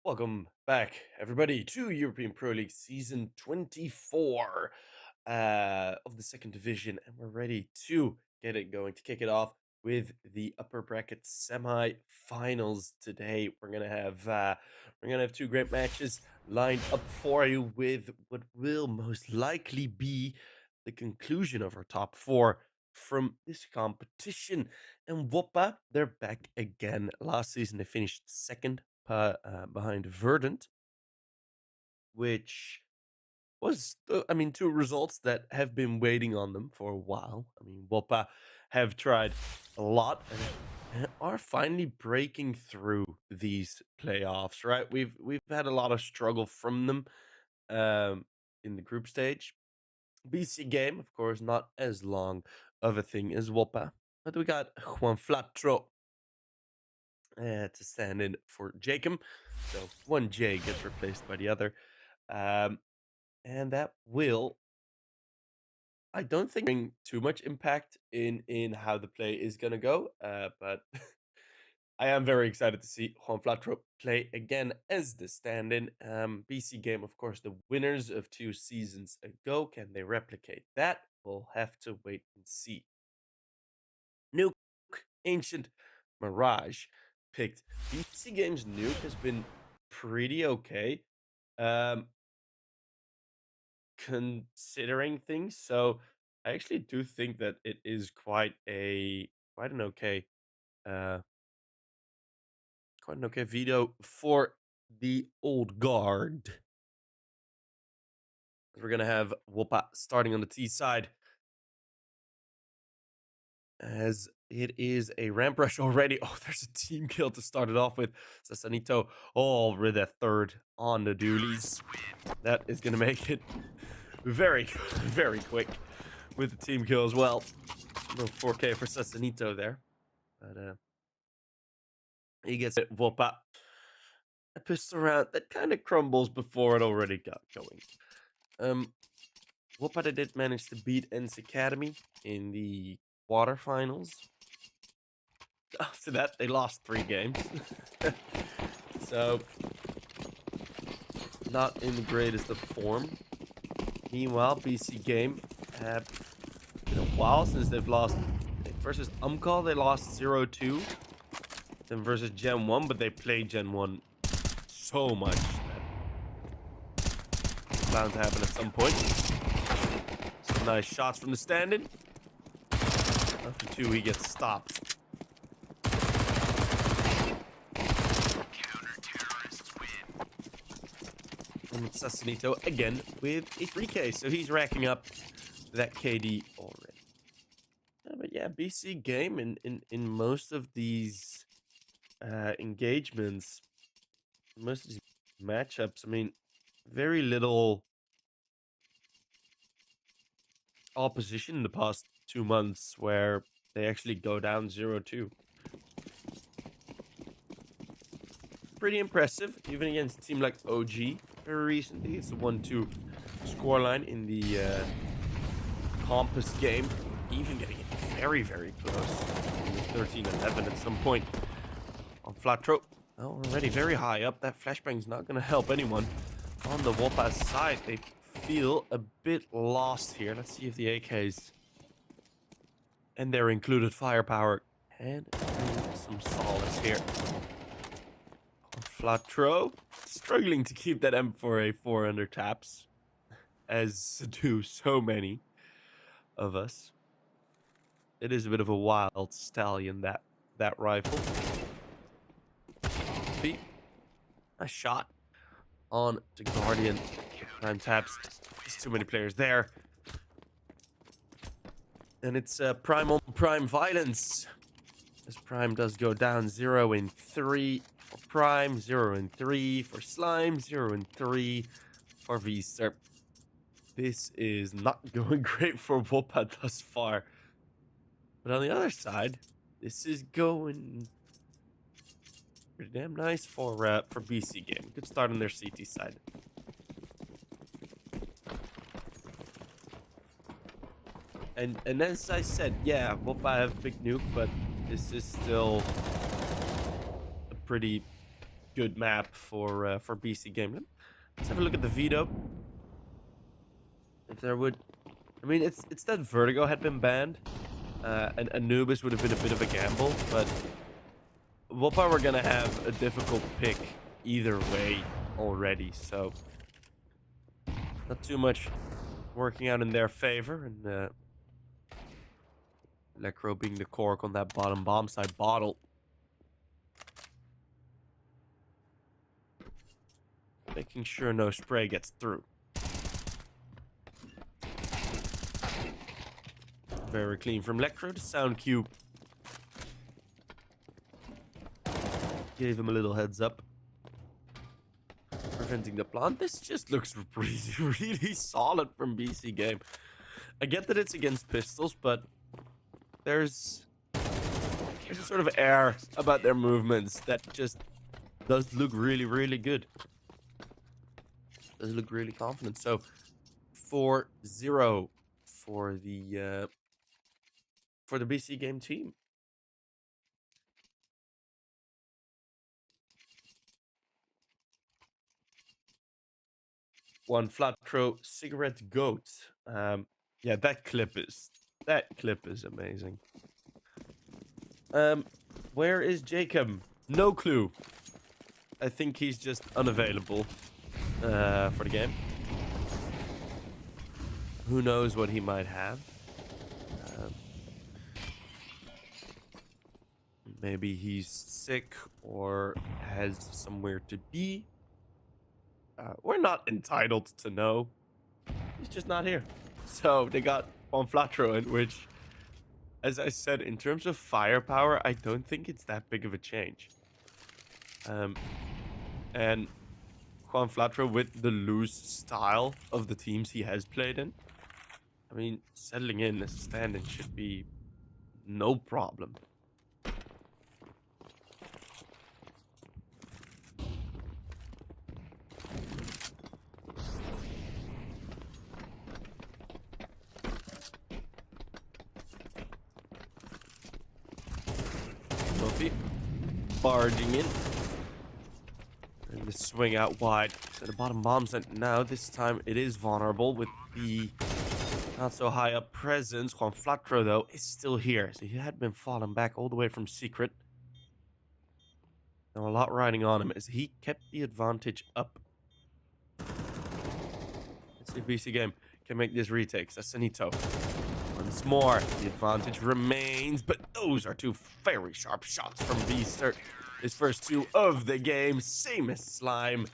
Welcome back, everybody, to European Pro League Season 24 of the second division, and we're ready to get it going, to kick it off with the upper bracket semi-finals today. We're gonna have two great matches lined up for you, with what will most likely be the conclusion of our top four from this competition. And WOPA, they're back again. Last season, they finished second behind Verdant, which was, two results that have been waiting on them for a while. I mean, WOPA have tried a lot and are finally breaking through these playoffs, right? We've had a lot of struggle from them in the group stage. BC.Game, of course, not as long of a thing as WOPA, but we got Juan Flatro to stand in for Jacob. So one J gets replaced by the other. Um, and that will, I don't think, bring too much impact in how the play is going to go. But I am very excited to see Juan Flatro play again as the stand-in. BC.Game, of course, the winners of 2 seasons ago. Can they replicate that? We'll have to wait and see. Nuke, Ancient, Mirage picked. BC.Game's Nuke has been pretty okay, considering things. So I actually do think that it is uh quite an okay veto for the old guard. We're gonna have WOPA starting on the T side, as it is a ramp rush already. Oh, there's a team kill to start it off with. Sasanito already a third on the dualies. That is going to make it very, very quick with the team kill as well. No 4K for Sasanito there. But he gets it. WOPA. A pistol round that kind of crumbles before it already got going. WOPA did manage to beat NS Academy in the quarterfinals. After that, they lost 3 games. So, not in the greatest of form. Meanwhile, BC.Game have been a while since they've lost. Versus Umcall, they lost 0-2. Then versus Gen 1, but they played Gen 1 so much that it's bound to happen at some point. Some nice shots from the stand-in. After 2, he gets stopped. And Sasanito again with a 3K, so he's racking up that KD already. But yeah, BC.Game in most of these engagements, most of these matchups, I mean, very little opposition in the past 2 months where they actually go down 0-2. Pretty impressive, even against a team like OG very recently. It's a 1-2 scoreline in the Compass game, even getting it very, very close. 13-11 at some point on Flatro. Already very high up. That flashbang's not going to help anyone. On the WOPA side, they feel a bit lost here. Let's see if the AKs and their included firepower can bring some solace here. Flatro struggling to keep that M4A4 under taps, as do so many of us. It is a bit of a wild stallion, that rifle. A shot on the Guardian. Prime taps. There's too many players there. And it's Prime on Prime violence. As Prime does go down 0-3 for Prime, 0-3 for Slime, 0-3 for Vster. This is not going great for WOPA thus far. But on the other side, this is going pretty damn nice for BC.Game. Good start on their CT side. And as I said, yeah, WOPA have big nuke, but this is still a pretty good map for BC.Game. Let's have a look at the veto. If there would, I mean, it's that Vertigo had been banned, and Anubis would have been a bit of a gamble, but WOPA were gonna have a difficult pick either way already, so not too much working out in their favor, and Lecro being the cork on that bottom bomb side bottle. Making sure no spray gets through. Very clean from Lecro. The sound cue gave him a little heads up. Preventing the plant. This just looks really, really solid from BC.Game. I get that it's against pistols, but there's a sort of air about their movements that just does look really, really good. Does look really confident. So 4-0 for the BC.Game team. One flat throw, cigarette goat. Yeah, that clip is amazing. Where is Jacob? No clue. I think he's just unavailable for the game. Who knows what he might have? Maybe he's sick or has somewhere to be. We're not entitled to know. He's just not here. So they got Juan Flatro in, which, as I said, in terms of firepower, I don't think it's that big of a change. And Juan Flatro, with the loose style of the teams he has played in, I mean, settling in as a stand-in should be no problem. Barging in. And the swing out wide. So the bottom bombs, and now this time it is vulnerable with the not so high up presence. Juan Flatro, though, is still here. So he had been falling back all the way from Secret. Now a lot riding on him as he kept the advantage up. Let's see if BC.Game can make this retake. Sasanito. Once more, the advantage remains, but those are two very sharp shots from Beaster. His first two of the game, same as Slime.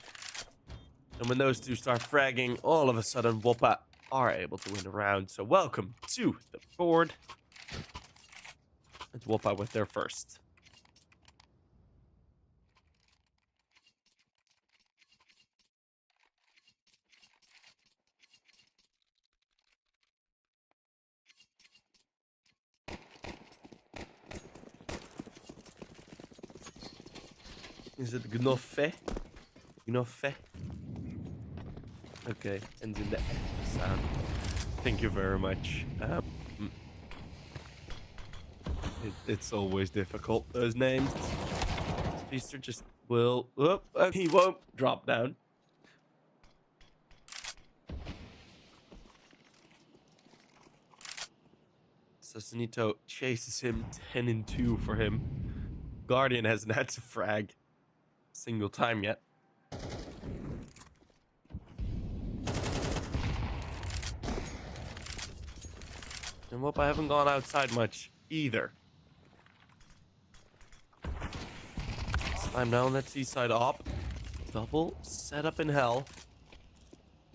And when those two start fragging, all of a sudden WOPA are able to win the round. So welcome to the board. It's WOPA with their first. Is it Gnoffe? Gnoffe? Okay, ends in the sound. Thank you very much. It's always difficult, those names. Feaster just will... he won't drop down. Sasanito chases him 10-2 for him. Guardian hasn't had to frag single time yet. And WOPA haven't gone outside much either. This time down that seaside op. Double setup in hell.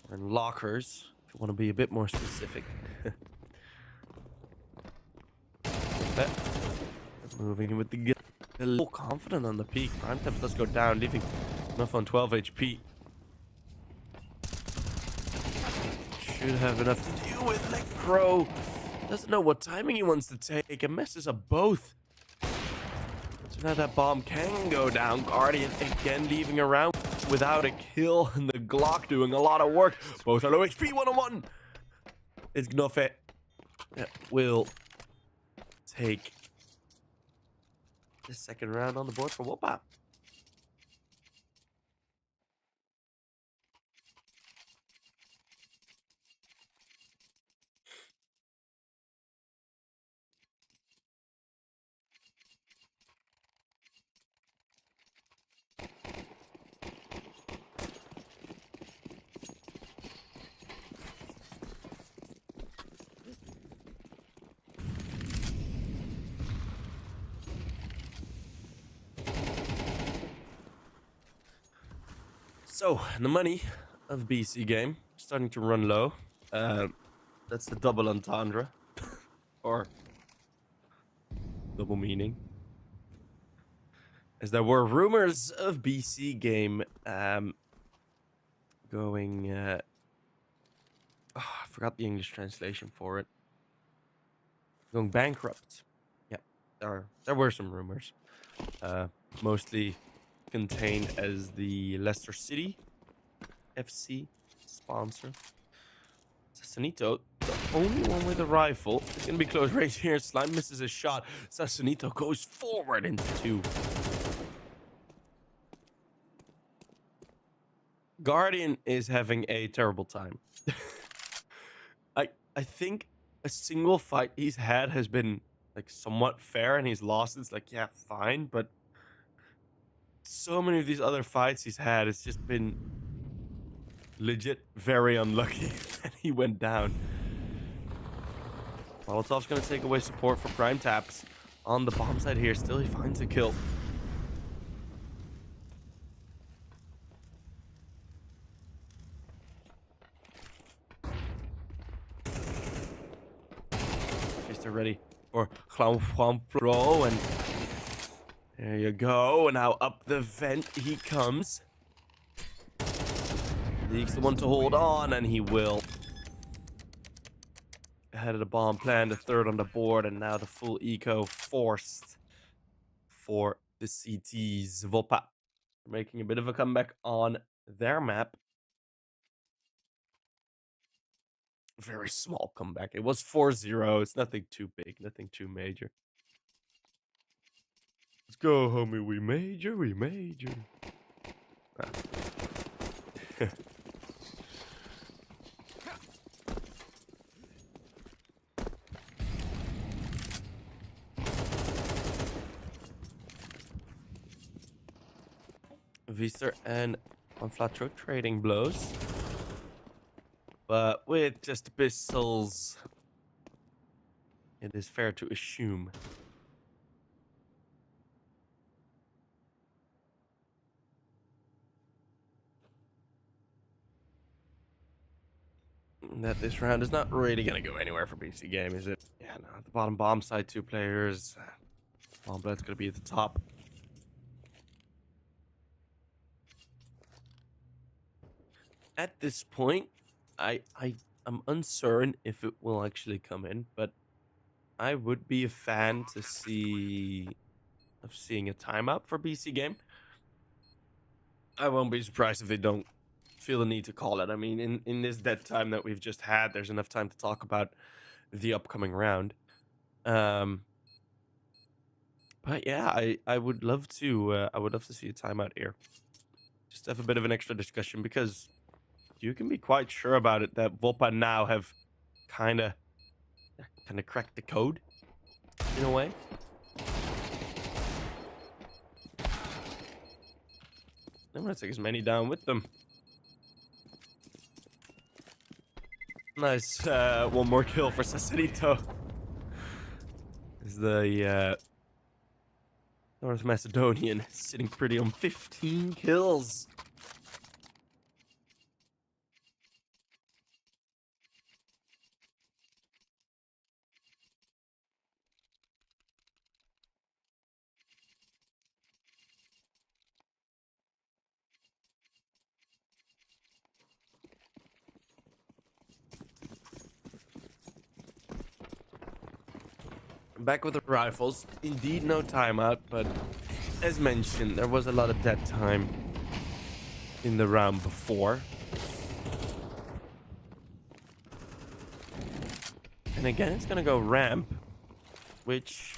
And lockers, if you want to be a bit more specific. Moving in with the gun. A little confident on the peak. Prime temps does go down, leaving enough on 12 HP. Should have enough to deal with. Lecro doesn't know what timing he wants to take and messes up both. So now that bomb can go down. Guardian again leaving around without a kill, and the Glock doing a lot of work. Both are low HP, 1-on-1. It's Gnoffe that will take the second round on the board for WOPA. So, the money of BC game starting to run low. That's the double entendre. Or double meaning. As there were rumors of BC game going... I forgot the English translation for it. Going bankrupt. Yeah, there were some rumors. Mostly contained as the Leicester City FC sponsor. Sassanito, the only one with a rifle. It's going to be close range here. Slime misses a shot. Sassanito goes forward into 2. Guardian is having a terrible time. I think a single fight he's had has been like somewhat fair and he's lost. It's like, yeah, fine. But so many of these other fights he's had, it's just been legit very unlucky that he went down. Molotov's going to take away support for Prime Taps on the bomb side here. Still, he finds a kill. They're ready for Clown Pro, and there you go. And now up the vent he comes. League's the one to hold on, and he will. Ahead of the bomb plan, the third on the board, and now the full eco forced for the CTs. WOPA making a bit of a comeback on their map. Very small comeback. It was 4-0. It's nothing too big, nothing too major. Let's go, homie. We major. Ah. Vister and on flat truck trading blows. But with just pistols, it is fair to assume. That this round is not really going to go anywhere for BC game, is it? Yeah, no, at the bottom bomb side, 2 players. Bomb Blood's going to be at the top. At this point, I'm uncertain if it will actually come in, but I would be a fan to seeing a timeout for BC game. I won't be surprised if they don't feel the need to call it. I mean, in this dead time that we've just had, there's enough time to talk about the upcoming round. But yeah, I would love to see a timeout here. Just have a bit of an extra discussion, because you can be quite sure about it that WOPA now have kind of cracked the code in a way. I'm gonna take as many down with them. Nice, one more kill for Sassanito. Is the North Macedonian sitting pretty on 15 kills. Back with the rifles. Indeed, no timeout, but as mentioned, there was a lot of dead time in the round before. And again, it's gonna go ramp, which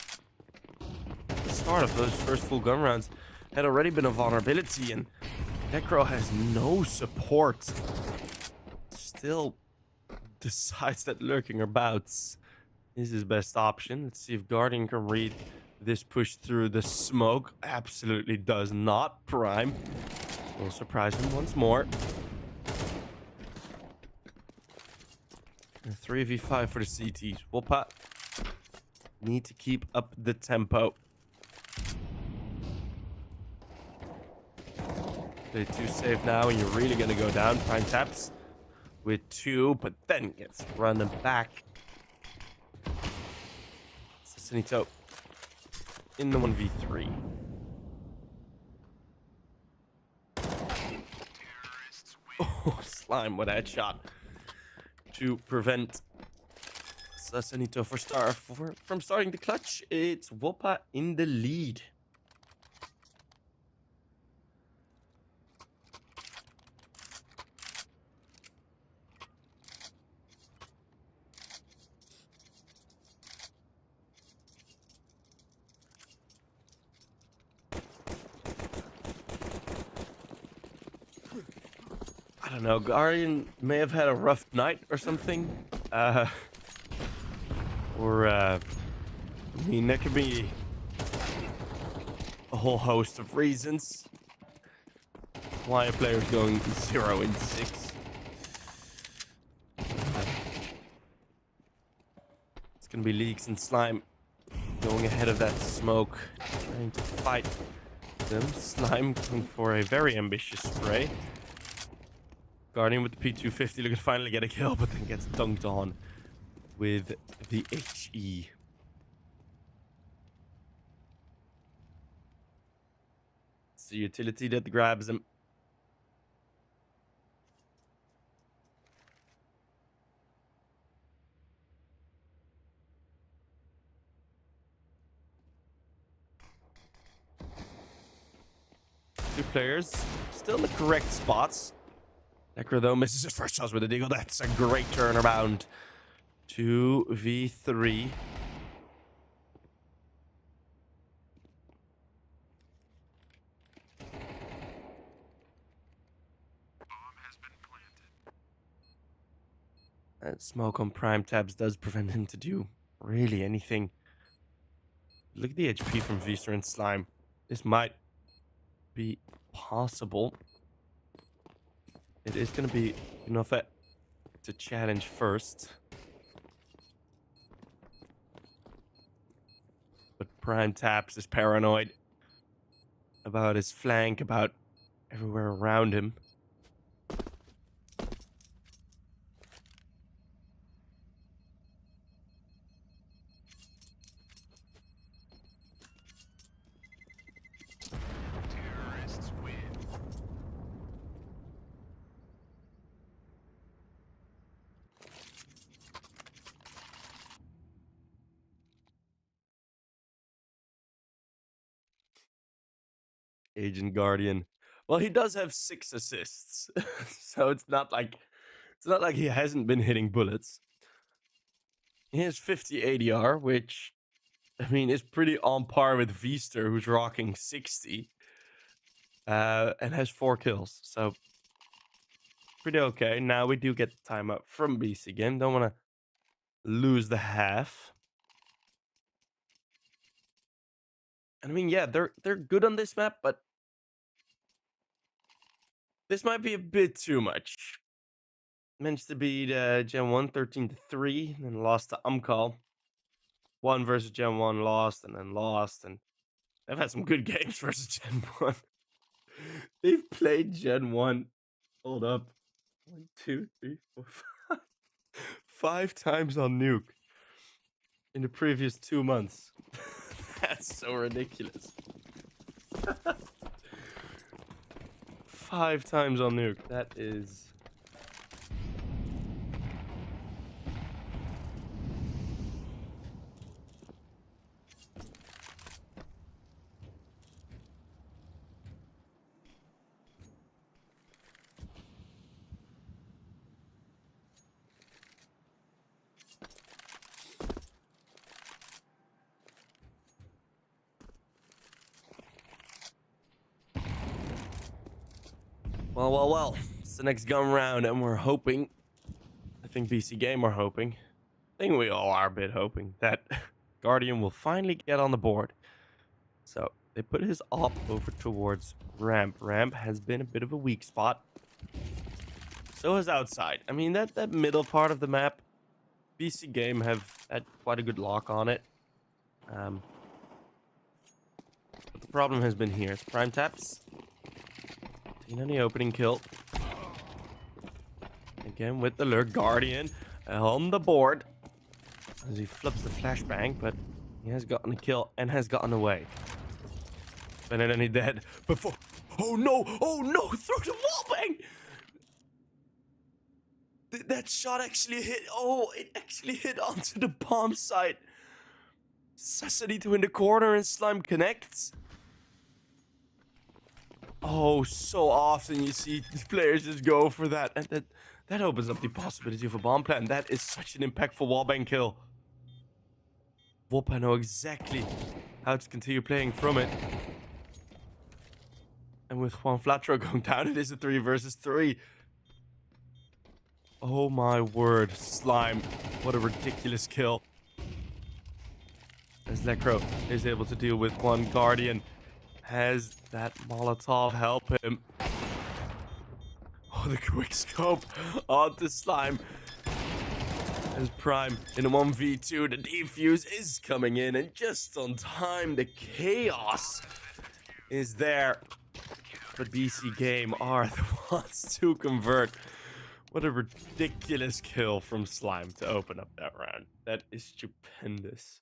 at the start of those first full gun rounds had already been a vulnerability, and Necro has no support. Still decides that lurking abouts is his best option. Let's see if Guardian can read this push through the smoke. Absolutely does not. Prime will surprise him once more. A 3v5 for the CTs. WOPA need to keep up the tempo. Play too safe now, and you're really gonna go down. Prime taps with 2, but then gets running back. Senito in the 1v3. Oh, Slime with a headshot to prevent Senito from starting the clutch. It's WOPA in the lead. I don't know, Guardian may have had a rough night or something. I mean, there could be a whole host of reasons why a player is going 0-6. It's gonna be Leaks and Slime going ahead of that smoke, trying to fight them. Slime going for a very ambitious spray. Guardian with the P250 looking to finally get a kill, but then gets dunked on with the HE. It's the utility that grabs him. Two players still in the correct spots. Necro, though, misses his first shot with a deagle. That's a great turnaround. 2v3. And smoke on prime tabs does prevent him to do really anything. Look at the HP from Vista and Slime. This might be possible. It is going to be enough to challenge first. But Prime Taps is paranoid about his flank, about everywhere around him. Agent Guardian. Well, he does have 6 assists, so it's not like he hasn't been hitting bullets. He has 50 ADR, which I mean is pretty on par with Vester, who's rocking 60, and has 4 kills. So pretty okay. Now we do get the timeout from BC.Game. Don't want to lose the half. And I mean, yeah, they're good on this map, but this might be a bit too much. Managed to beat Gen 1 13-3, then lost to Umcall. 1 versus Gen 1, lost, and then lost. And they've had some good games versus Gen 1. They've played Gen 1. Hold up. 1, 2, 3, 4, 5. 5 times on Nuke in the previous 2 months. That's so ridiculous. 5 times on Nuke. That is... Well. It's the next gun round, and we're hoping... I think BC.Game are hoping. I think we all are a bit hoping that Guardian will finally get on the board. So, they put his op over towards Ramp. Ramp has been a bit of a weak spot. So has outside. I mean, that middle part of the map, BC.Game have had quite a good lock on it. But the problem has been here. It's Prime Taps On the opening kill. Again with the lurk. Guardian on the board. As he flips the flashbang, but he has gotten a kill and has gotten away. And then he dead before. Oh no! Oh no! Through the wallbang! That shot actually hit. Oh, it actually hit onto the bomb site. Sassanito in the corner and Slime connects. Oh, so often you see players just go for that. And that opens up the possibility of a bomb plant. That is such an impactful wallbang kill. WOPA know exactly how to continue playing from it. And with Juan Flatro going down, it is a 3 versus 3. Oh my word, Slime. What a ridiculous kill. As Necro is able to deal with one Guardian. Has that Molotov help him? Oh, the quick scope onto Slime. As Prime in a 1v2, the defuse is coming in, and just on time, the chaos is there. But BC.Game are the ones to convert. What a ridiculous kill from Slime to open up that round. That is stupendous.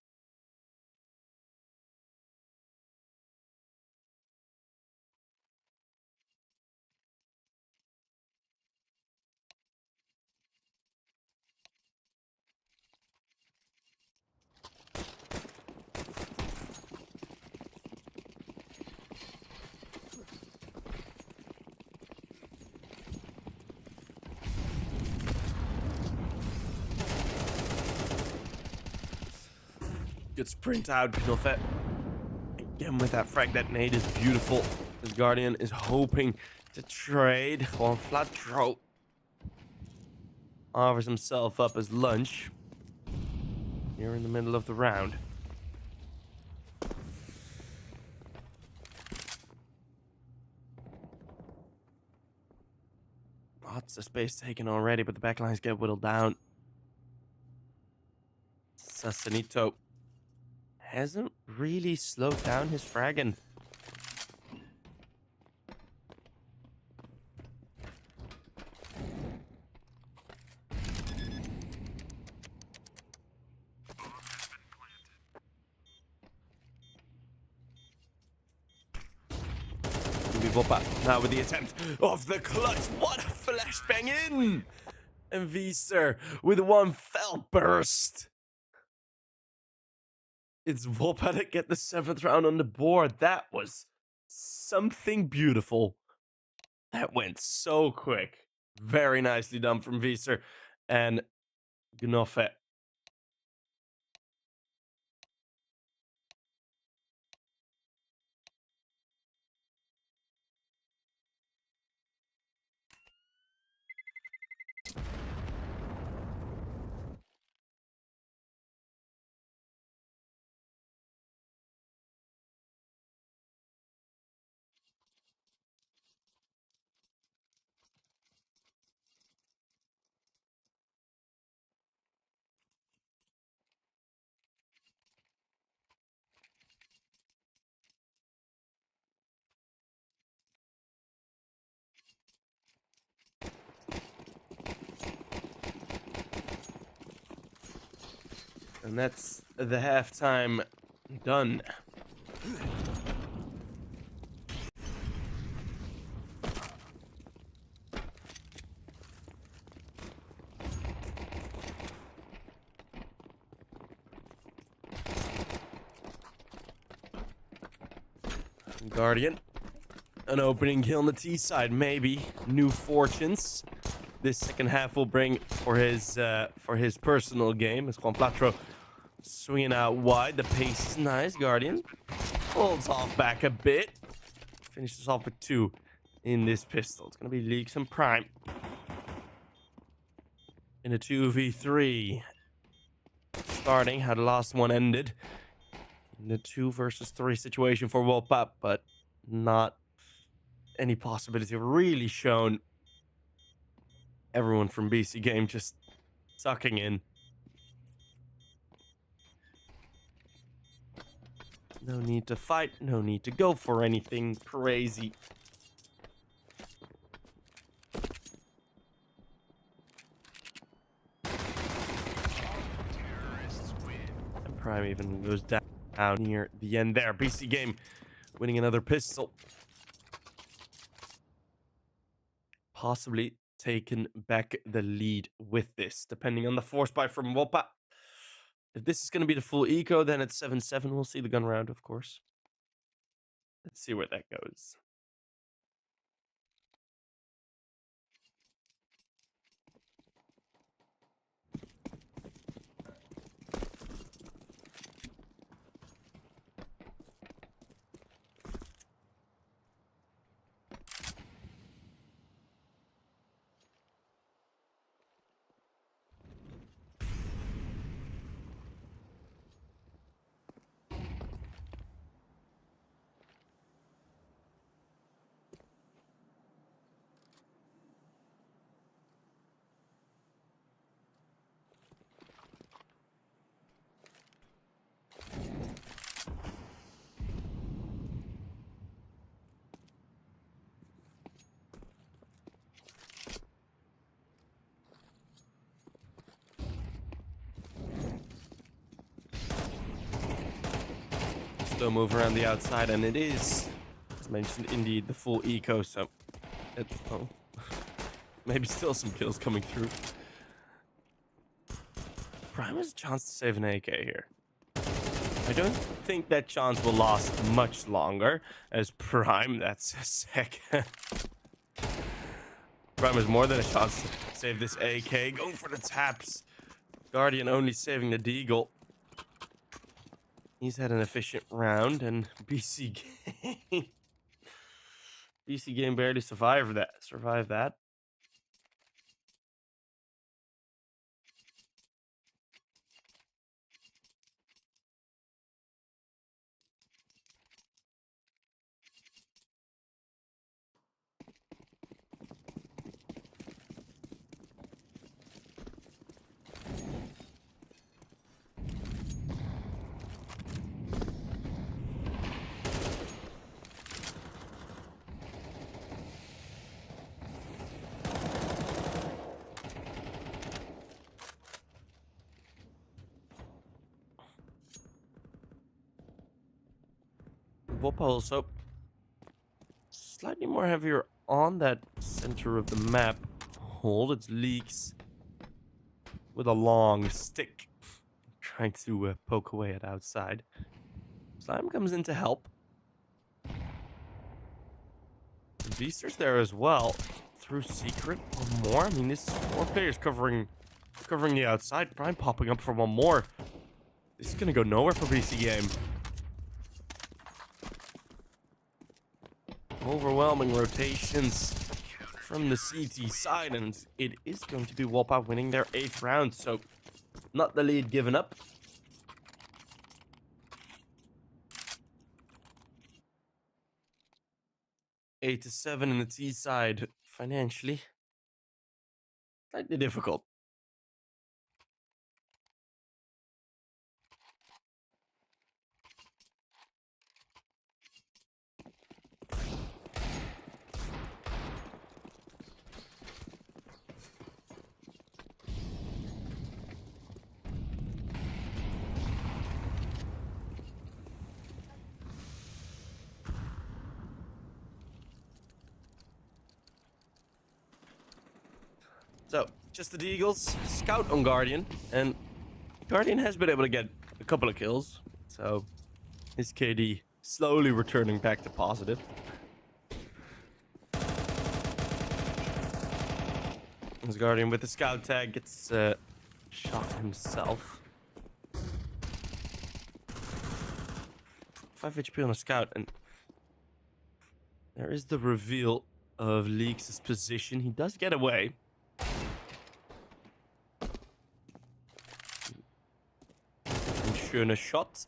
Good sprint out, Knofet. Again with that frag, that nade is beautiful. This Guardian is hoping to trade. Juan Flatro offers himself up as lunch. Here in the middle of the round. Lots of space taken already, but the backlines get whittled down. Sassanito hasn't really slowed down his fragging. WOPA now with the attempt of the clutch. What a flashbang in! And Viser with one fell burst. It's WOPA to get the 7th round on the board. That was something beautiful. That went so quick. Very nicely done from Viser and Gnofet. And that's the halftime done. Guardian, an opening kill on the T side, maybe. New fortunes. This second half will bring for his personal game. As Juan Flatro swinging out wide. The pace is nice. Guardian pulls off back a bit. Finishes off with 2 in this pistol. It's going to be Leaks and Prime. In a 2v3. Starting how the last one ended. In the 2 versus 3 situation for WOPA, but not any possibility of really shown. Everyone from BC.Game just sucking in. No need to fight, no need to go for anything crazy. Prime even goes down near the end there. BC.Game winning another pistol. Possibly taken back the lead with this, depending on the force buy from WOPA. If this is going to be the full eco, then it's 7-7. We'll see the gun round, of course. Let's see where that goes. Slow move around the outside, and it is, as mentioned, indeed the full eco. So, maybe still some kills coming through. Prime has a chance to save an AK here. I don't think that chance will last much longer, as Prime, that's a second. Prime has more than a chance to save this AK. Going for the taps. Guardian only saving the deagle. He's had an efficient round, and BC.Game BC.Game barely survived that. WOPA also slightly more heavier on that center of the map. Hold its leaks with a long stick, trying to poke away at outside. Slime comes in to help. Beaster's there as well. Through secret or more. I mean, this is 4 players covering the outside. Prime popping up for one more. This is gonna go nowhere for BC.Game. Overwhelming rotations from the CT side, and it is going to be WOPA winning their 8th round, so not the lead given up. Eight to 7 in the T side, financially slightly difficult. So, just the Deagles, scout on Guardian, and Guardian has been able to get a couple of kills, so his KD slowly returning back to positive. His Guardian with the scout tag gets shot himself. 5 HP on a scout, and there is the reveal of Leaks' position. He does get away. A shot.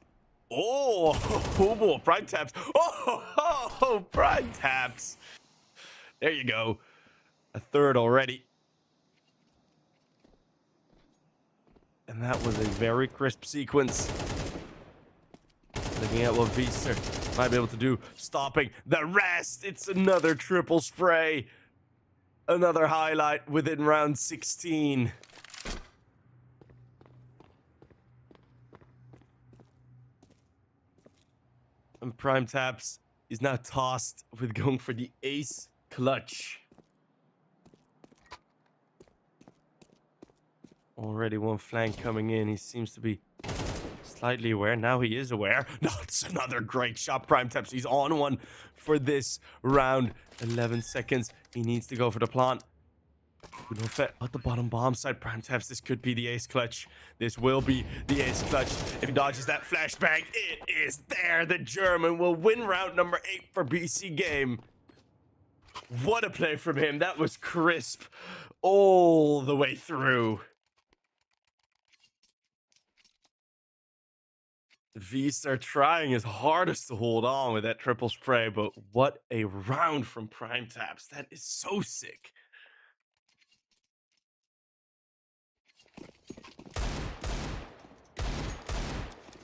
Oh, prime taps. Oh, prime taps. There you go. A third already. And that was a very crisp sequence. Looking at what Vista might be able to do. Stopping the rest. It's another triple spray. Another highlight within round 16. And Prime Taps is now tossed with going for the ace clutch. Already one flank coming in. He seems to be slightly aware. Now he is aware. No, it's another great shot. Prime Taps. He's on one for this round. 11 seconds. He needs to go for the plant. At the bottom bomb side, Prime Taps. This could be the ace clutch. This will be the ace clutch. If he dodges that flashbang, it is there. The German will win round number 8 for BC.Game. What a play from him. That was crisp all the way through. Vs are trying his hardest to hold on with that triple spray, but what a round from Prime Taps. That is so sick.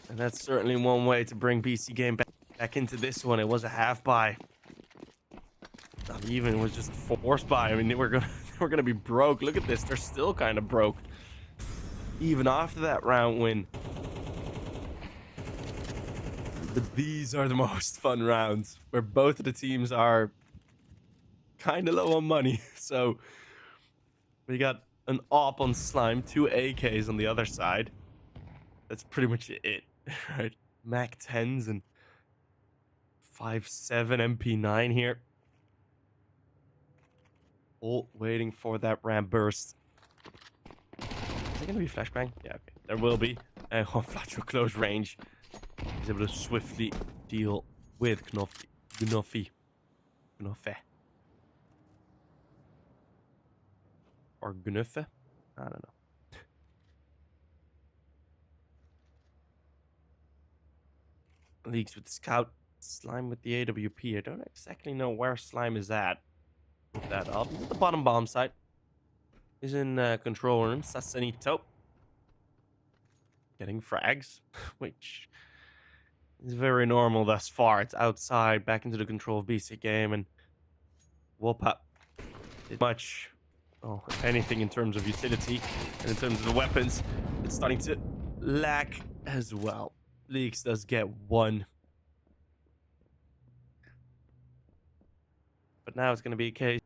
And that's certainly one way to bring BC.Game back into this one. It was a half buy. Not even, it was just a force buy. I mean, we're gonna be broke. Look at this. They're still kind of broke. Even after that round win. But these are the most fun rounds where both of the teams are kind of low on money. So we got an AWP on Slime, 2 AKs on the other side. That's pretty much it, right? Mac 10s and 5.7 MP9 here. All waiting for that ramp burst. Is there going to be flashbang? Yeah, okay. There will be. And Flatro close range. He's able to swiftly deal with Gnoffe. Or Gnuffe? I don't know. Leaks with the scout. Slime with the AWP. I don't exactly know where Slime is at. Put that up. He's at the bottom bomb site. He's in control room. Sasanito. Getting frags. Which is very normal thus far. It's outside. Back into the control of BC.Game. And WOPA did much. Oh, if anything in terms of utility. And in terms of the weapons. It's starting to lack as well. Leaks does get one. But now it's going to be a case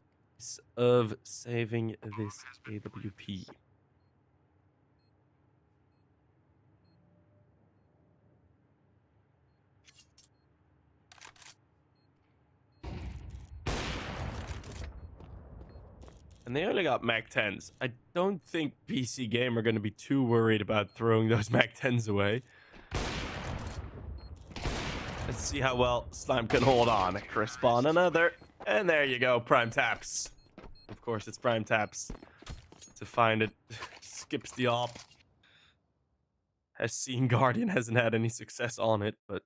of saving this AWP. And they only got Mac 10s. I don't think BC.Game are going to be too worried about throwing those Mac 10s away. Let's see how well Slime can hold on. Crisp on another. And there you go, Prime Taps. Of course, it's Prime Taps. To find it. Skips the AWP. Has seen Guardian, hasn't had any success on it, but...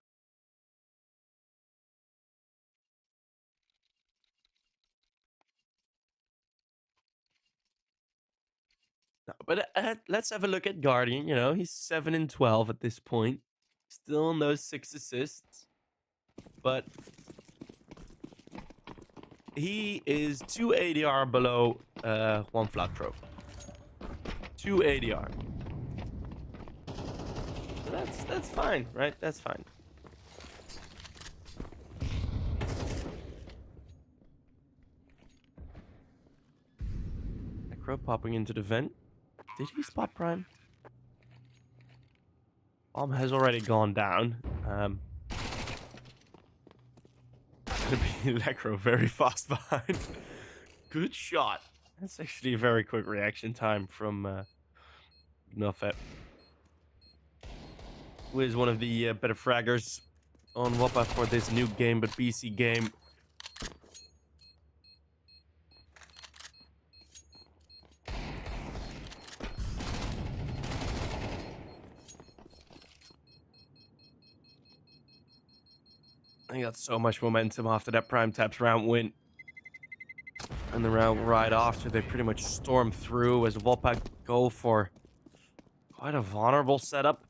No, but let's have a look at Guardian. You know, he's 7-12 at this point. Still in those 6 assists. But... he is 2 ADR below 1 flat throw. 2 ADR. So that's fine, right? That's fine. Necro popping into the vent. Did he spot Prime? Bomb has already gone down. Gonna be Necro very fast behind. Good shot. That's actually a very quick reaction time from Gnoffe, who is one of the better fraggers on WOPA for this new game, but BC.Game. They got so much momentum after that Prime Taps round win. And the round right after, they pretty much storm through as WOPA go for quite a vulnerable setup.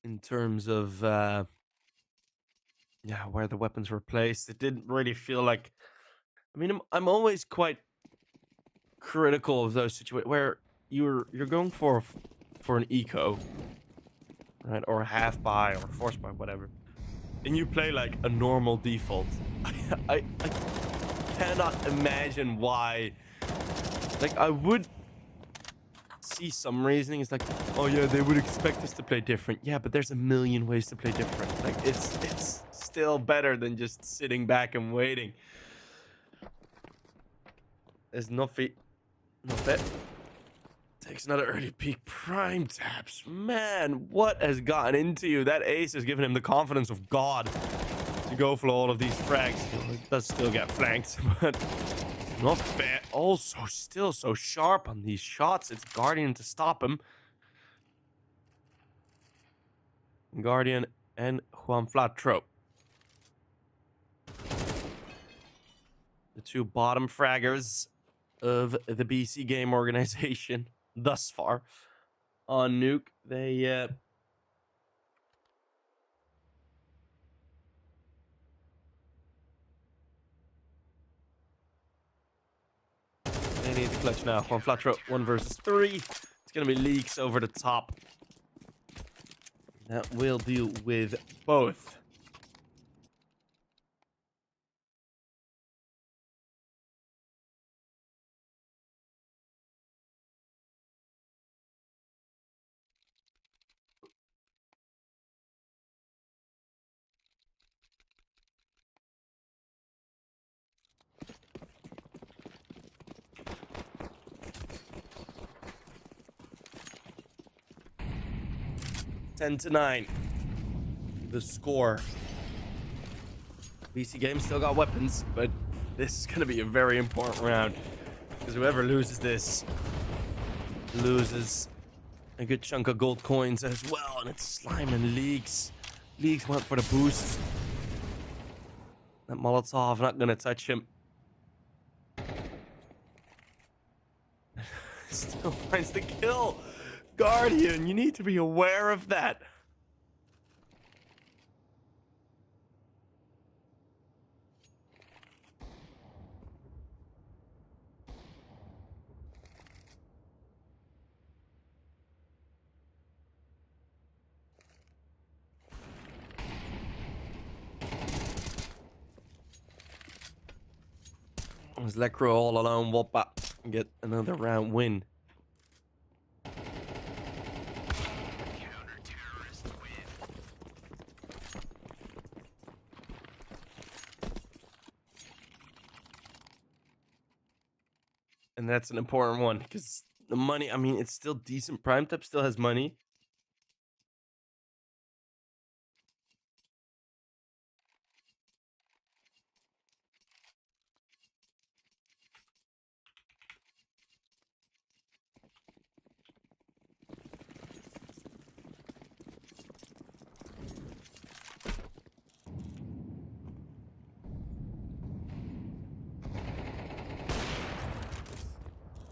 In terms of, yeah, where the weapons were placed, it didn't really feel like I mean, I'm always quite critical of those situations where you're going for an eco, right, or a half buy or a force buy, whatever, and you play like a normal default. I cannot imagine why. Like, I would see some reasoning. It's like, oh yeah, they would expect us to play different. Yeah, but there's a million ways to play different. Like, it's still better than just sitting back and waiting. There's nothing. Takes another early peek. Prime taps. Man, what has gotten into you? That ace has given him the confidence of God to go for all of these frags. He does still get flanked, but not bad. Also, still so sharp on these shots. It's Guardian to stop him. Guardian and Juan Flatro. The two bottom fraggers of the BC Game organization thus far. On Nuke, they need the clutch now. Juan Flatro, 1 versus 3. It's gonna be leaks over the top. That will deal with both. Ten to 9. The score. BC Game still got weapons, but this is gonna be a very important round because whoever loses this loses a good chunk of gold coins as well, and it's Slime and Leaks. Leaks went for the boost. That Molotov not gonna touch him. Still finds the kill. Guardian, you need to be aware of that. There's Lecro all alone. WOPA get another round win. And that's an important one because the money, I mean, it's still decent. Prime Tap still has money.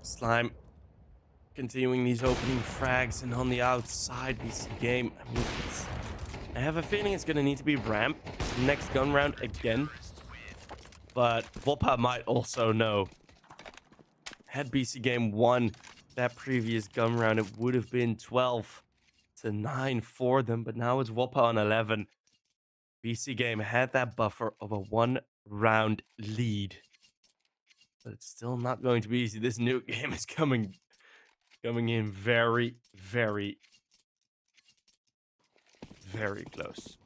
Slime continuing these opening frags, and on the outside, BC Game. I mean, I have a feeling it's going to need to be ramp next gun round again. But WOPA might also know. Had BC Game won that previous gun round, it would have been 12 to 9 for them. But now it's WOPA on 11. BC Game had that buffer of a 1-round lead. But it's still not going to be easy. This new game is coming in very, very, very close.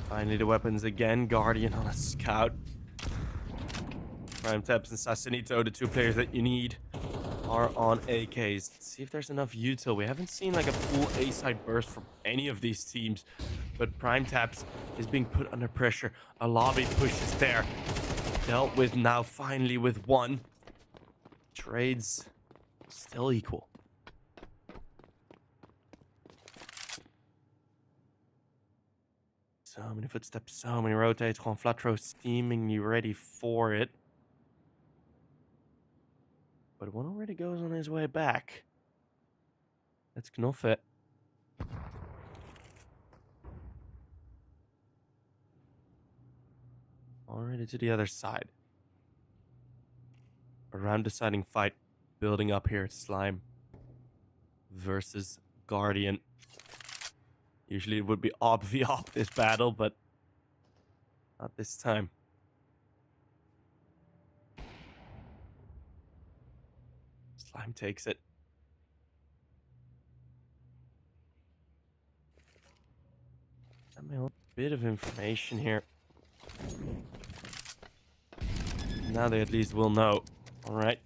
Finally, the weapons again. Guardian on a scout. Prime Taps and Sasanito, the two players that you need, are on AKs. Let's see if there's enough util. We haven't seen like a full A-side burst from any of these teams, but Prime Taps is being put under pressure. A lobby push is there. Dealt with now, finally, with one. Trades still equal. So many footsteps, so many rotates. Juan Flatro seemingly ready for it. But one already goes on his way back. Let's knuff it. Already to the other side. A round deciding fight building up here. Slime versus Guardian. Usually it would be obvious this battle, but not this time. Slime takes it. I mean, a bit of information here. Now they at least will know. Alright.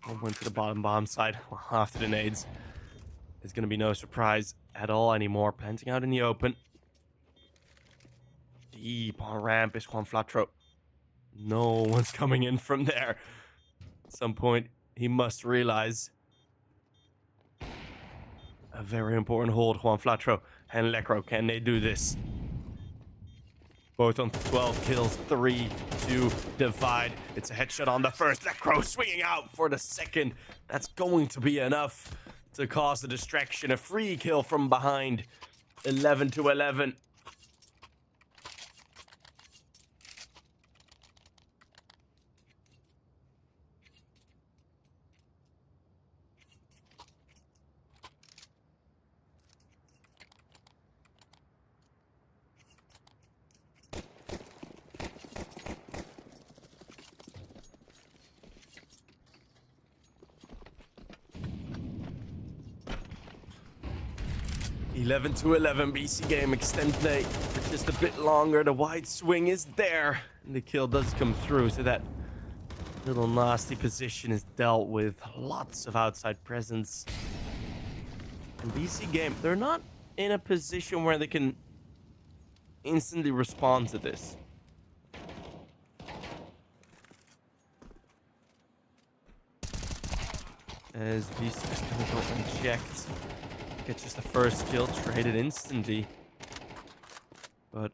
I went to the bottom side after the nades. It's going to be no surprise at all anymore. Planting out in the open. Deep on ramp is Juan Flatro. No one's coming in from there. At some point, he must realize. A very important hold, Juan Flatro and Lecro. Can they do this? Both on 12 kills, 3 to divide. It's a headshot on the first. Lecro swinging out for the second. That's going to be enough to cause a distraction. A free kill from behind. 11 to 11. Eleven to 11, BC game extend play for just a bit longer. The wide swing is there, and the kill does come through. So that little nasty position is dealt with. Lots of outside presence. And BC game, they're not in a position where they can instantly respond to this. As BC is going to go unchecked. Get just the first kill, traded instantly. But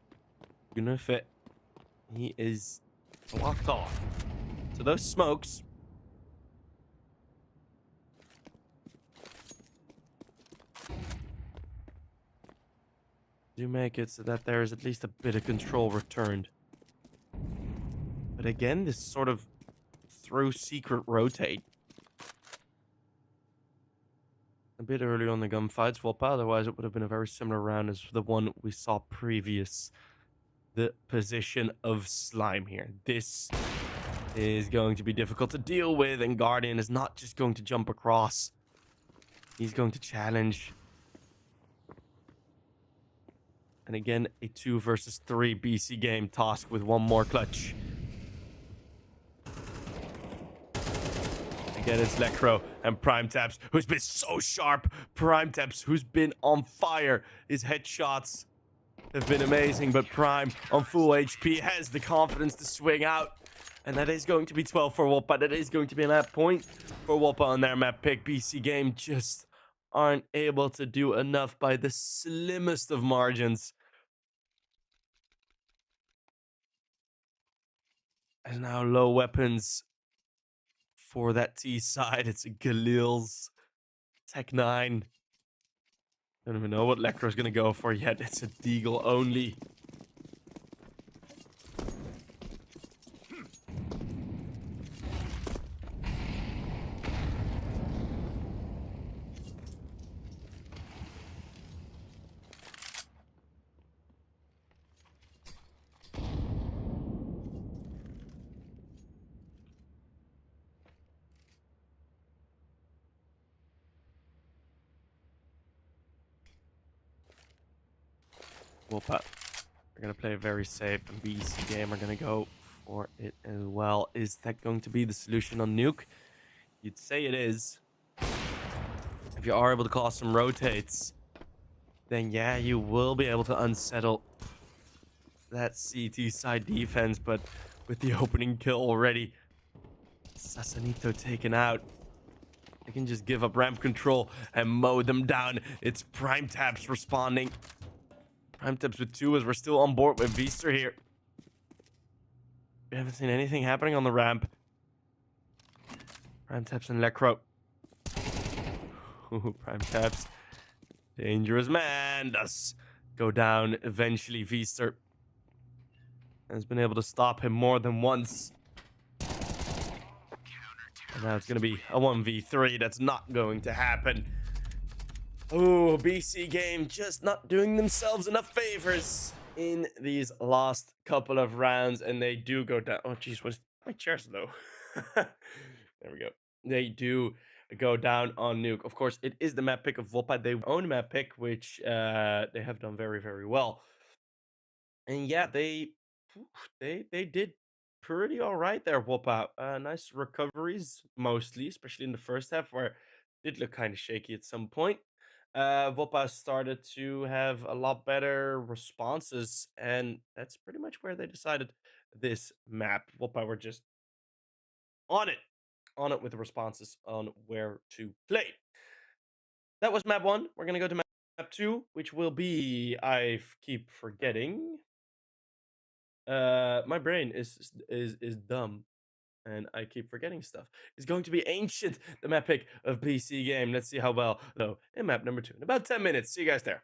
Gunufit, he is blocked off. So those smokes do make it so that there is at least a bit of control returned. But again, this sort of through secret rotate. A bit early on the gunfights, WOPA, otherwise it would have been a very similar round as the one we saw previous. The position of Slime here. This is going to be difficult to deal with, and Guardian is not just going to jump across. He's going to challenge. And again, a 2 versus 3 BC game task with one more clutch. Again, it's Lecro and Prime Taps, who's been so sharp. Prime Taps, who's been on fire. His headshots have been amazing, but Prime on full HP has the confidence to swing out. And that is going to be 12 for WOPA. That is going to be a map point for WOPA on their map pick. BC game just aren't able to do enough by the slimmest of margins. And now low weapons for that T side. It's a Galil's Tech 9. Don't even know what Lecro's gonna go for yet. It's a Deagle only. WOPA, we're going to play very safe, and BC game are going to go for it as well. Is that going to be the solution on Nuke? You'd say it is. If you are able to cause some rotates, then yeah, you will be able to unsettle that CT side defense, but with the opening kill already, Sasanito taken out. They can just give up ramp control and mow them down. It's Prime Taps responding. Prime Taps with 2 as we're still on board with Vister here. We haven't seen anything happening on the ramp. Prime Taps and Lecro. Ooh, Prime Taps Dangerous man does go down eventually. Feaster has been able to stop him more than once. And now it's going to be a 1v3. That's not going to happen. Oh, BC.Game just not doing themselves enough favors in these last couple of rounds. And they do go down. Oh, jeez, what's my chair's low? There we go. They do go down on Nuke. Of course, it is the map pick of WOPA. They own map pick, which they have done very, very well. And yeah, they did pretty all right there, WOPA. Nice recoveries, mostly, especially in the first half, where it did look kind of shaky at some point. WOPA started to have a lot better responses, and that's pretty much where they decided this map. WOPA were just on it with the responses on where to play. That was map 1. We're gonna go to map 2, which will be, I keep forgetting. My brain is dumb, and I keep forgetting stuff. It's going to be Ancient, the map pick of BC.Game. Let's see how well, though, in map number 2. In about 10 minutes. See you guys there.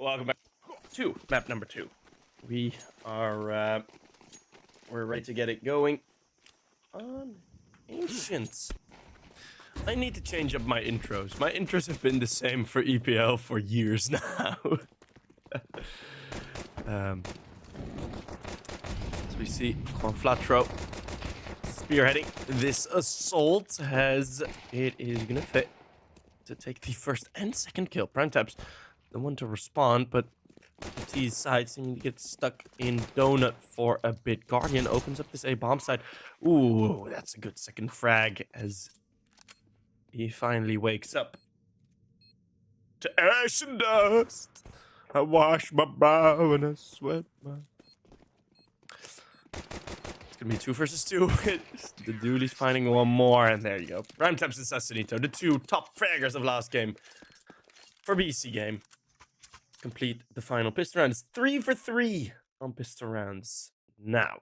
Welcome back to map number 2. We are we're ready to get it going on Ancients. I need to change up my intros. My intros have been the same for EPL for years now. As we see, Juan Flatro spearheading this assault as it is gonna fit to take the first and second kill. Prime Tap's the one to respond, but the T's side seeming to get stuck in donut for a bit. Guardian opens up this A bomb side. Ooh, that's a good second frag as he finally wakes up to ash and dust. I wash my brow and I sweat my... It's gonna be 2 versus 2. The Dooley's finding one more, and there you go. Prime Taps and Sassanito, the 2 top fraggers of last game for BC game. Complete the final pistol rounds. 3 for 3 on pistol rounds now.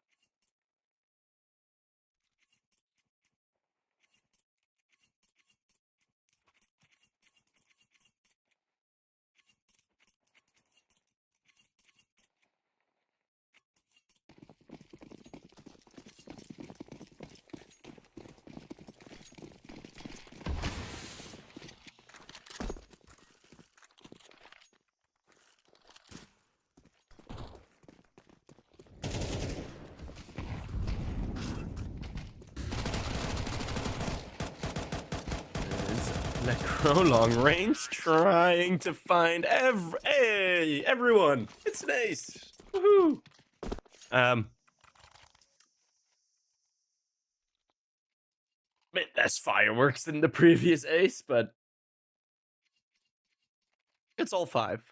Necro long range trying to find everyone. It's an ace. Woohoo. Bit less fireworks than the previous ace, but it's all 5.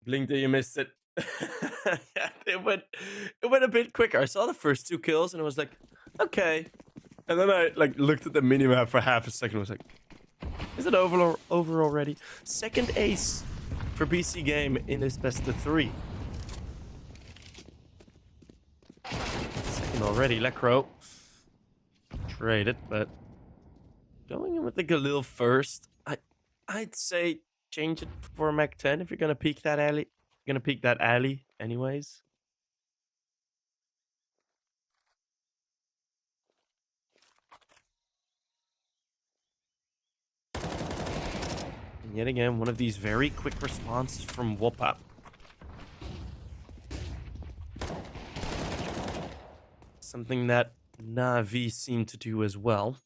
Blink that you missed it. Yeah, it went a bit quicker. I saw the first 2 kills and I was like, okay. And then I looked at the minimap for half a second. I was like, is it over already? Second ace for BC game in this best of 3. Second already. Lecro traded, but going in with the Galil first. I'd say change it for Mac 10 if you're gonna peek that alley. You're gonna peek that alley anyways. And yet again, one of these very quick responses from WOPA. Something that Na'Vi seemed to do as well.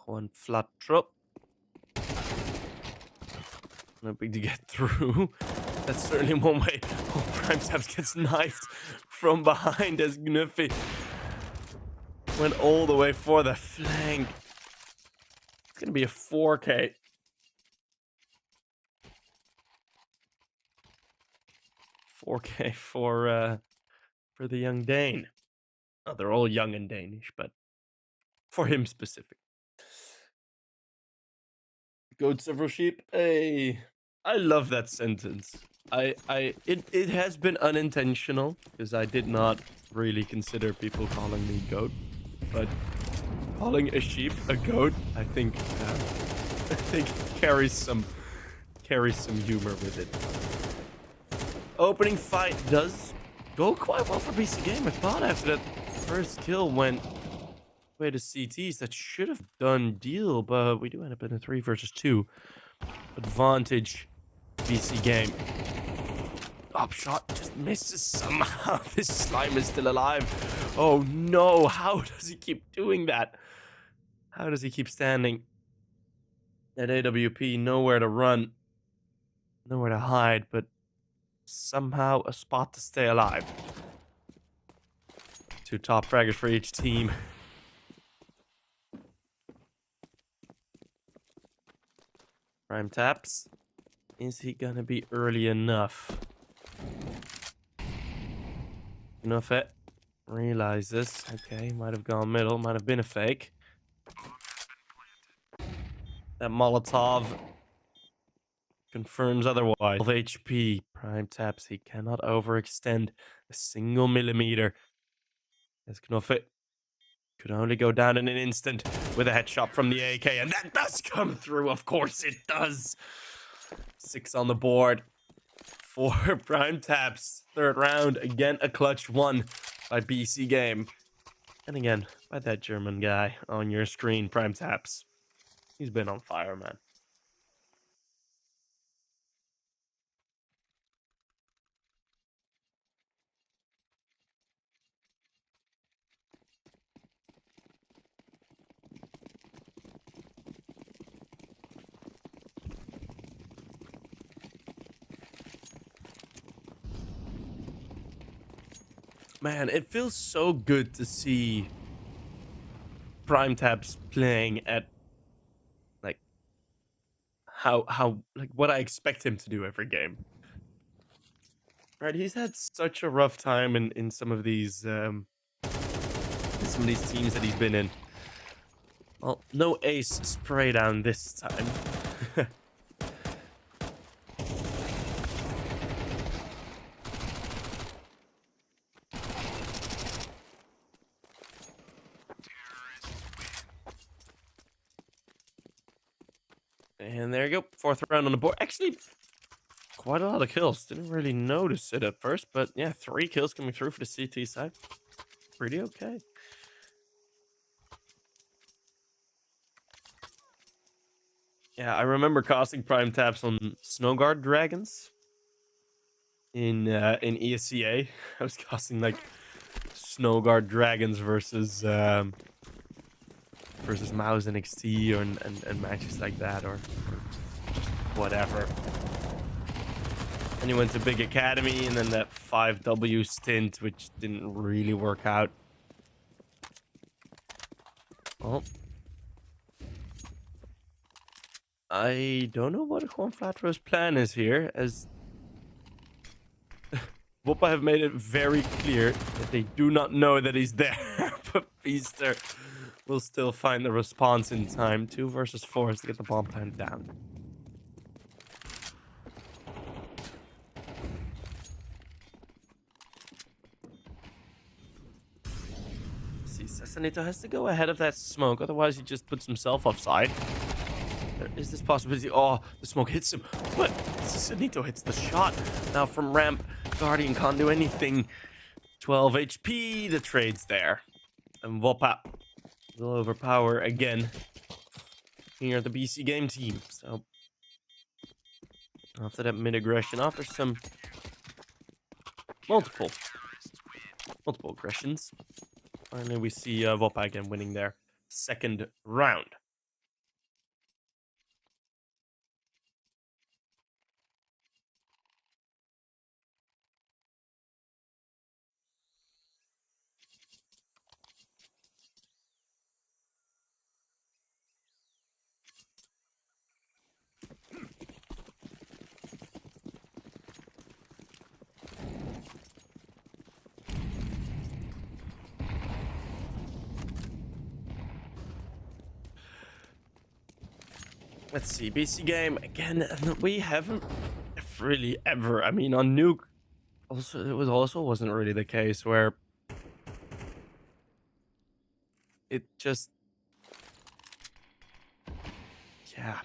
Juan Flatro. Hoping to get through. That's certainly one way. Oh, Prime Taps gets knifed from behind as Gnuffy went all the way for the flank. It's gonna be a 4K. 4K for the young Dane. Oh, they're all young and Danish, but for him specific. Goat several sheep. Hey, I love that sentence. It has been unintentional because I did not really consider people calling me goat, but calling a sheep a goat, I think carries some humor with it. Opening fight does go quite well for BC Game. I thought after that first kill went way to CTs, that should have done deal, but we do end up in a 3 versus 2 advantage. BC Game. Up shot just misses somehow. This slime is still alive. Oh no, how does he keep doing that? How does he keep standing at AWP? Nowhere to run, nowhere to hide, but somehow a spot to stay alive. 2 top fraggers for each team. Prime Taps. Is he gonna be early enough? Enough it. Realizes. Okay, might have gone middle. Might have been a fake. That Molotov confirms otherwise. 12 HP. Prime taps. He cannot overextend a single millimeter. As Knofit could only go down in an instant with a headshot from the AK. And that does come through. Of course it does. 6 on the board. 4 prime taps. Third round. Again, a clutch one by BC.Game. And again, by that German guy on your screen, prime taps. He's been on fire, man. Man, it feels so good to see prime taps playing at like how like what I expect him to do every game. Right, he's had such a rough time in some of these teams that he's been in. Well, no ace spray down this time. And there you go, 4th round on the board. Actually, quite a lot of kills. Didn't really notice it at first, but yeah, 3 kills coming through for the CT side. Pretty okay. Yeah, I remember casting prime taps on Snowguard Dragons in ESCA. I was casting like Snowguard Dragons versus Mouse NXT and matches like that, or just whatever. And he went to Big Academy, and then that 5W stint, which didn't really work out. Oh. I don't know what Juan Flatro's plan is here, as WOPA have made it very clear that they do not know that he's there, but Feaster will still find the response in time. 2 versus 4 to get the bomb plant down. See, Sasanito has to go ahead of that smoke, otherwise he just puts himself offside. There is this possibility. Oh, the smoke hits him. But Sasanito hits the shot. Now from ramp, Guardian can't do anything. 12 HP, the trade's there. And WOPA will overpower again here at the BC.Game team. So after that mid-aggression, after some multiple aggressions, finally we see WOPA again winning their 2nd round. Let's see, BC.Game, again, we haven't really ever, I mean, on Nuke, also wasn't really the case where it just, yeah.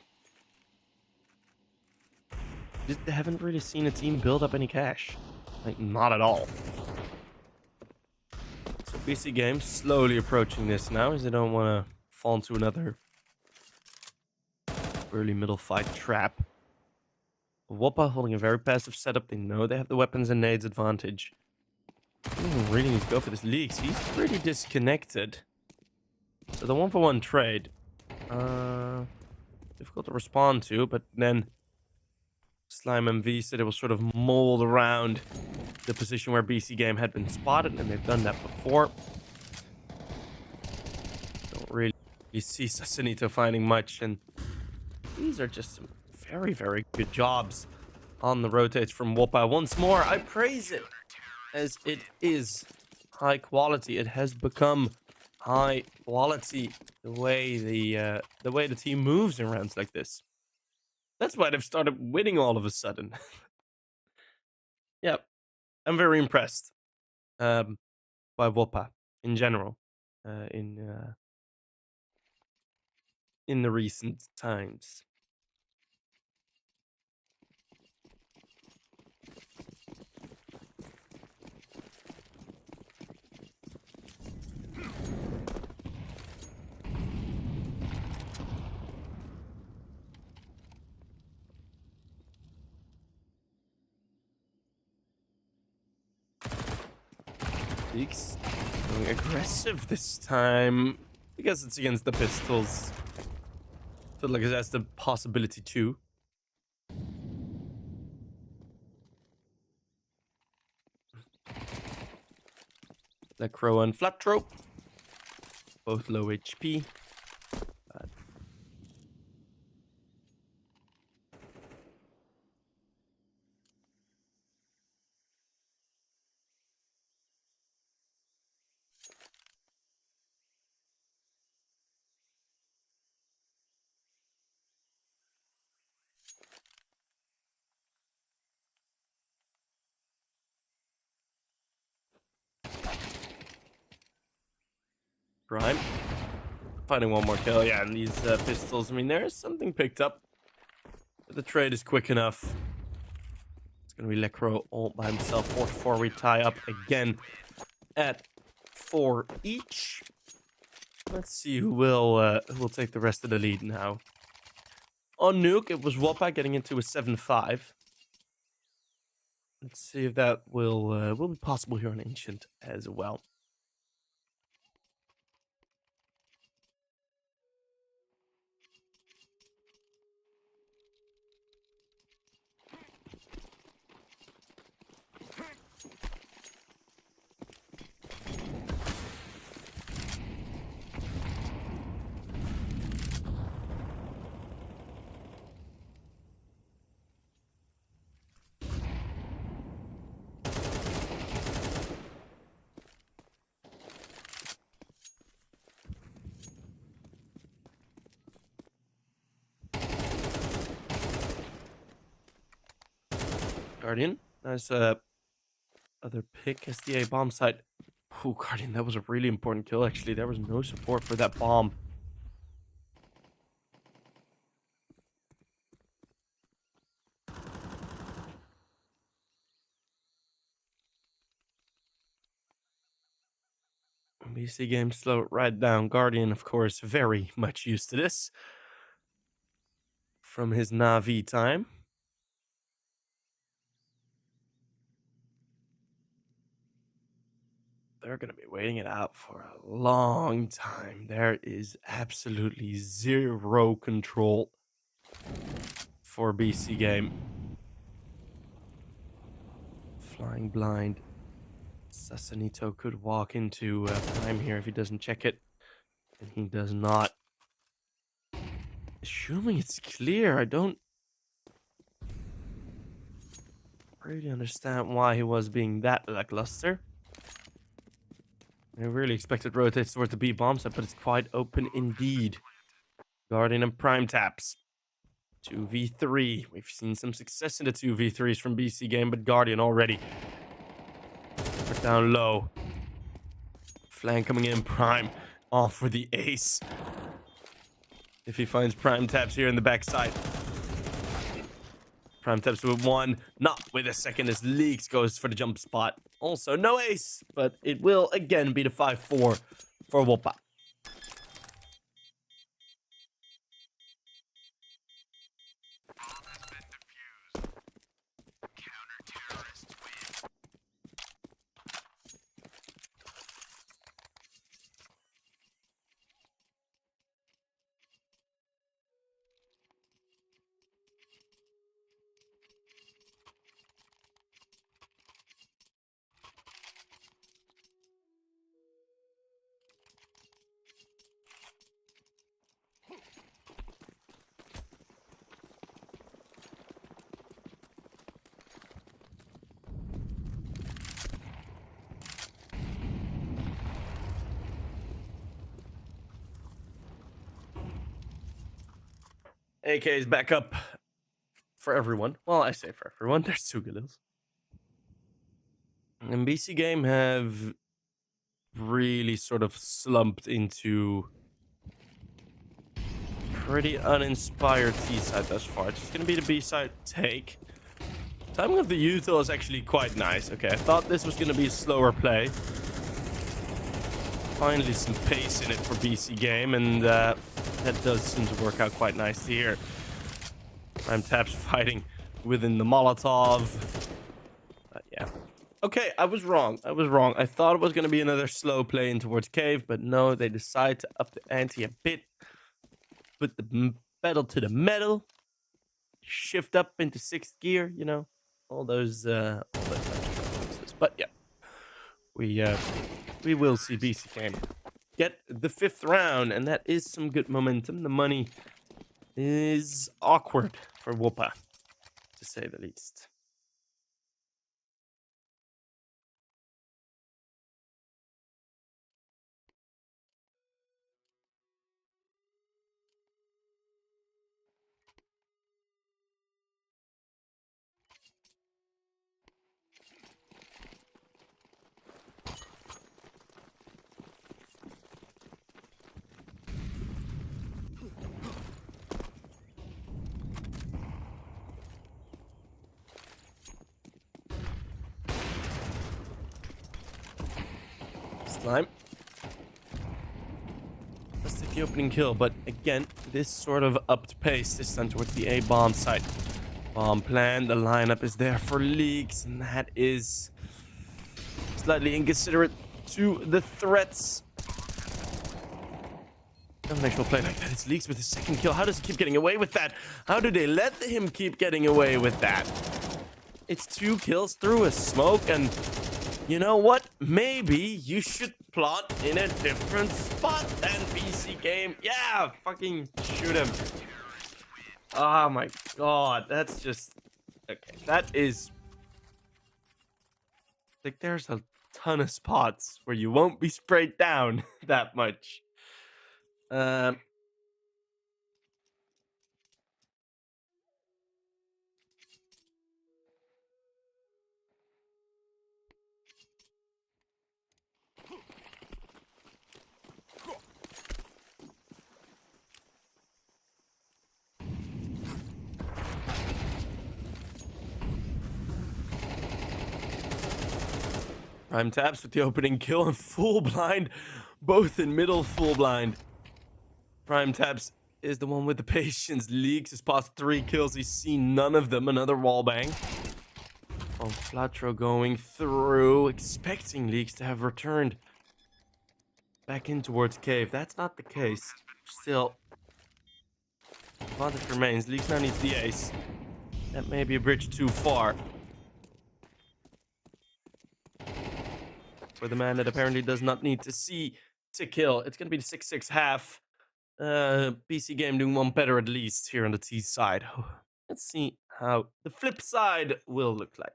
They haven't really seen a team build up any cash. Like, not at all. So BC.Game slowly approaching this now, as they don't want to fall into another early middle fight trap. WOPA holding a very passive setup. They know they have the weapons and nades advantage. Really need to go for this leaks. He's pretty disconnected. So the 1-for-1 trade. Difficult to respond to, but then Slime MV said it will sort of mold around the position where BC.Game had been spotted, and they've done that before. Don't really see Sasanito finding much, and these are just some very, very good jobs on the rotates from WOPA. Once more, I praise it, as it is high quality. It has become high quality the way the team moves in rounds like this. That's why they've started winning all of a sudden. Yeah, I'm very impressed by WOPA in general in the recent times. Leaks going aggressive this time because it's against the pistols. Feel like it has the possibility too. Necro and Flatro, both low HP. Prime. Finding one more kill. Yeah, and these pistols. I mean, there's something picked up. But the trade is quick enough. It's going to be Lecro all by himself. 4-4. We tie up again at 4 each. Let's see who will take the rest of the lead now. On Nuke, it was WOPA getting into a 7-5. Let's see if that will be possible here on Ancient as well. Guardian, nice other pick. SDA bomb site. Oh, Guardian, that was a really important kill, actually. There was no support for that bomb. BC.Game slow it right down. Guardian, of course, very much used to this from his Na'Vi time. They're going to be waiting it out for a long time. There is absolutely zero control for BC.Game. Flying blind. Sasanito could walk into Prime here if he doesn't check it. And he does not. Assuming it's clear, I don't really understand why he was being that lackluster. I really expected rotates towards the B bomb set, but it's quite open indeed. Guardian and Prime taps. 2v3. We've seen some success in the 2v3s from BC.Game, but Guardian already. Put down low. Flank coming in. Prime off for the ace. If he finds Prime taps here in the backside. Prime taps with 1, not with a second as Leaks goes for the jump spot. Also, no ace, but it will again be the 5-4 for WOPA. AK is back up for everyone. Well, I say for everyone. There's 2 Galils. And BC.Game have really sort of slumped into pretty uninspired T side thus far. It's just going to be the B side take. Timing of the util is actually quite nice. Okay, I thought this was going to be a slower play. Finally some pace in it for BC.Game, and that does seem to work out quite nicely here. Taps fighting within the Molotov. Yeah. Okay, I was wrong. I thought it was going to be another slow play in towards Cave, but no, they decide to up the ante a bit. Put the pedal to the metal. Shift up into 6th gear, you know. All those types of references. But yeah. We will see BC.Game get the 5th round, and that is some good momentum. The money is awkward for WOPA, to say the least. Slime. Let's take the opening kill, but again, this sort of upped pace this time towards the A bomb site. Bomb plan, the lineup is there for leaks, and that is slightly inconsiderate to the threats. Don't make no play like that. It's Leaks with his 2nd kill. How does he keep getting away with that? How do they let him keep getting away with that? It's 2 kills through a smoke, and you know what? Maybe you should plot in a different spot than BC.Game. Yeah, fucking shoot him. Oh my god, that's just... Okay, that is... Like, there's a ton of spots where you won't be sprayed down that much. Taps with the opening kill and full blind, both in middle full blind. Taps is the one with the patience. Leaks his past 3 kills. He's seen none of them. Another wallbang. Oh, Flatro going through, expecting Leaks to have returned back in towards Cave. That's not the case. Still, advantage remains. Leaks now needs the ace. That may be a bridge too far for the man that apparently does not need to see to kill. It's going to be the 6-6 half. BC.Game doing one better at least here on the T side. Let's see how the flip side will look like.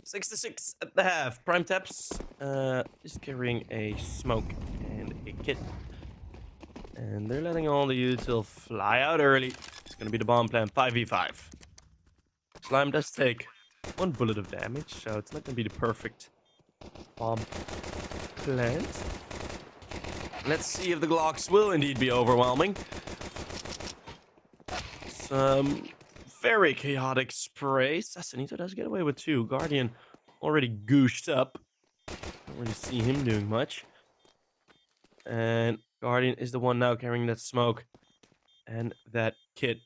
Six to 6 at the half. Taps is carrying a smoke and a kit. And they're letting all the util fly out early. It's going to be the bomb plan 5v5. Slime does take 1 bullet of damage, so it's not going to be the perfect bomb plant. Let's see if the Glocks will indeed be overwhelming. Some very chaotic spray. S19 does get away with 2. Guardian already gooshed up. Don't really see him doing much. And Guardian is the one now carrying that smoke. And that kid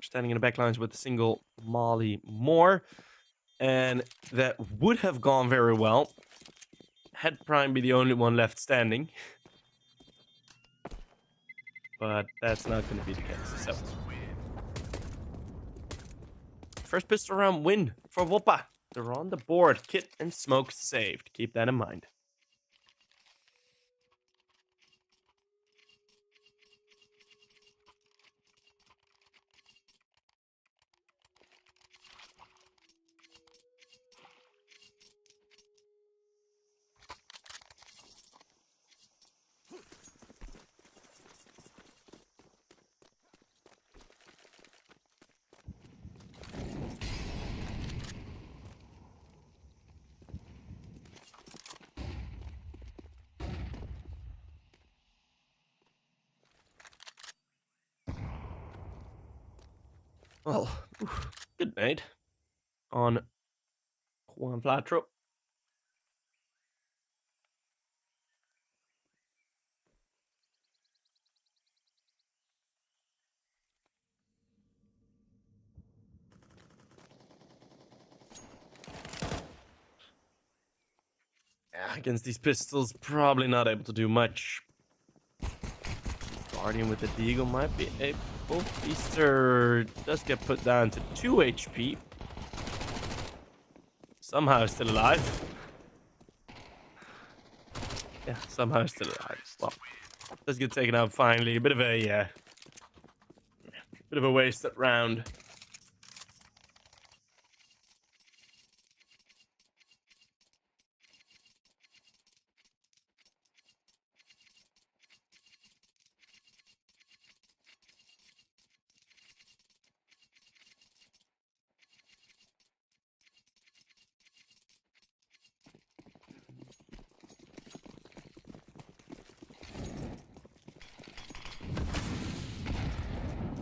standing in the backlines with a single molly more. And that would have gone very well had Prime be the only one left standing. But that's not going to be the case. So, first pistol round win for WOPA. They're on the board. Kit and Smoke saved. Keep that in mind. Well, good night on Juan Flatro. Yeah, against these pistols, probably not able to do much. Guardian with the Deagle might be able. Feaster does get put down to 2 HP. Somehow still alive. Yeah, somehow still alive. Well, does get taken out finally. A bit of a wasted round.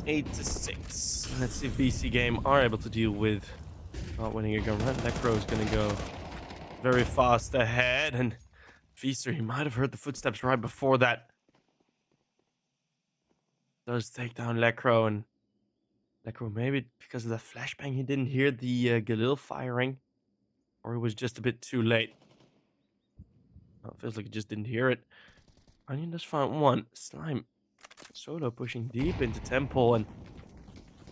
Eight to 6. Let's see if BC.Game are able to deal with not winning a gun run. Necro is going to go very fast ahead. And Feaster, he might have heard the footsteps right before that. Does take down Lecro. And Lecro, maybe because of the flashbang, he didn't hear the Galil firing. Or it was just a bit too late. Well, it feels like he just didn't hear it. Onion does find one. Slime solo pushing deep into Temple, and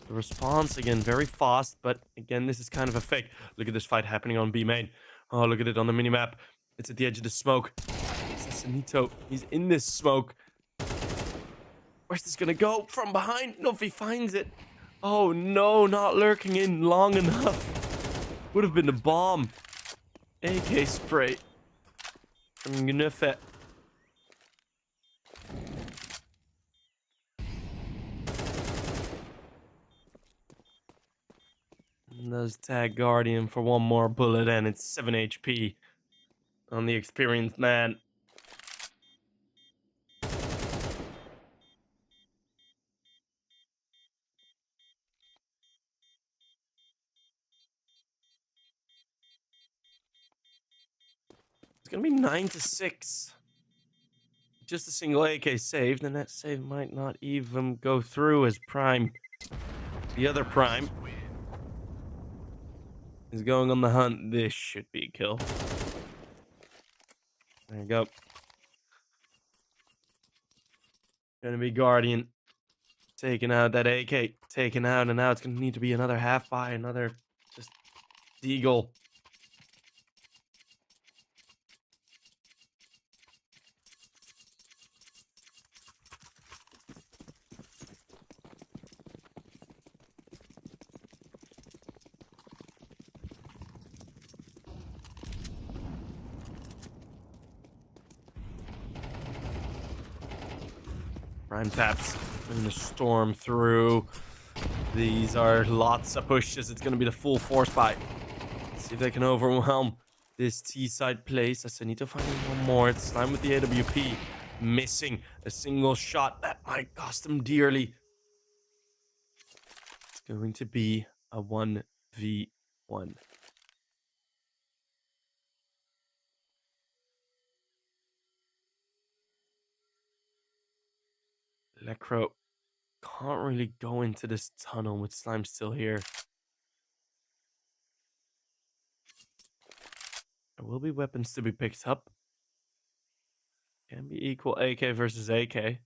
the response again very fast, but again this is kind of a fake. Look at this fight happening on B main. Oh, look at it on the minimap. It's at the edge of the smoke. It's Sanito. He's in this smoke. Where's this gonna go? From behind? No, if he finds it. Oh no, not lurking in long enough. Would have been the bomb. AK spray from Gnufet. Does tag Guardian for one more bullet, and it's 7 HP on the experienced man. It's gonna be 9 to 6. Just a single AK saved, and that save might not even go through as Prime. The other Prime is going on the hunt. This should be a kill. There you go. Gonna be Guardian taking out that AK, taken out, and now it's gonna need to be another half by another just Deagle. Prime taps. Going to storm through. These are lots of pushes. It's going to be the full force fight. Let's see if they can overwhelm this T-side place. I need to find one more. It's time with the AWP. Missing a single shot. That might cost him dearly. It's going to be a 1v1. Electro can't really go into this tunnel with Slime still here. There will be weapons to be picked up. Can be equal AK versus AK.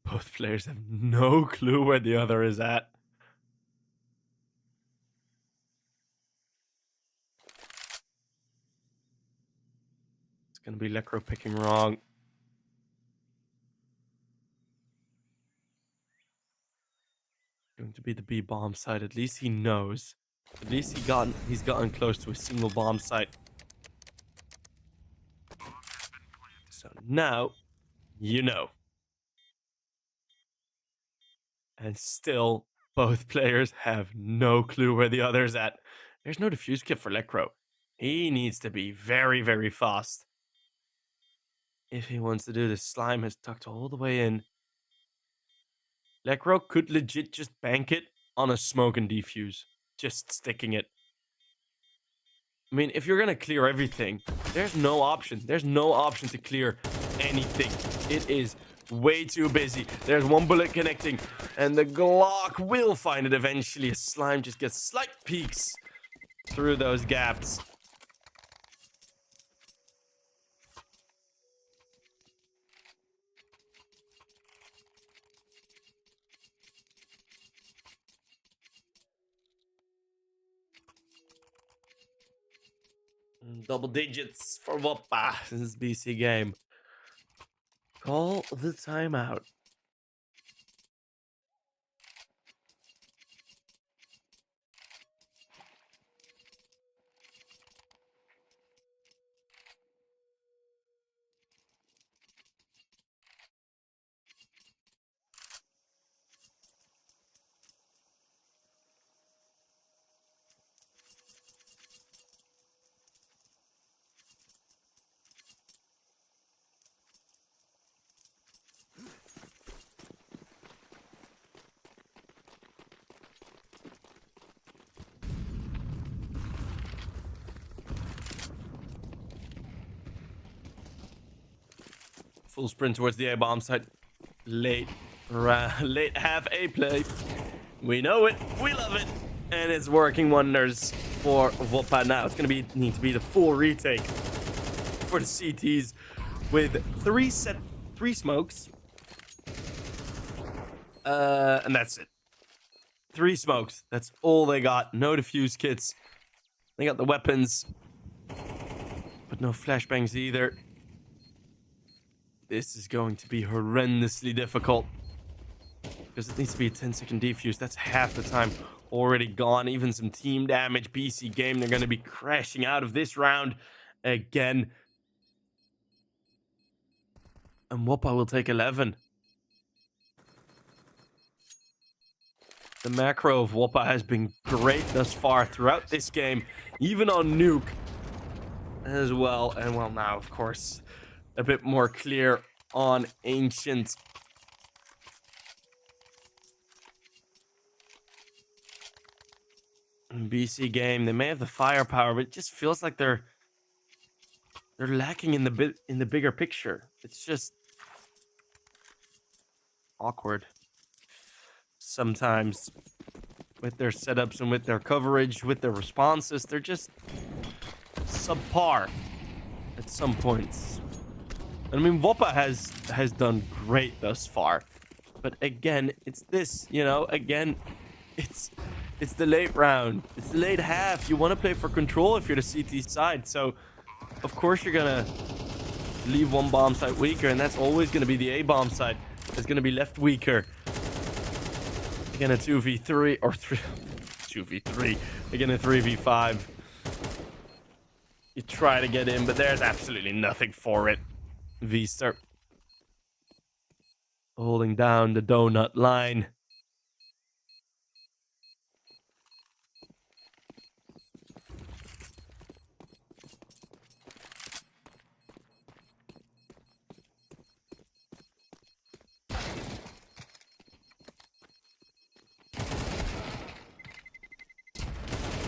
Both players have no clue where the other is at. It's going to be Lecro picking wrong. Going to be the B bomb site. At least he knows. At least he's gotten close to a single bomb site. So now, you know. And still, both players have no clue where the other's at. There's no defuse kit for Lecro. He needs to be very, very fast. If he wants to do this, Slime has tucked all the way in. Lecro could legit just bank it on a smoke and defuse. Just sticking it. I mean, if you're going to clear everything, there's no option. There's no option to clear anything. It is way too busy. There's one bullet connecting, and the Glock will find it eventually. Slime just gets slight peeks through those gaps. Double digits for WOPA. This is BC.Game. Call the timeout. Full sprint towards the A-bomb site. Late half A play. We know it. We love it. And it's working wonders for WOPA now. It's going to need to be the full retake for the CTs with three smokes. And that's it. 3 smokes. That's all they got. No defuse kits. They got the weapons, but no flashbangs either. This is going to be horrendously difficult because it needs to be a 10-second defuse. That's half the time already gone. Even some team damage. BC.Game, they're going to be crashing out of this round again. And WOPA will take 11. The macro of WOPA has been great thus far throughout this game, even on Nuke as well. And well, now, of course, a bit more clear on Ancient. BC.Game, they may have the firepower, but it just feels like they're lacking in the bigger picture. It's just awkward sometimes with their setups and with their coverage, with their responses. They're just subpar at some points. I mean, WOPA has done great thus far, but again, it's this, you know, again, it's the late round, it's the late half. You want to play for control if you're the CT side, so of course you're gonna leave one bomb site weaker, and that's always gonna be the A bomb site that's gonna be left weaker. Again, a 2v3 or 2v3. Again, a 3v5. You try to get in, but there's absolutely nothing for it. V-Star holding down the donut line.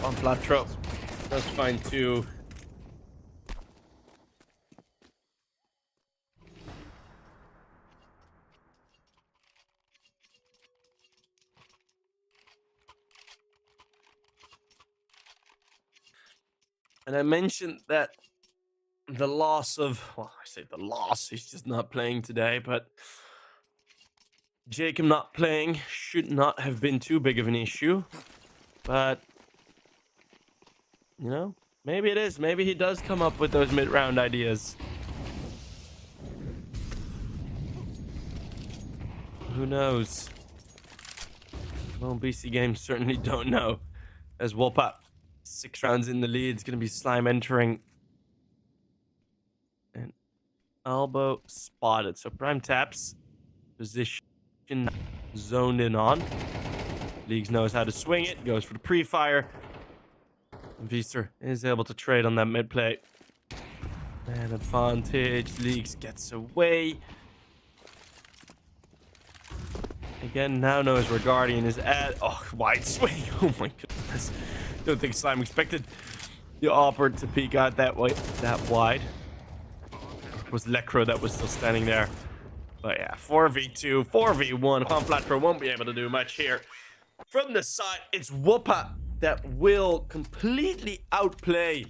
On flat trope. That's fine too. And I mentioned that the loss of, well, I say the loss, he's just not playing today, but Jacob not playing should not have been too big of an issue. But, you know, maybe it is. Maybe he does come up with those mid-round ideas. Who knows? Well, BC.Game certainly don't know. As WOPA, 6 rounds in the lead, it's going to be Slime entering. And elbow spotted. So prime taps, position zoned in on. Leagues knows how to swing it, goes for the pre-fire. Veister is able to trade on that mid play. And advantage, Leagues gets away. Again, now knows where Guardian is at. Oh, wide swing. Oh my goodness. Don't think Slime expected the Auburn to peek out that way, that wide. It was Lekro that was still standing there. But yeah, 4v2, 4v1. Juan Flatro won't be able to do much here. From the side, it's WOPA that will completely outplay.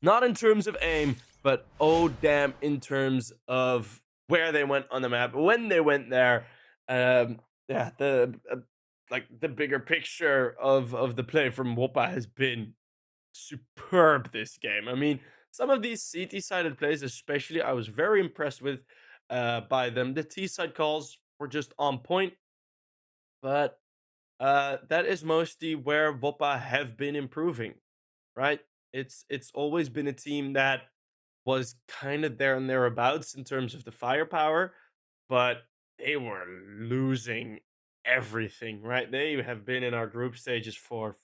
Not in terms of aim, but oh damn, in terms of where they went on the map, when they went there. Yeah, the bigger picture of the play from WOPA has been superb this game. I mean, some of these CT-sided plays, especially, I was very impressed with by them. The T-side calls were just on point, but that is mostly where WOPA have been improving, right? It's always been a team that was kind of there and thereabouts in terms of the firepower, but they were losing everything, right? They have been in our group stages for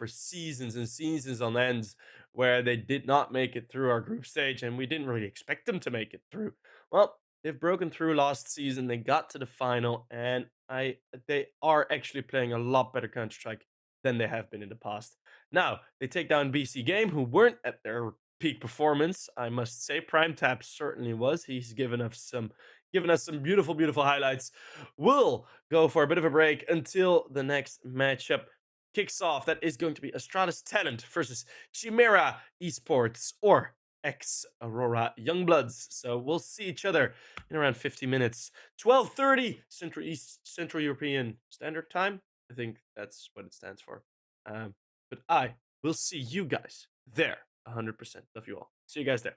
seasons and seasons on ends where they did not make it through our group stage, and we didn't really expect them to make it through. Well, they've broken through last season. They got to the final, and they are actually playing a lot better Counter-Strike than they have been in the past. Now, they take down BC.Game, who weren't at their peak performance, I must say. Prime Tap certainly was. He's given us some beautiful, beautiful highlights. We'll go for a bit of a break until the next matchup kicks off. That is going to be Astralis Talent versus Chimera Esports, or ex-Aurora Youngbloods. So we'll see each other in around 50 minutes. 12:30 Central European Standard Time. I think that's what it stands for. But I will see you guys there. 100%. Love you all. See you guys there.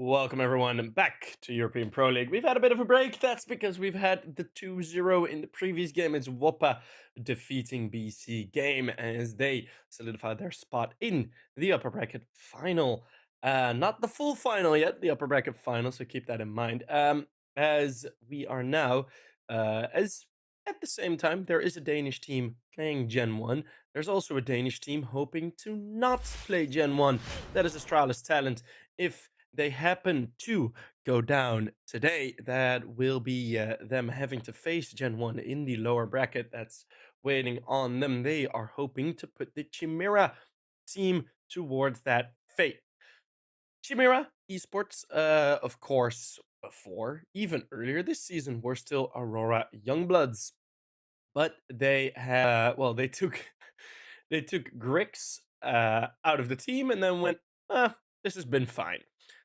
Welcome everyone back to European Pro League. We've had a bit of a break. That's because we've had the 2-0 in the previous game. It's WOPA defeating BC.Game as they solidified their spot in the upper bracket final. Not the full final yet, the upper bracket final, so keep that in mind. As we are now, as at the same time, there is a Danish team playing Gen 1. There's also a Danish team hoping to not play Gen 1. That is Astralis talent. If they happen to go down today, that will be them having to face Gen 1 in the lower bracket that's waiting on them. They are hoping to put the Chimera team towards that fate. Chimera esports, of course, before, even earlier this season, were still Aurora Youngbloods. But they have, well, they took Grix out of the team and then went, this has been fine.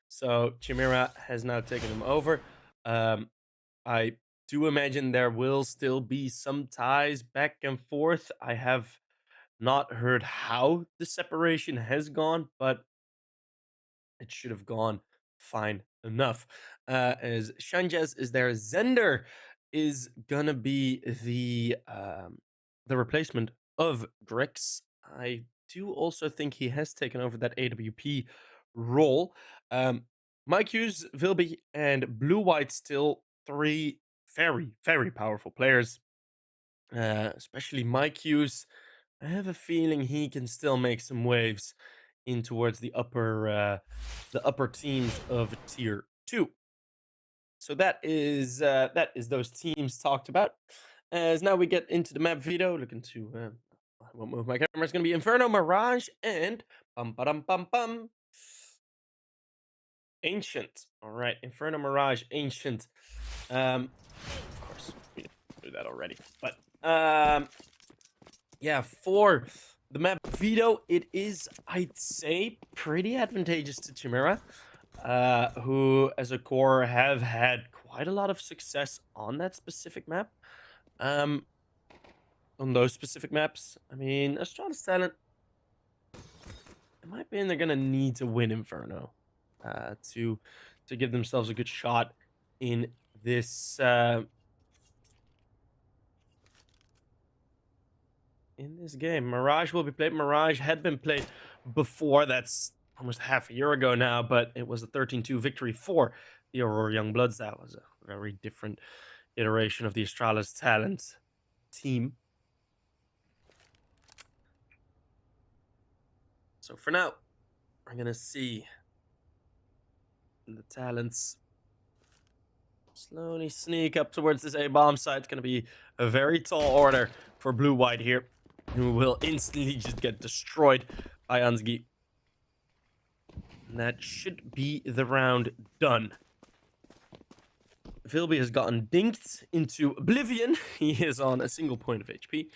So Chimera has now taken them over. I do imagine there will still be some ties back and forth. I have not heard how the separation has gone, but it should have gone fine enough. As Shanjaz is there, Zender is gonna be the replacement of Grix. I do also think he has taken over that AWP role. Mike Hughes, Vilby, and Blue White still three very, very powerful players. Especially Mike Hughes. I have a feeling he can still make some waves in towards the upper teams of tier 2. So that is those teams talked about. As now we get into the map video, looking to I won't move my camera. It's gonna be Inferno, Mirage, and Ancient. All right, Inferno, Mirage, Ancient. Of course, we do that already, but yeah, for the map veto, it is, I'd say, pretty advantageous to Chimera, who, as a core, have had quite a lot of success on that specific map. On those specific maps, I mean, Astralis talent, in my opinion, they're gonna need to win Inferno, to give themselves a good shot in this game. Mirage will be played. Mirage had been played before. That's almost half a year ago now, but it was a 13-2 victory for the Aurora Youngbloods. That was a very different iteration of the Astralis talent team. So for now, we're going to see the talents slowly sneak up towards this A-bomb site. It's going to be a very tall order for Blue-White here, who will instantly just get destroyed by Ansgi. And that should be the round done. Vilby has gotten dinked into oblivion. He is on a single point of HP.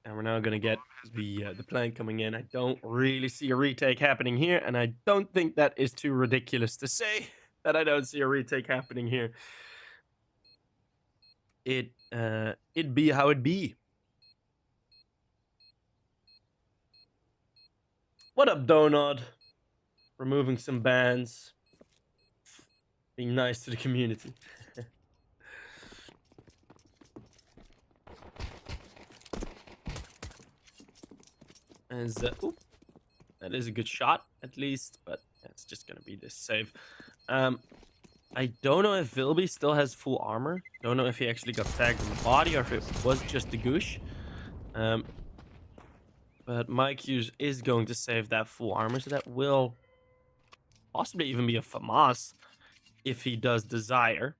And we're now going to get the plan coming in. I don't really see a retake happening here, and I don't think that is too ridiculous to say that I don't see a retake happening here. It be how it be. What up, Donod? Removing some bans. Being nice to the community. As ooh, that is a good shot, at least, but it's just gonna be this save. I don't know if Vilby still has full armor. Don't know if he actually got tagged in the body or if it was just the goosh. But Mike Hughes is going to save that full armor, so that will possibly even be a FAMAS if he does desire.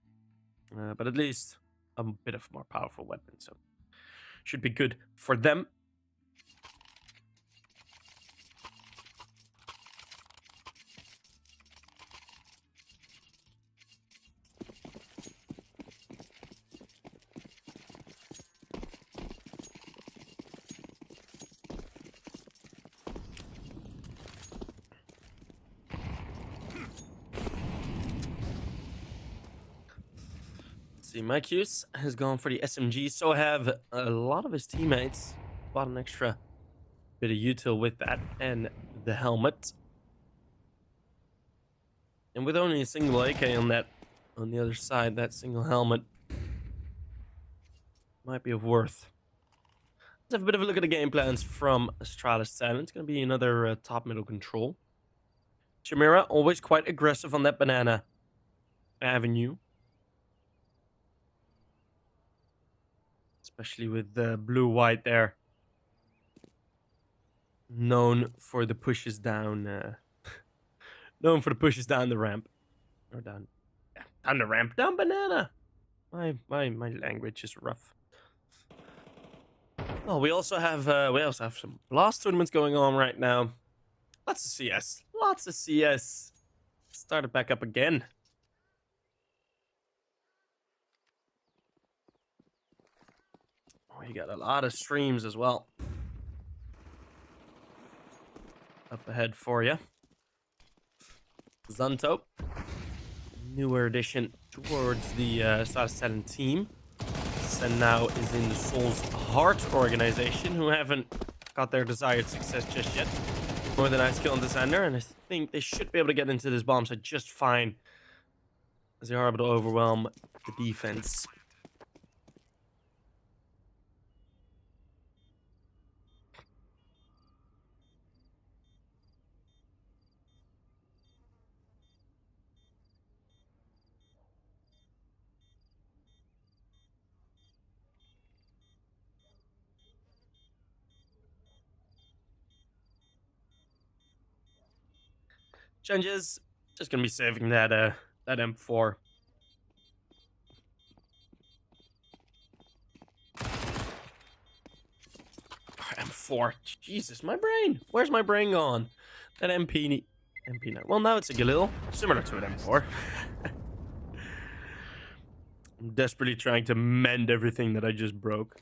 But at least a bit of a more powerful weapon, so should be good for them. See, Mike Hughes has gone for the SMG, so have a lot of his teammates. Bought an extra bit of util with that and the helmet. And with only a single AK on the other side, that single helmet might be of worth. Let's have a bit of a look at the game plans from Astralis 7. It's going to be another top middle control. Chimera, always quite aggressive on that banana avenue. Especially with the blue-white there. Known for the pushes down. Known for the pushes down the ramp. Or down. Yeah, down the ramp. Down banana. My language is rough. Well, we also have some blast tournaments going on right now. Lots of CS. Lots of CS. Start it back up again. Oh, you got a lot of streams as well. Up ahead for you. Zunto. Newer addition towards the Astralis 7 team. And now is in the Soul's Heart organization, who haven't got their desired success just yet. More than nice kill on Descender, and I think they should be able to get into this bomb site just fine, as they are able to overwhelm the defense. Changes, just gonna be saving that M4. M4, Jesus, my brain. Where's my brain gone? That MP9. Well, now it's a Galil, similar to an M4. I'm desperately trying to mend everything that I just broke.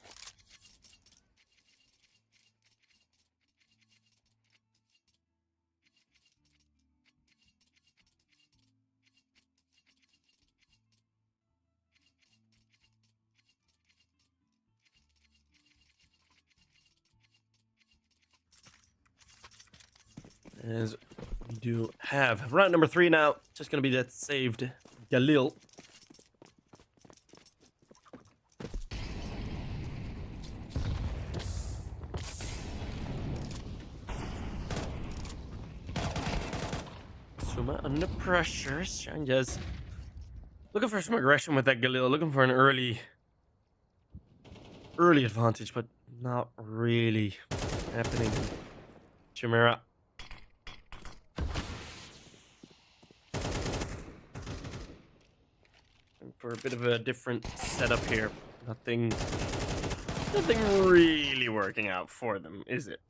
As we do have round number 3 now, just gonna be that saved Galil. Suma under pressure. Changes. Looking for some aggression with that Galil. Looking for an early advantage, but not really happening. Chimera. For a bit of a different setup here. Nothing really working out for them, is it?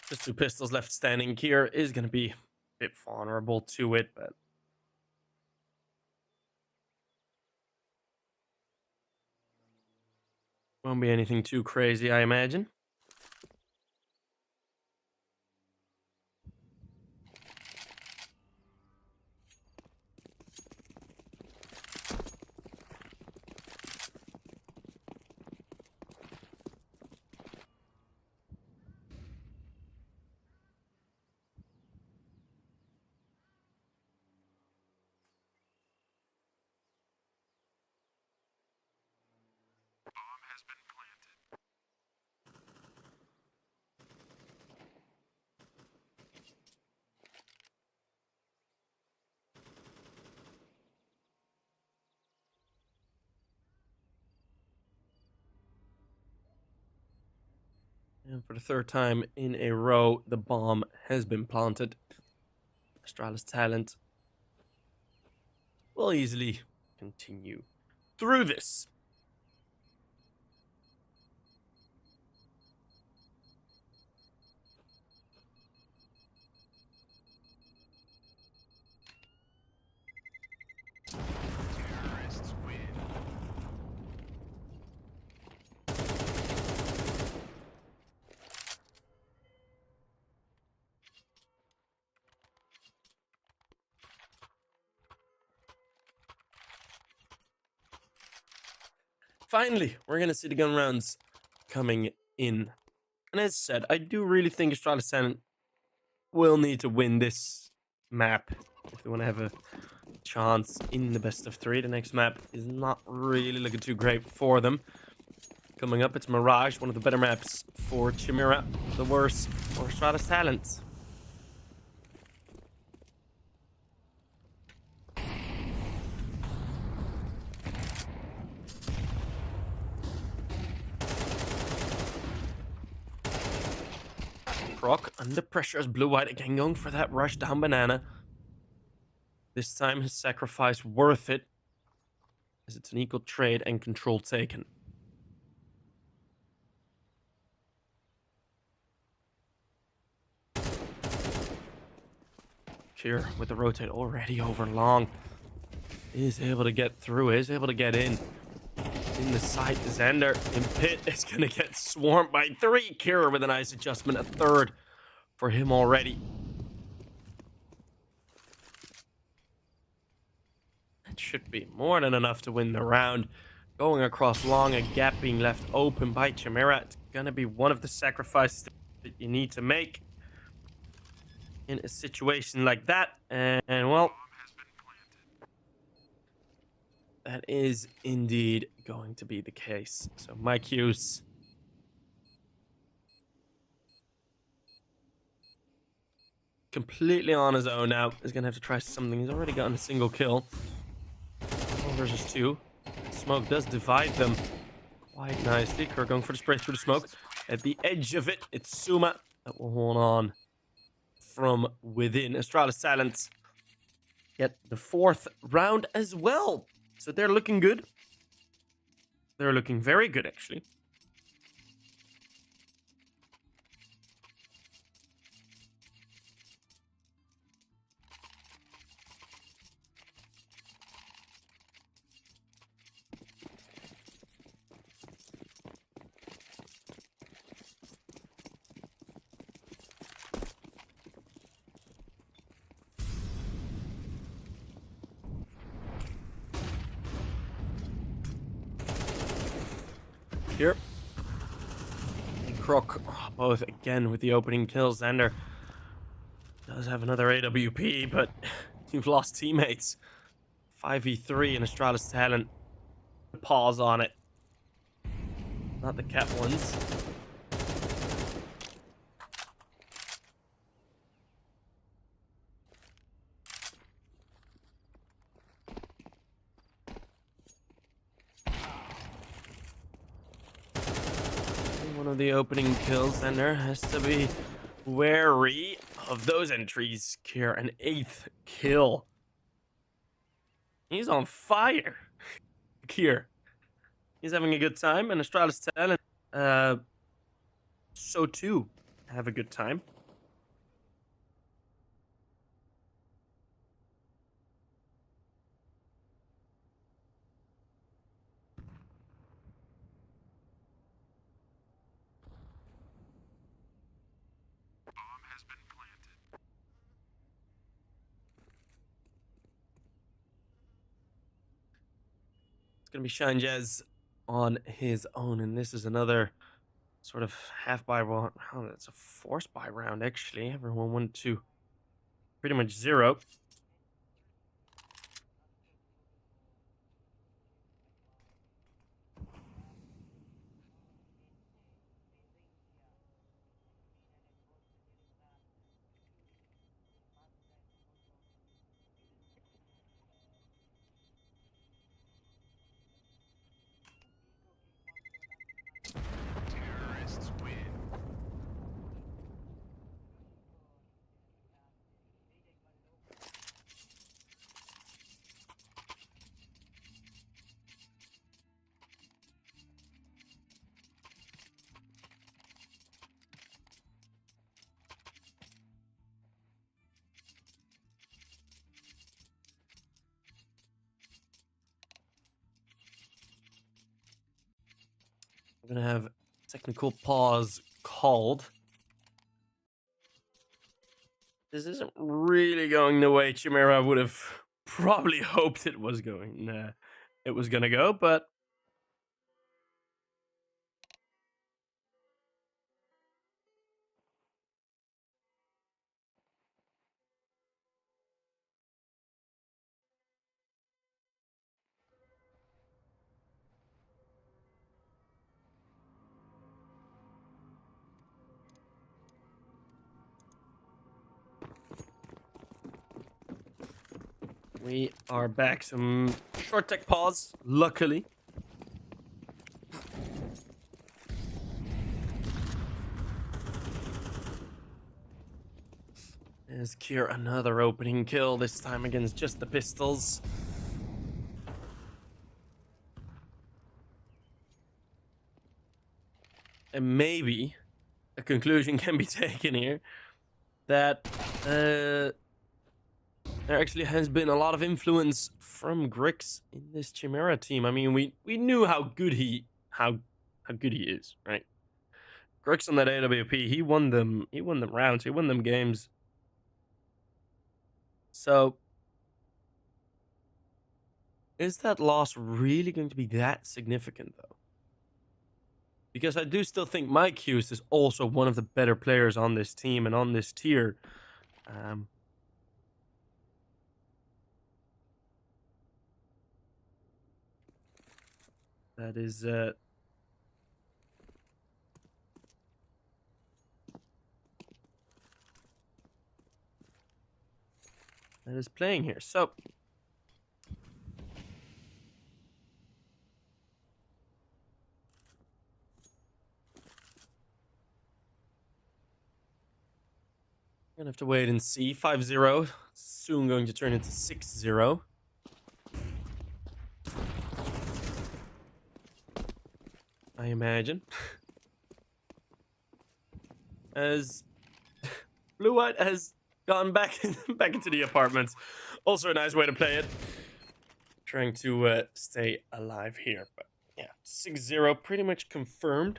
Just 2 pistols left standing. Here is going to be a bit vulnerable to it, but won't be anything too crazy, I imagine. And for the 3rd time in a row, the bomb has been planted. Astralis talent will easily continue through this. finally, we're going to see the gun rounds coming in. And as said, I do really think Astralis will need to win this map if they want to have a chance in the best of 3. The next map is not really looking too great for them. Coming up, it's Mirage, one of the better maps for Chimera, the worst for Astralis Talents. Proc under pressure as Blue-White again going for that rush down banana. This time his sacrifice worth it, as it's an equal trade and control taken. Here with the rotate already over long. Is able to get through, is able to get in. In the sight, Xander in pit is going to get swarmed by 3. Kira with a nice adjustment, a third for him already. That should be more than enough to win the round. Going across long, a gap being left open by Chimera. It's going to be one of the sacrifices that you need to make in a situation like that. And well, that is indeed going to be the case. So Mike Hughes completely on his own now. He's going to have to try something. He's already gotten a single kill. 1 versus 2. Smoke does divide them quite nicely. Kerr going for the spray through the smoke. At the edge of it, it's Suma that will hold on from within. Astralis Talents get the 4th round as well. So they're looking good. They're looking very good, actually. Here. And Croc, both again with the opening kills. Xander does have another AWP, but you've lost teammates. 5v3 and Astralis Talent. Pause on it. Not the cat ones. One of the opening kills, Xander has to be wary of those entries. Kier, an 8th kill. He's on fire. Kier. He's having a good time, and Astralis Talent, so too, have a good time. Going to be Shine Jazz on his own, and this is another sort of half buy round. Oh, that's a force buy round, actually. Everyone went to pretty much 0. We're going to have technical pause called. This isn't really going the way Chimera would have probably hoped it was going. It was going to go, but We are back. Some short tech pause, luckily. There's Kier, another opening kill, this time against just the pistols. And maybe a conclusion can be taken here that there actually has been a lot of influence from Grix in this Chimera team. I mean, we knew how good he is, right? Grix on that AWP, he won them rounds, he won them games. So is that loss really going to be that significant, though? Because I do still think Mike Hughes is also one of the better players on this team and on this tier. That is playing here. So gonna have to wait and see. 5-0, soon going to turn into 6-0. I imagine. As Blue White has gone back into the apartments. Also a nice way to play it. Trying to stay alive here. But yeah, 6-0 pretty much confirmed.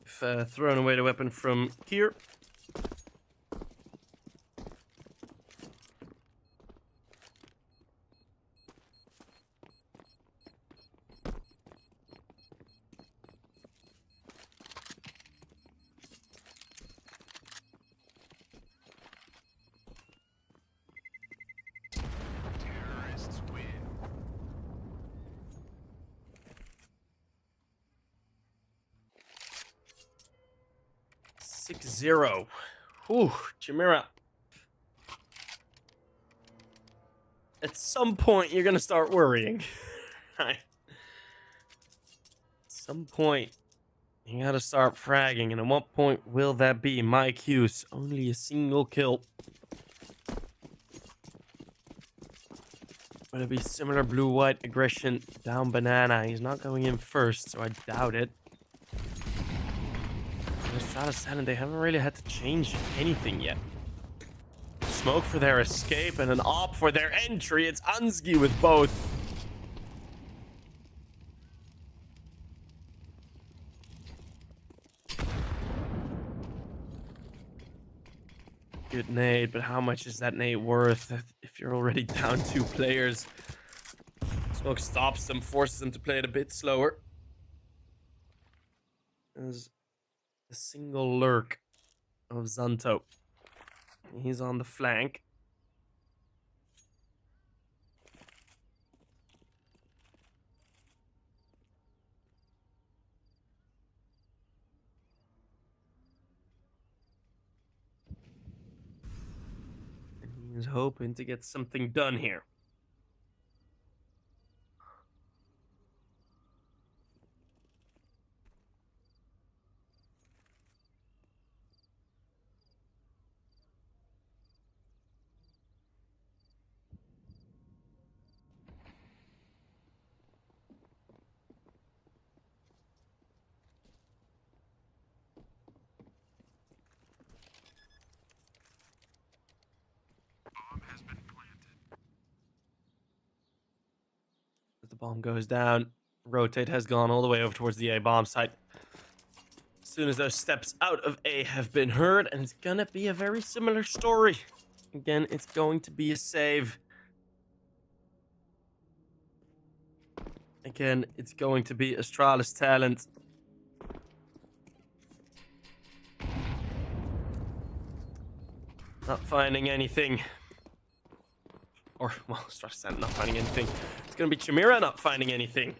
Thrown away the weapon from here. Terrorists win. 6-0. Whew, Chimera. At some point, you're going to start worrying. Right? At some point, you got to start fragging. And at what point will that be? Mike Hughes, only a single kill. Will it be similar blue-white aggression down banana? He's not going in first, so I doubt it. Astralis and they haven't really had to change anything yet. Smoke for their escape and an op for their entry. It's Ansgi with both. Good nade, but how much is that nade worth if you're already down 2 players? Smoke stops them, forces them to play it a bit slower. There's a single lurk of Zanto. He's on the flank. And he's hoping to get something done here. As the bomb goes down, Rotate has gone all the way over towards the A bomb site. As soon as those steps out of A have been heard, and it's gonna be a very similar story. Again, it's going to be a save. Again, it's going to be Astralis talent. Not finding anything. Or, well, Astralis talent not finding anything. It's going to be Chimera not finding anything.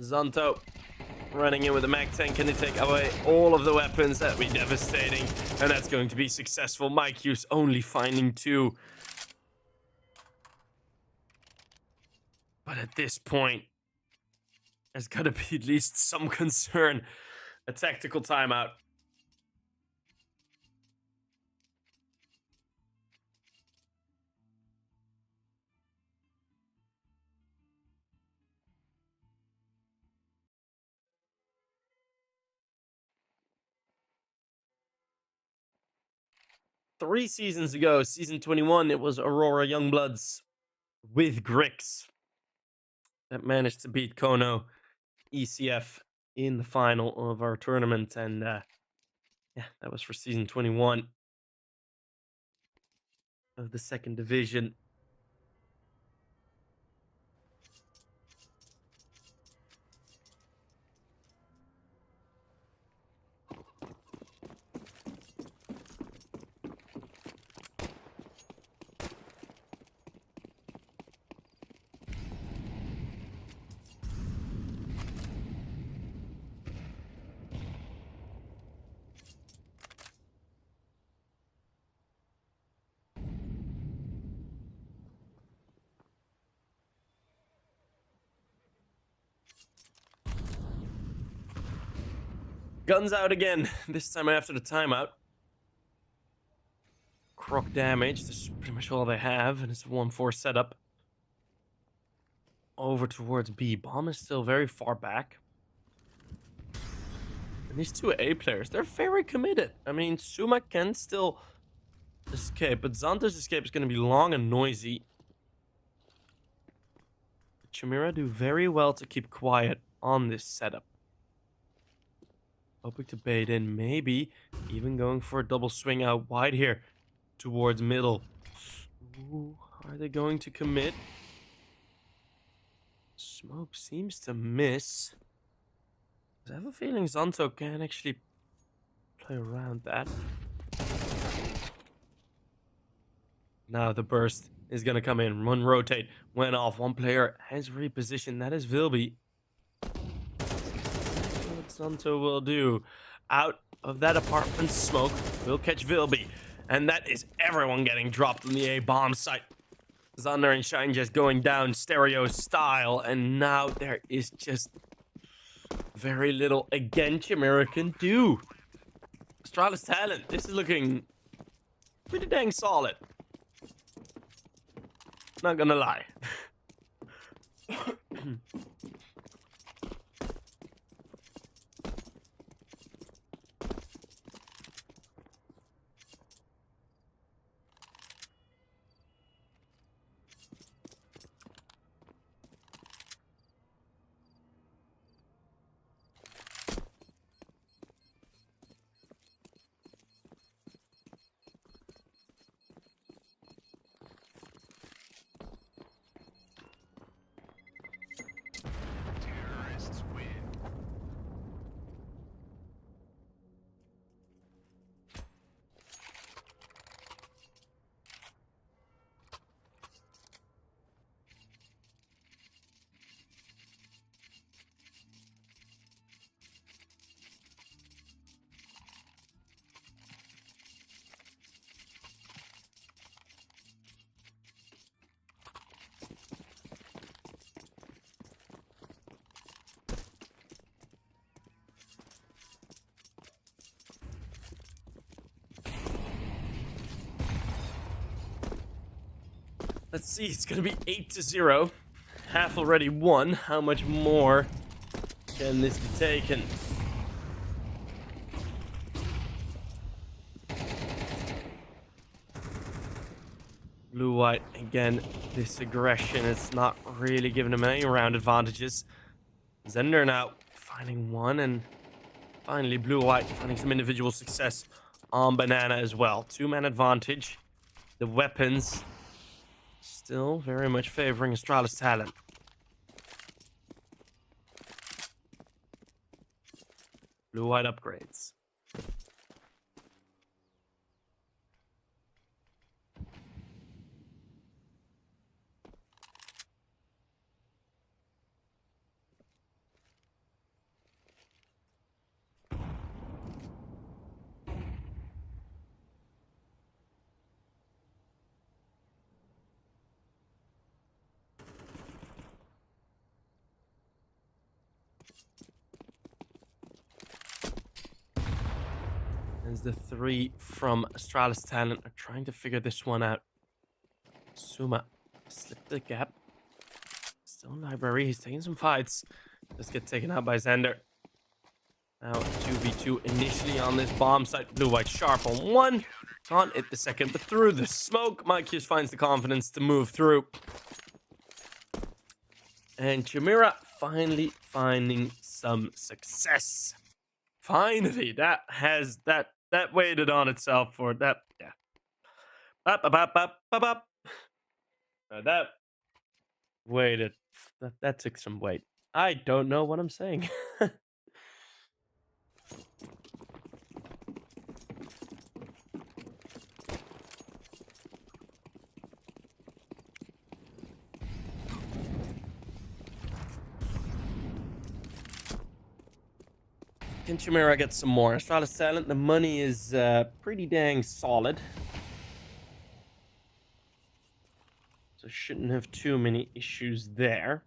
Zonto running in with the Mag 10. Can they take away all of the weapons? That would be devastating. And that's going to be successful. Mike Hughes only finding 2. But at this point, there's got to be at least some concern. A tactical timeout. Three seasons ago, season 21, it was Aurora Youngbloods with Grix that managed to beat Kono ECF in the final of our tournament. And yeah, that was for season 21 of the second division. Guns out again, this time after the timeout. Croc damage, this is pretty much all they have, and it's a 1-4 setup. Over towards B. Bomb is still very far back. And these two A players, they're very committed. I mean, Suma can still escape, but Zanta's escape is going to be long and noisy. Chimera do very well to keep quiet on this setup. Hoping to bait in, maybe even going for a double swing out wide here towards middle. Ooh, are they going to commit? Smoke seems to miss. I have a feeling Zanto can actually play around that. Now the burst is going to come in. One rotate went off. One player has repositioned. That is Vilby. What Zanto will do. Out of that apartment, Smoke will catch Vilby. And that is everyone getting dropped on the A bomb site. Zander and Shine just going down stereo style. And now there is just very little again Chimera can do. Astralis talent. This is looking pretty dang solid. Not gonna lie. Terrorists win. Let's see, it's gonna be 8-0. Half already won. How much more can this be taken? Blue-white, again, this aggression is not really giving him any round advantages. Zender now finding one, and finally Blue-white finding some individual success on Banana as well. 2-man advantage. The weapons still very much favoring Astralis talent. Blue-white upgrades. As the three from Astralis Talent are trying to figure this one out. Suma slipped the gap. Still in library. He's taking some fights. Just get taken out by Xander. Now 2v2 initially on this bomb site. Blue-white sharp on one. Can't hit the second, but through the smoke, Mikeus finds the confidence to move through. And Chimera finally finding some success. Finally, that waited on itself for that. Yeah. That waited. That took some wait. I don't know what I'm saying. Can Chimera get some more? Astralis Talent, the money is pretty dang solid. So shouldn't have too many issues there.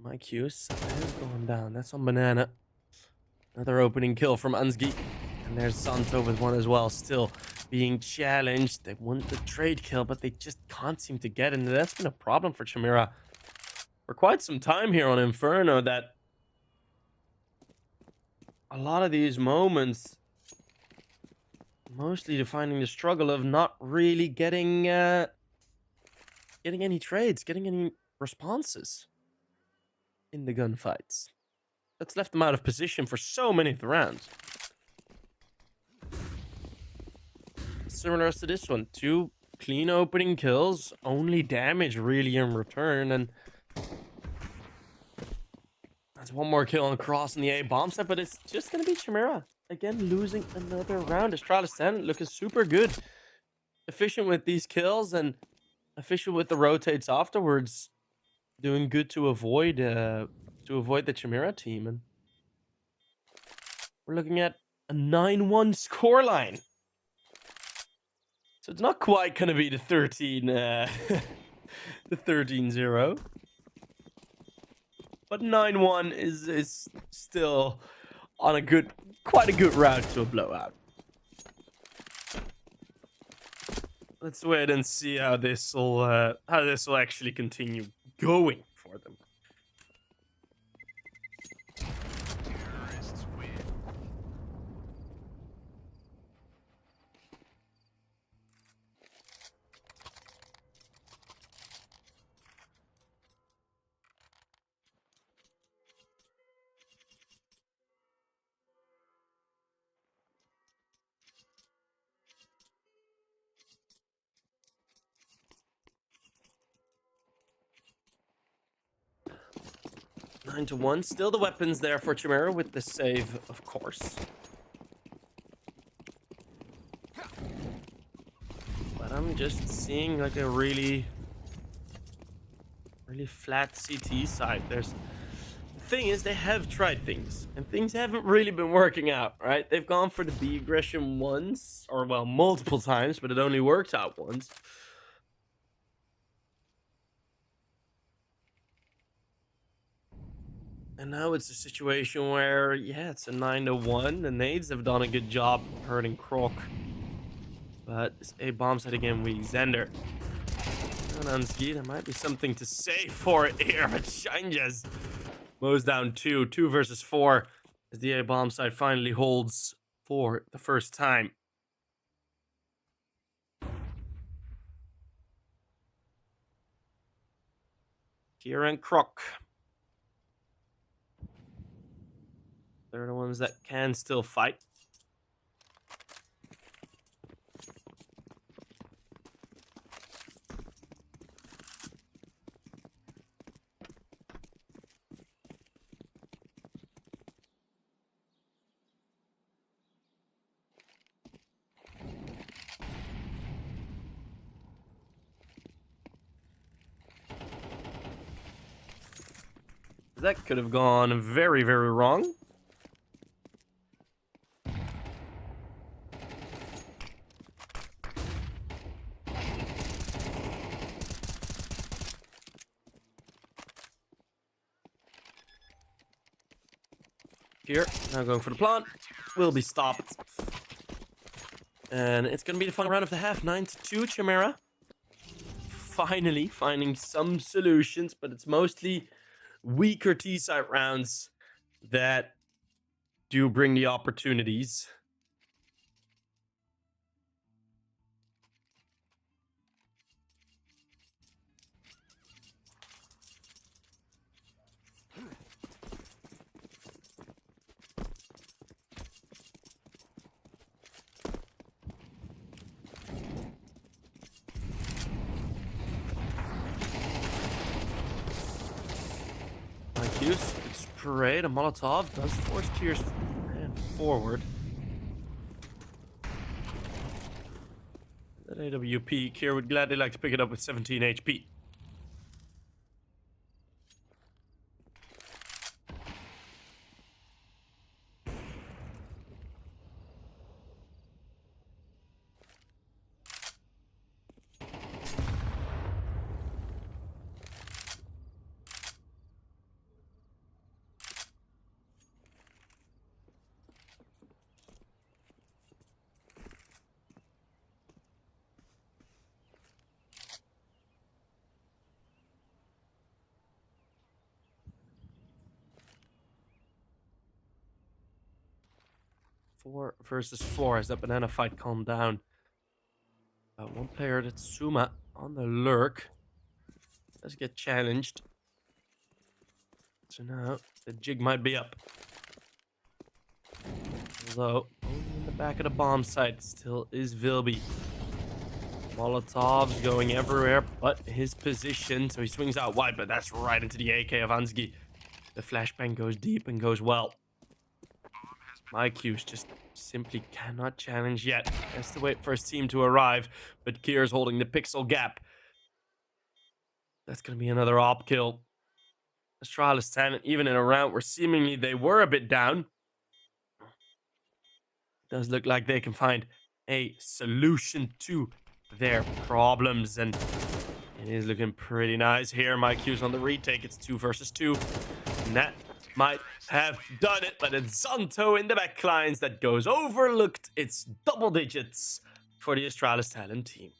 Mikeus has gone down. That's on Banana. Another opening kill from Unsgi. And there's Santo with one as well. Still being challenged. They want the trade kill, but they just can't seem to get it. And that's been a problem for Chimera for quite some time here on Inferno, that a lot of these moments mostly defining the struggle of not really getting any trades, getting any responses in the gunfights. That's left them out of position for so many of the rounds. Similar to this one, 2 clean opening kills, only damage really in return, and that's one more kill on cross in the A bomb set, but it's just gonna be Chimera again losing another round. Astralis Talent looking super good, efficient with these kills and efficient with the rotates afterwards, doing good to avoid the Chimera team. And we're looking at a 9-1 scoreline. So it's not quite going to be the 13 the 13-0. But 9-1 is still on quite a good route to a blowout. Let's wait and see how this will actually continue going for them. Terrorists win. Nine to 1. Still the weapons there for Chimera with the save, of course. But I'm just seeing like a really flat CT side. The thing is, they have tried things, and things haven't really been working out, right? They've gone for the B aggression once, or well, multiple times, but it only worked out once. And now it's a situation where, yeah, it's a 9-1. The nades have done a good job hurting Croc. But this A bomb set again weak. Xander. Unsgi, there might be something to say for it here, but Shinjas mows down 2 versus 4 as the A bomb side finally holds for the first time. Kira and Croc. They're the ones that can still fight. That could have gone very, very wrong. Here, now going for the plant. Will be stopped. And it's going to be the final round of the half. 9-2, Chimera. Finally finding some solutions, but it's mostly weaker T-side rounds that do bring the opportunities. Use good spray. The Molotov does force Tears forward. That AWP, Kier would gladly like to pick it up with 17 HP. Four versus 4 as that banana fight calmed down. One player, that's Suma, on the lurk. Does get challenged. So now the jig might be up. Although, only in the back of the bomb site still is Vilby. Molotov's going everywhere but his position. So he swings out wide, but that's right into the AK of Ansgi. The flashbang goes deep and goes well. MyQ's just simply cannot challenge yet. Has to wait for his team to arrive, but Kier's holding the pixel gap. That's going to be another op kill. Astralis 10, even in a round where seemingly they were a bit down. Does look like they can find a solution to their problems, and it is looking pretty nice here. MyQ's on the retake. It's 2 versus 2, and that might have done it, but it's Zanto in the backlines that goes overlooked. It's double digits for the Astralis Talent team.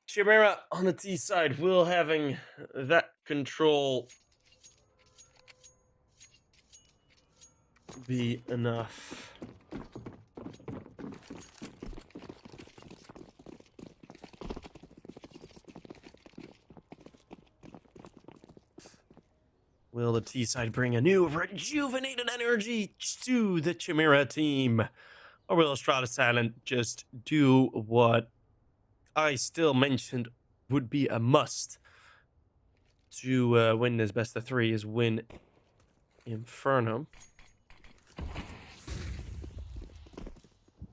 Chimera on the T side will having that control be enough. Will the T side bring a new rejuvenated energy to the Chimera team? Or will Astralis Talent just do what I still mentioned would be a must to win this best of 3, is win Inferno?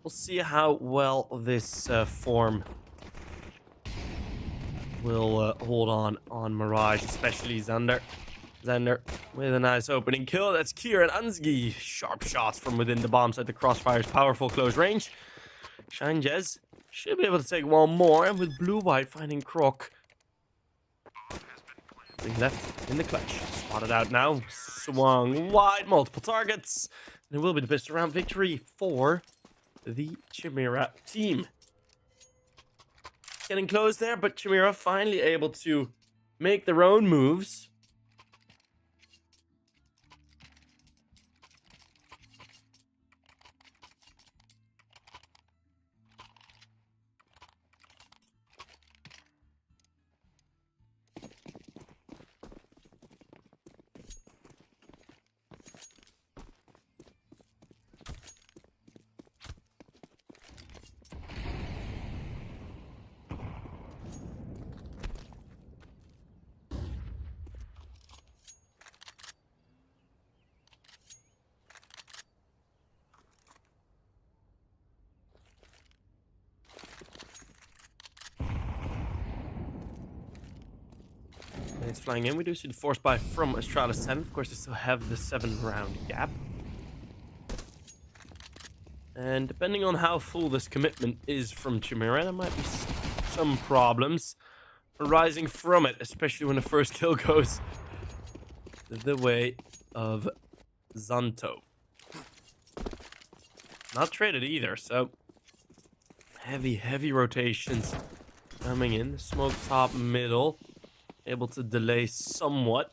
We'll see how well this form will hold on Mirage, especially Xander. Xander with a nice opening kill. That's Kier and Ansgi. Sharp shots from within the bomb site. The crossfire's powerful close range. Shanjez should be able to take one more, and with blue-white finding Croc. Being left in the clutch. Spotted out now. Swung wide, multiple targets. And it will be the best round victory for the Chimera team. Getting close there, but Chimera finally able to make their own moves. It's flying in. We do see the force buy from Astralis 10. Of course, they still have the 7-round gap. And depending on how full this commitment is from Chimera, there might be some problems arising from it, especially when the first kill goes the way of Zanto. Not traded either, so heavy rotations coming in. Smoke top middle, able to delay somewhat.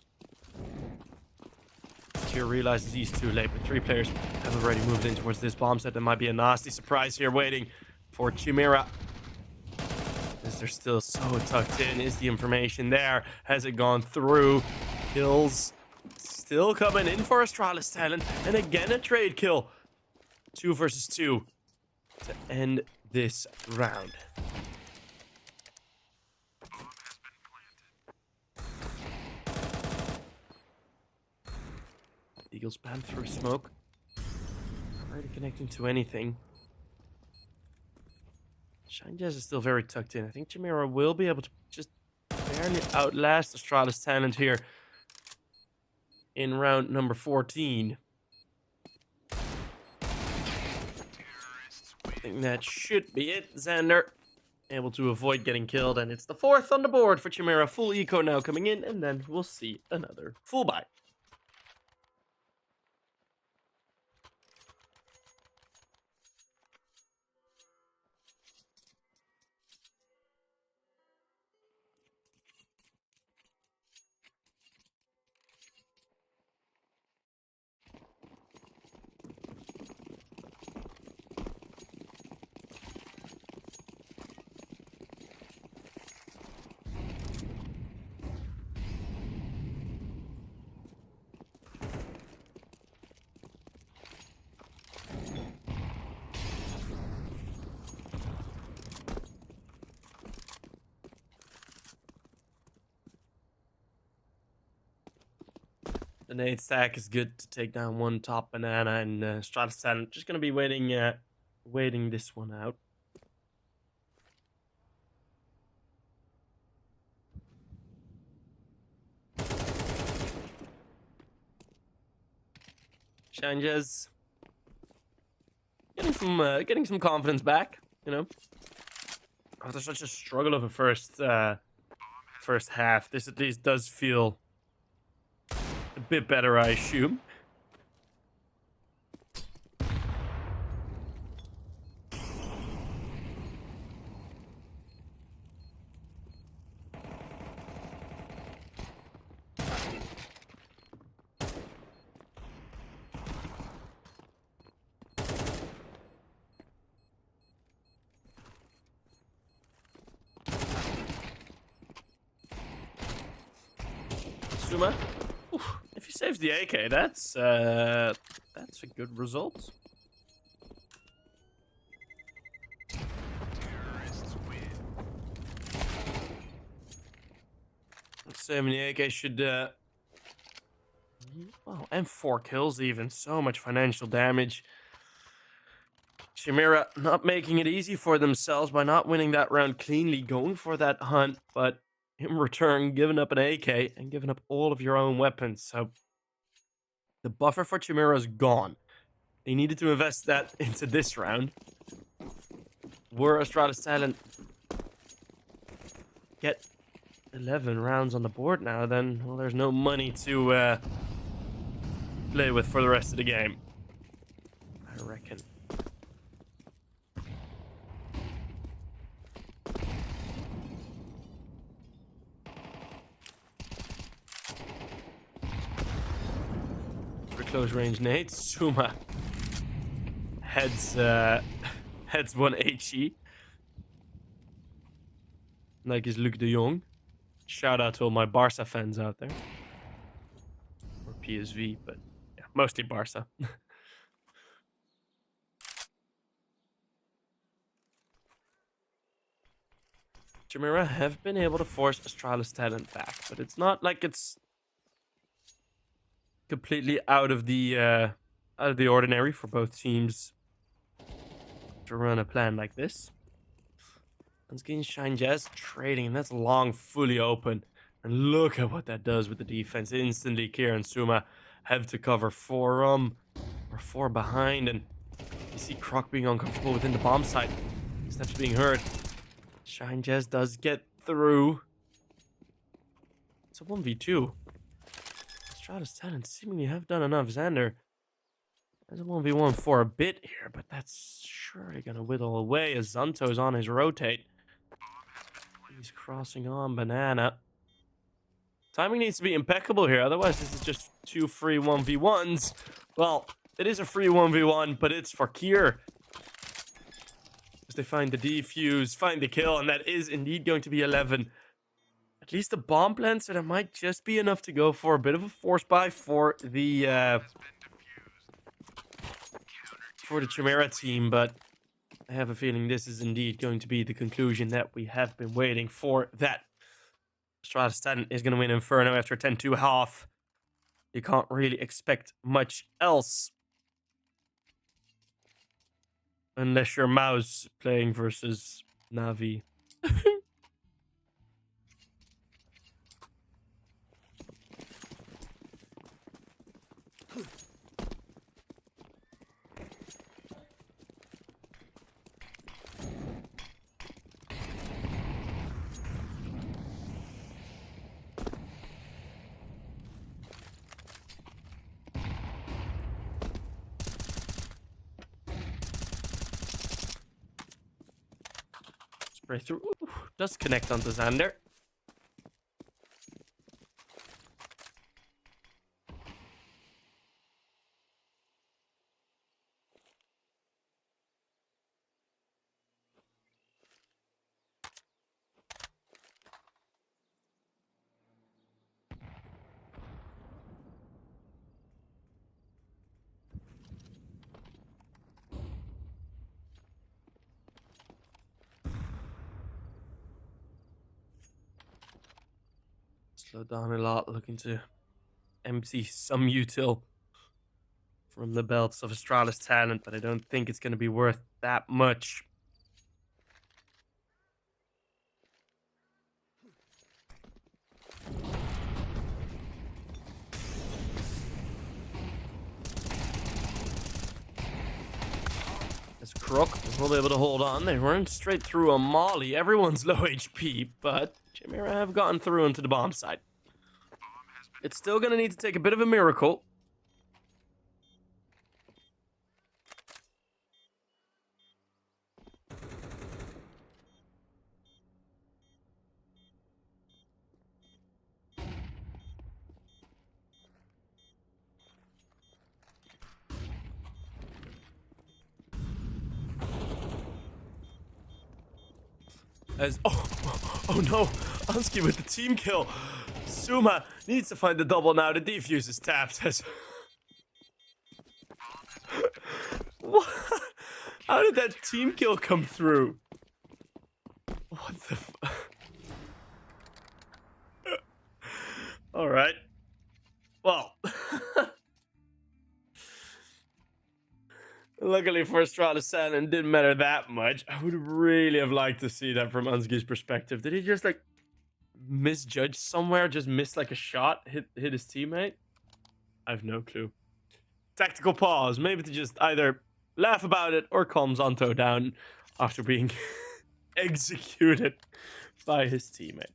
Here realizes he's too late, but 3 players have already moved in towards this bomb set. There might be a nasty surprise here waiting for Chimera. Is they're still so tucked in? Is the information there? Has it gone through? Kills still coming in for Astralis Talent, and again a trade kill. 2 versus 2 to end this round. Eagle spam through smoke. Not really connecting to anything. Shinejazz is still very tucked in. I think Chimera will be able to just barely outlast Astralis Talent here in round number 14. I think that should be it. Xander able to avoid getting killed, and it's the 4th on the board for Chimera. Full eco now coming in, and then we'll see another full buy. The nade stack is good to take down one top banana, and Astralis Talent just going to be waiting this one out. Shinejazz getting some confidence back, you know. After such a struggle of a first half, this at least does feel a bit better, I assume. Suma. Oof. If he saves the AK, that's a good result. Terrorists win. Saving the AK should well, and 4 kills even. So much financial damage. Chimera not making it easy for themselves by not winning that round cleanly, going for that hunt, but in return, giving up an AK and giving up all of your own weapons. So the buffer for Chimera is gone. They needed to invest that into this round. Were Astralis Talent get 11 rounds on the board now, then, well, there's no money to play with for the rest of the game, I reckon. Close range nades. Suma heads 1 HE. Like is Luc de Jong. Shout out to all my Barca fans out there. Or PSV, but yeah, mostly Barca. Chimera have been able to force Astralis Talent back, but it's not like it's completely out of the ordinary for both teams to run a plan like this. Let's get Shinejazz trading, and that's long, fully open. And look at what that does with the defense. Instantly, Kier and Suma have to cover 4 or 4 behind, and you see Croc being uncomfortable within the bomb site. Steps being heard. Shine Jazz does get through. It's a 1v2. Astralis Talent seemingly have done enough. Xander has a 1v1 for a bit here, but that's surely going to whittle away as Zanto's on his rotate. He's crossing on Banana. Timing needs to be impeccable here, otherwise this is just 2 free 1v1s. Well, it is a free 1v1, but it's for Kier. As they find the defuse, find the kill, and that is indeed going to be 11. At least the bomb plant, so that might just be enough to go for a bit of a force buy for the Chimera team, but I have a feeling this is indeed going to be the conclusion that we have been waiting for. That Astralis Talent is going to win Inferno after a 10-2 half. You can't really expect much else. Unless you're Mouse playing versus Navi. Spray through. Ooh, does connect onto Xander. Slow down a lot, looking to empty some util from the belts of Astralis Talent, but I don't think it's going to be worth that much. As Crook will be able to hold on. They weren't straight through a molly. Everyone's low HP, but Chimera have gotten through into the bomb site. It's still going to need to take a bit of a miracle. As oh no, Ansky with the team kill. Suma needs to find the double now. The defuse is tapped. As what? How did that team kill come through? What the? All right. Well. Luckily for Astralis Talent, didn't matter that much. I would really have liked to see that from Ansky's perspective. Did he just like misjudge somewhere? Just miss like a shot, hit his teammate? I have no clue. Tactical pause, maybe to just either laugh about it or calm Zanto down after being executed by his teammate.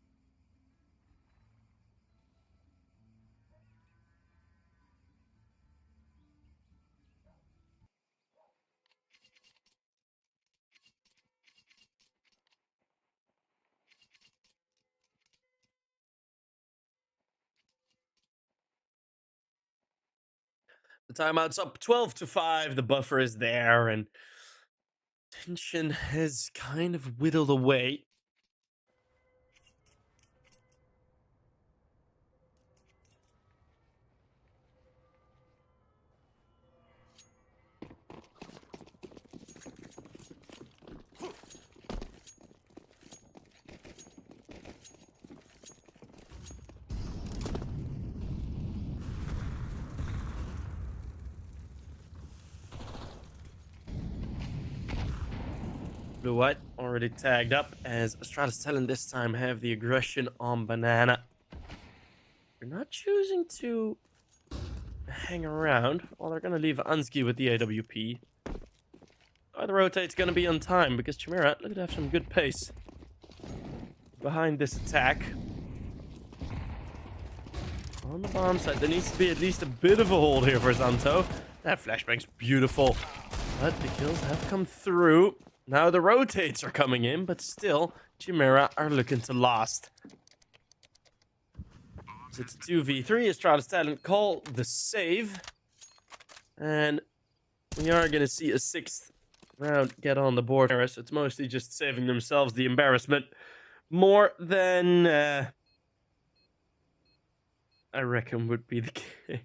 The timeout's up 12-5. The buffer is there, and tension has kind of whittled away. Blue White already tagged up as Astralis Talent this time have the aggression on Banana. They're not choosing to hang around. Well, they're going to leave Ansky with the AWP. Oh, the rotate's going to be on time because Chimera, look at have some good pace behind this attack. On the bomb side, there needs to be at least a bit of a hold here for Zanto. That flashbang's beautiful. But the kills have come through. Now the rotates are coming in, but still, Chimera are looking to last. So it's 2v3. Astralis talent call the save. And we are going to see a 6th round get on the board. So it's mostly just saving themselves the embarrassment. More than I reckon would be the case.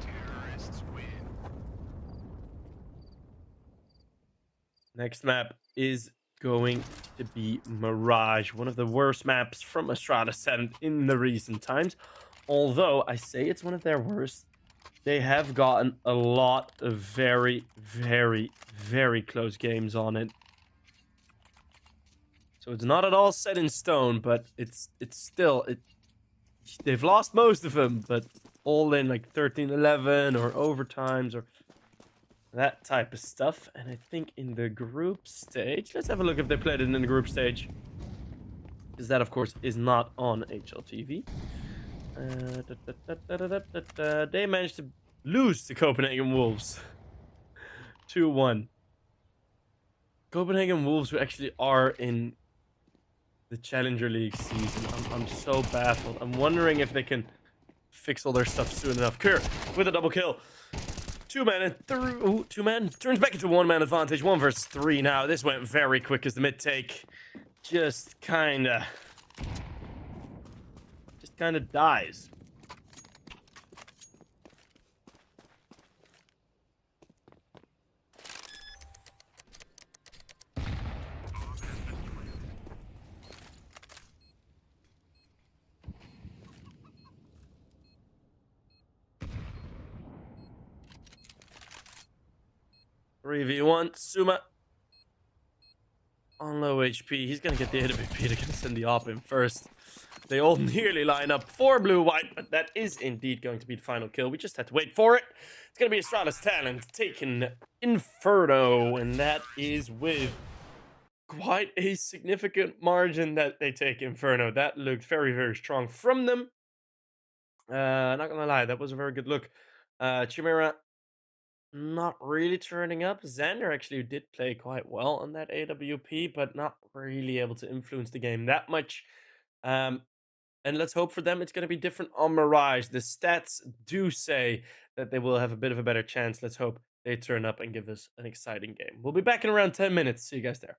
Terrorists win. Next map is going to be Mirage, one of the worst maps from Astralis talent in the recent times. Although I say it's one of their worst, they have gotten a lot of very, very, very close games on it. So it's not at all set in stone, but it's still they've lost most of them, but all in like 13-11 or overtimes or that type of stuff. And I think in the group stage, let's have a look if they played it in the group stage, because that of course is not on HLTV. They managed to lose to Copenhagen Wolves 2-1. Copenhagen Wolves, who actually are in the Challenger League season. I'm so baffled. I'm wondering if they can fix all their stuff soon enough. Kerr with a double kill. 2-man and through. 2-man turns back into 1-man advantage. 1 versus 3 now. This went very quick as the mid take just kind of dies. Three v one. Suma on low HP. He's gonna get the AWP. They're gonna send the op in first. They all nearly line up for blue-white, but that is indeed going to be the final kill. We just had to wait for it. It's going to be Astralis talent taking Inferno, and that is with quite a significant margin that they take Inferno. That looked very, very strong from them. Not gonna lie, that was a very good look. Chimera not really turning up. Xander actually did play quite well on that AWP, but not really able to influence the game that much. And let's hope for them it's going to be different on Mirage. The stats do say that they will have a bit of a better chance. Let's hope they turn up and give us an exciting game. We'll be back in around 10 minutes. See you guys there.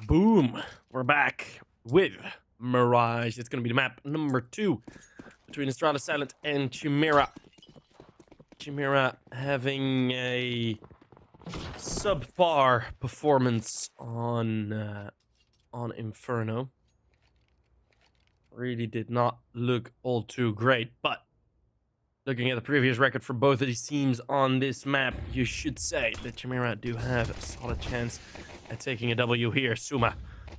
Boom! We're back with Mirage. It's going to be the map number 2 between Astralis Silent and Chimera. Chimera having a subpar performance on Inferno. Really did not look all too great, but looking at the previous record for both of these teams on this map, you should say that Chimera do have a solid chance at taking a W here. Suma,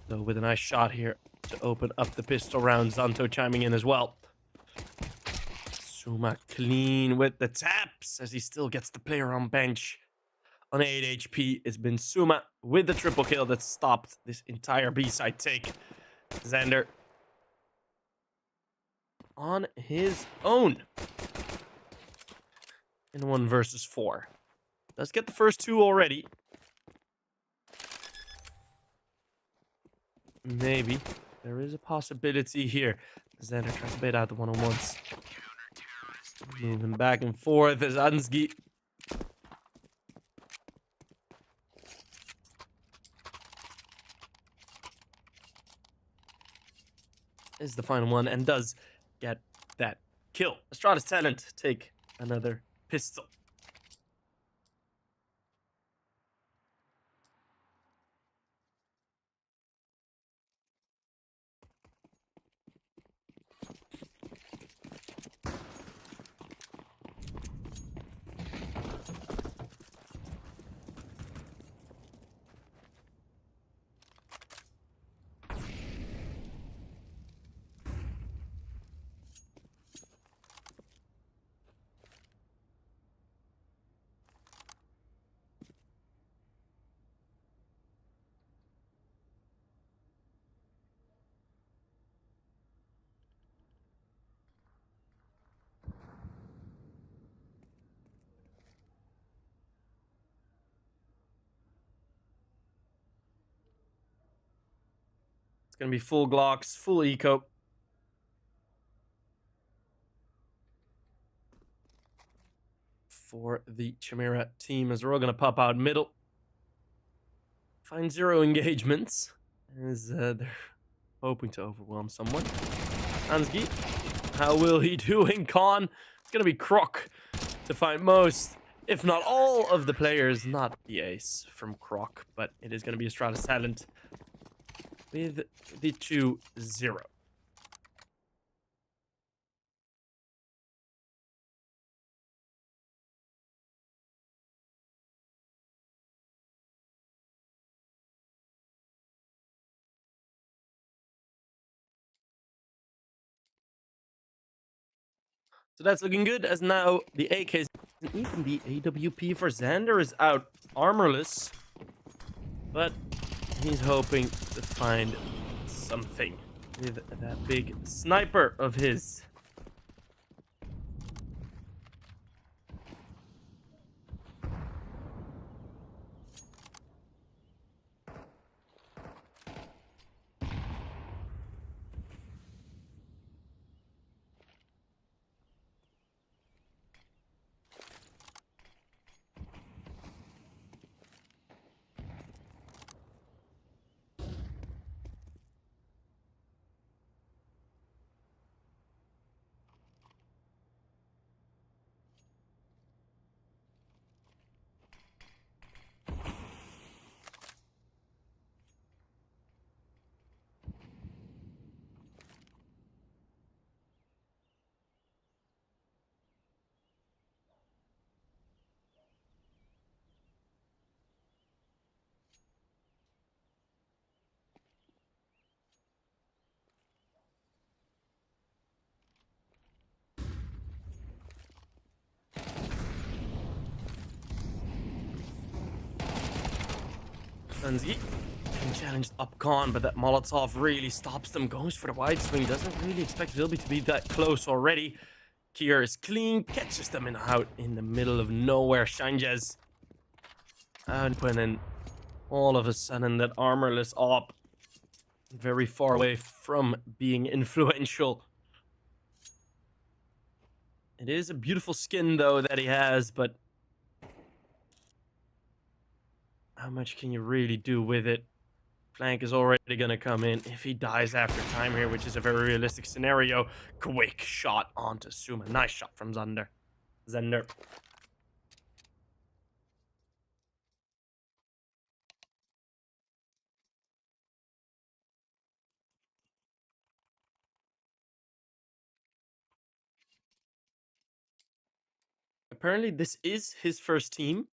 though, with a nice shot here to open up the pistol round. Zanto chiming in as well. Suma clean with the taps as he still gets the player on bench. On 8 HP, it's been Suma with the triple kill that stopped this entire B-side take. Xander on his own in 1 versus 4. Let's get the first 2 already. Maybe there is a possibility here. Xander tries to bait out the one-on-ones. Moving back and forth as Ansgi is the final one and does get that kill. Astralis Talent take another pistol. It's going to be full Glocks, full eco. For the Chimera team as we're all going to pop out middle. Find 0 engagements as they're hoping to overwhelm someone. Ansgi, how will he do in Con? It's going to be Croc to find most, if not all, of the players. Not the ace from Croc, but it is going to be Astralis Talent with the 2-0. So that's looking good, as now the AKs and even the AWP for Xander is out armorless. But he's hoping to find something with that big sniper of his. Anzi can challenge up Con, but that Molotov really stops them. Goes for the wide swing. Doesn't really expect Vilby to be that close already. Kier is clean. Catches them out in the middle of nowhere. Shanjez. And when all of a sudden that armorless op very far away from being influential. It is a beautiful skin, though, that he has, but how much can you really do with it? Flank is already going to come in if he dies after time here, which is a very realistic scenario. Quick shot onto Suma. Nice shot from Zender. Apparently, this is his first team.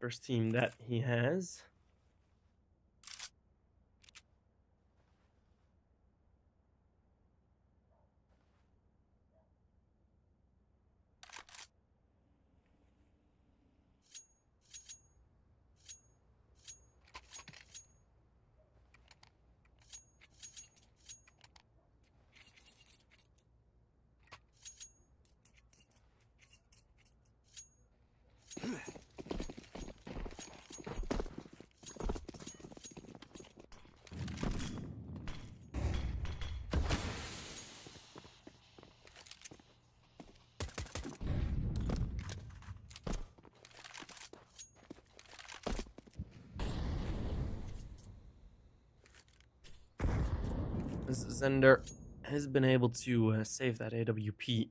First team that he has. Zender has been able to save that AWP.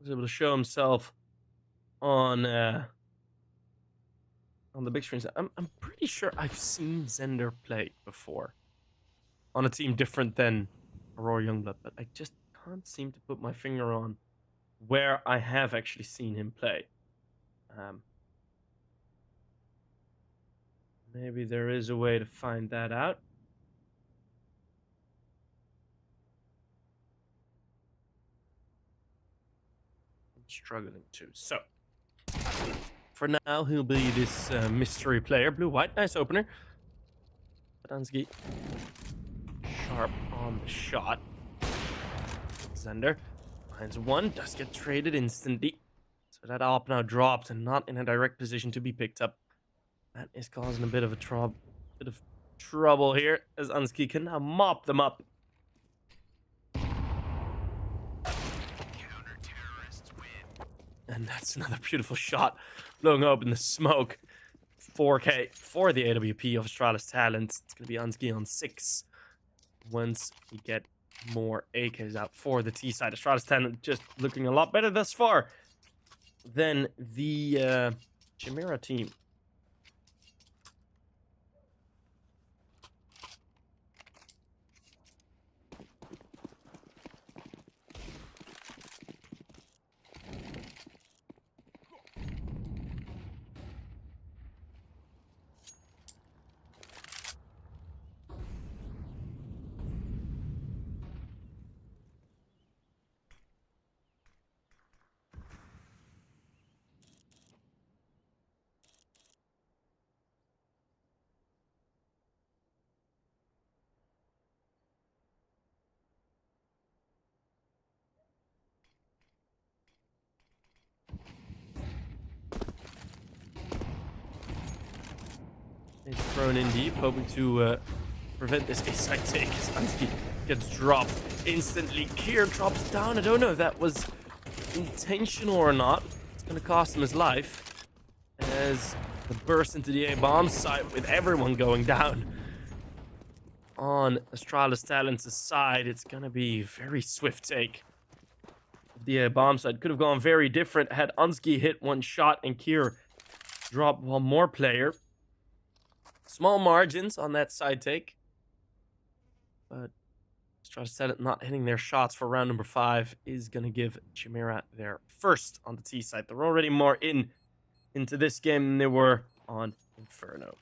Was able to show himself on the big screens. I'm pretty sure I've seen Zender play before on a team different than Aurora Youngblood, but I just can't seem to put my finger on where I have actually seen him play. Maybe there is a way to find that out. I'm struggling to. So, for now, he'll be this mystery player. Blue-white, nice opener. Badansky, sharp on the shot. Zender finds one, does get traded instantly. So that AWP now dropped and not in a direct position to be picked up. That is causing a bit of trouble here, as Ansky can now mop them up. And that's another beautiful shot, blowing open the smoke. 4K for the AWP of Astralis Talent. It's going to be Ansky on 6 once we get more AKs out for the T side. Astralis Talent just looking a lot better thus far than the Chimera team. He's thrown in deep, hoping to prevent this A-side take as Ansky gets dropped instantly. Kier drops down. I don't know if that was intentional or not. It's going to cost him his life as the burst into the A-bomb site with everyone going down. On Astralis Talent's side, it's going to be a very swift take. The A-bomb side could have gone very different had Ansky hit one shot and Kier dropped one more player. Small margins on that side take. But Astralis Talent not hitting their shots for round number 5 is going to give Chimera their first on the T side. They're already more into this game than they were on Inferno.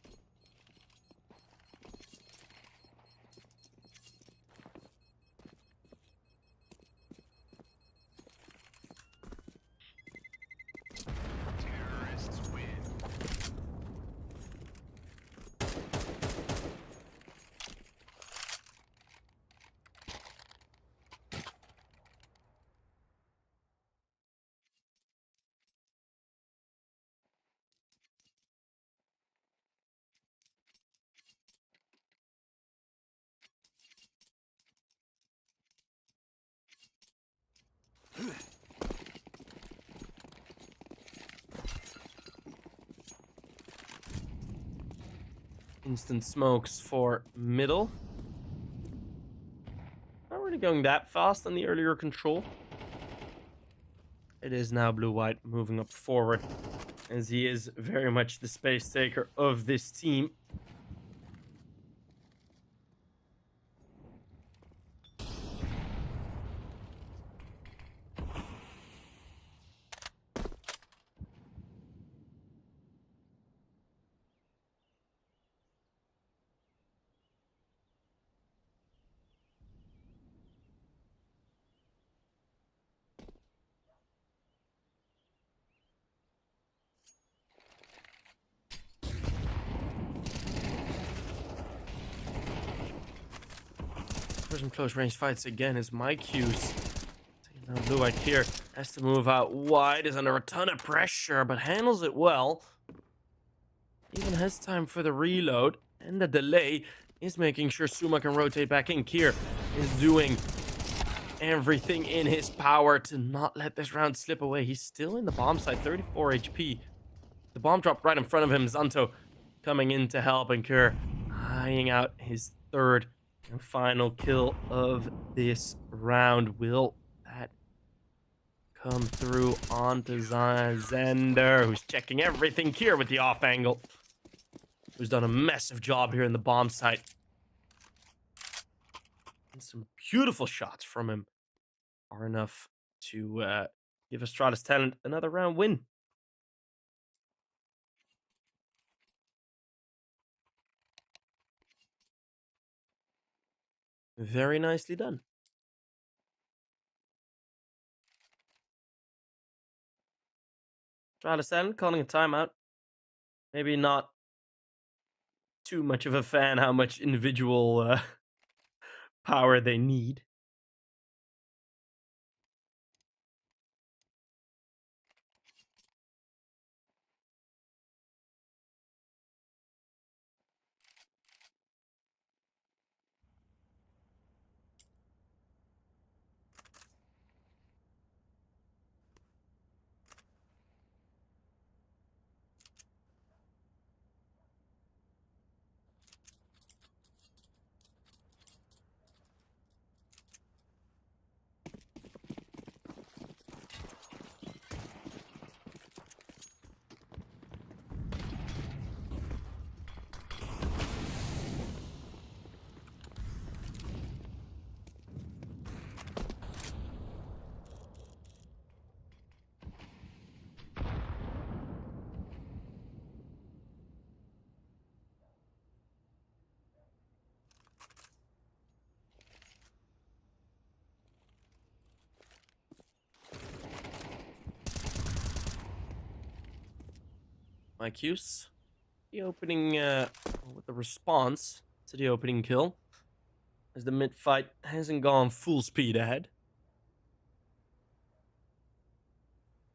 instant smokes for middle. Not really going that fast on the earlier control. It is now blue-white moving up forward, as he is very much the space taker of this team. Some close range fights again as my cues. Taking down blue-white here. Has to move out wide, is under a ton of pressure, but handles it well. Even has time for the reload, and the delay is making sure Suma can rotate back in. Kier is doing everything in his power to not let this round slip away. He's still in the bomb site, 34 HP. The bomb dropped right in front of him. Zanto coming in to help, and Kier eyeing out his third and final kill of this round. Will that come through onto Zender, who's checking everything here with the off angle, who's done a massive job here in the bomb site. And some beautiful shots from him are enough to give Astralis Talent another round win. Very nicely done. Astralis Talent calling a timeout. Maybe not too much of a fan how much individual power they need. Mike Hughes, the opening, with the response to the opening kill, as the mid fight hasn't gone full speed ahead.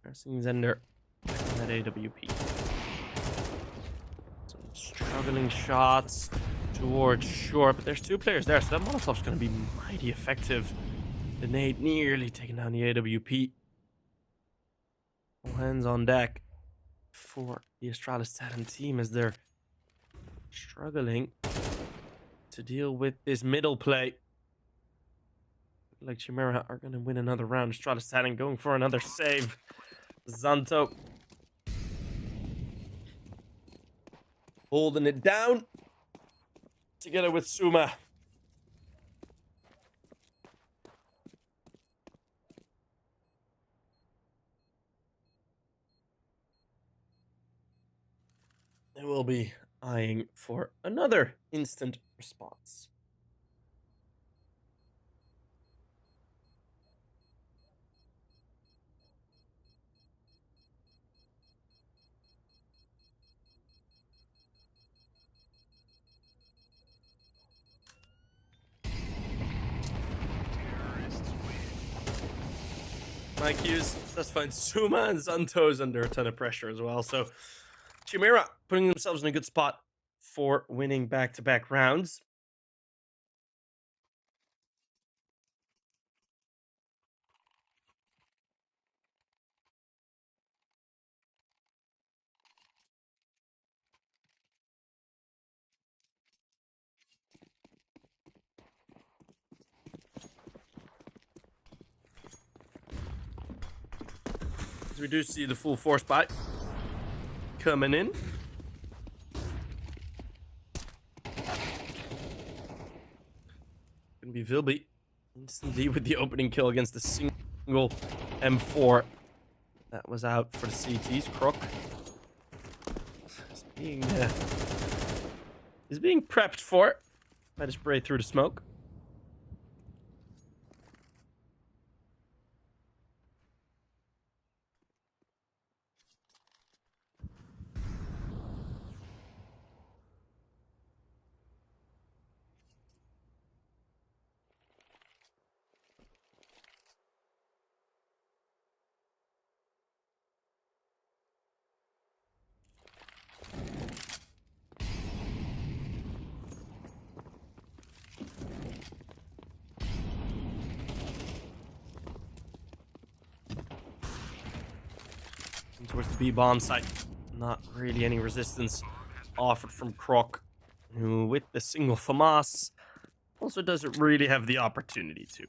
Pressing Zender at AWP. Some struggling shots towards short, but there's two players there, so that Molotov's going to be mighty effective. The nade nearly taking down the AWP. All hands on deck for the Astralis Talent team as they're struggling to deal with this middle play. Like Chimera are going to win another round. Astralis Talent going for another save. Zanto holding it down together with Suma. They will be eyeing for another instant response. Mike Hughes does find Suma and Zanto's under a ton of pressure as well. So Chimera putting themselves in a good spot for winning back-to-back rounds. We do see the full force buy coming in. Gonna be Vilby instantly with the opening kill against the single M4 that was out for the CTs. Croc is being prepped for by the spray through the smoke. Towards the B bomb site. Not really any resistance offered from Croc, who with the single FAMAS also doesn't really have the opportunity to.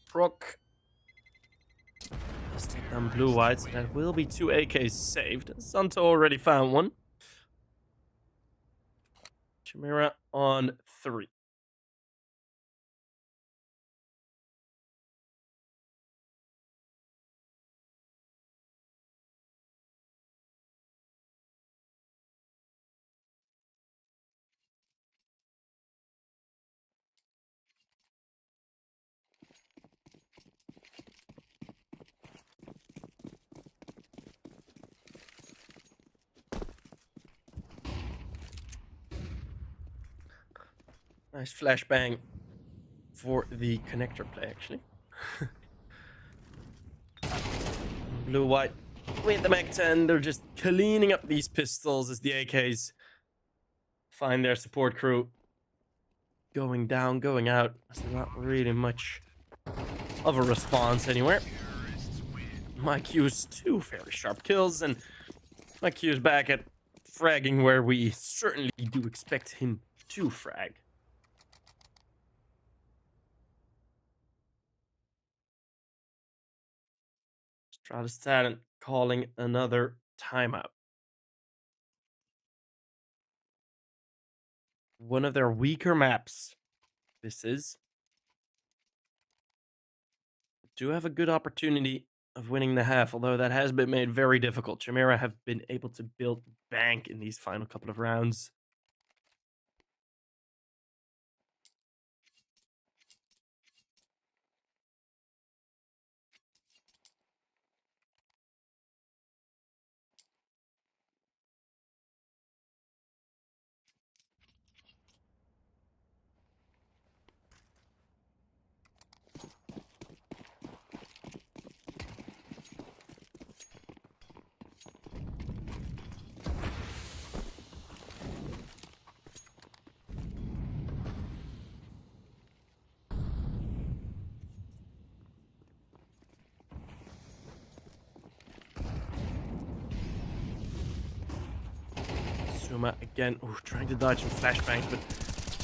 Croc let's take down blue white, so that will be 2 AKs saved. Santo already found one. Chimera on 3. Nice flashbang for the connector play, actually. Blue white with the Mac 10. They're just cleaning up these pistols as the AKs find their support crew. Going down, going out. There's not really much of a response anywhere. My Q's 2 very sharp kills, and my Q's back at fragging where we certainly do expect him to frag. Astralis Talent calling another timeout. One of their weaker maps, this is. Do have a good opportunity of winning the half, although that has been made very difficult. Chimera have been able to build bank in these final couple of rounds. Suma again, trying to dodge some flashbangs, but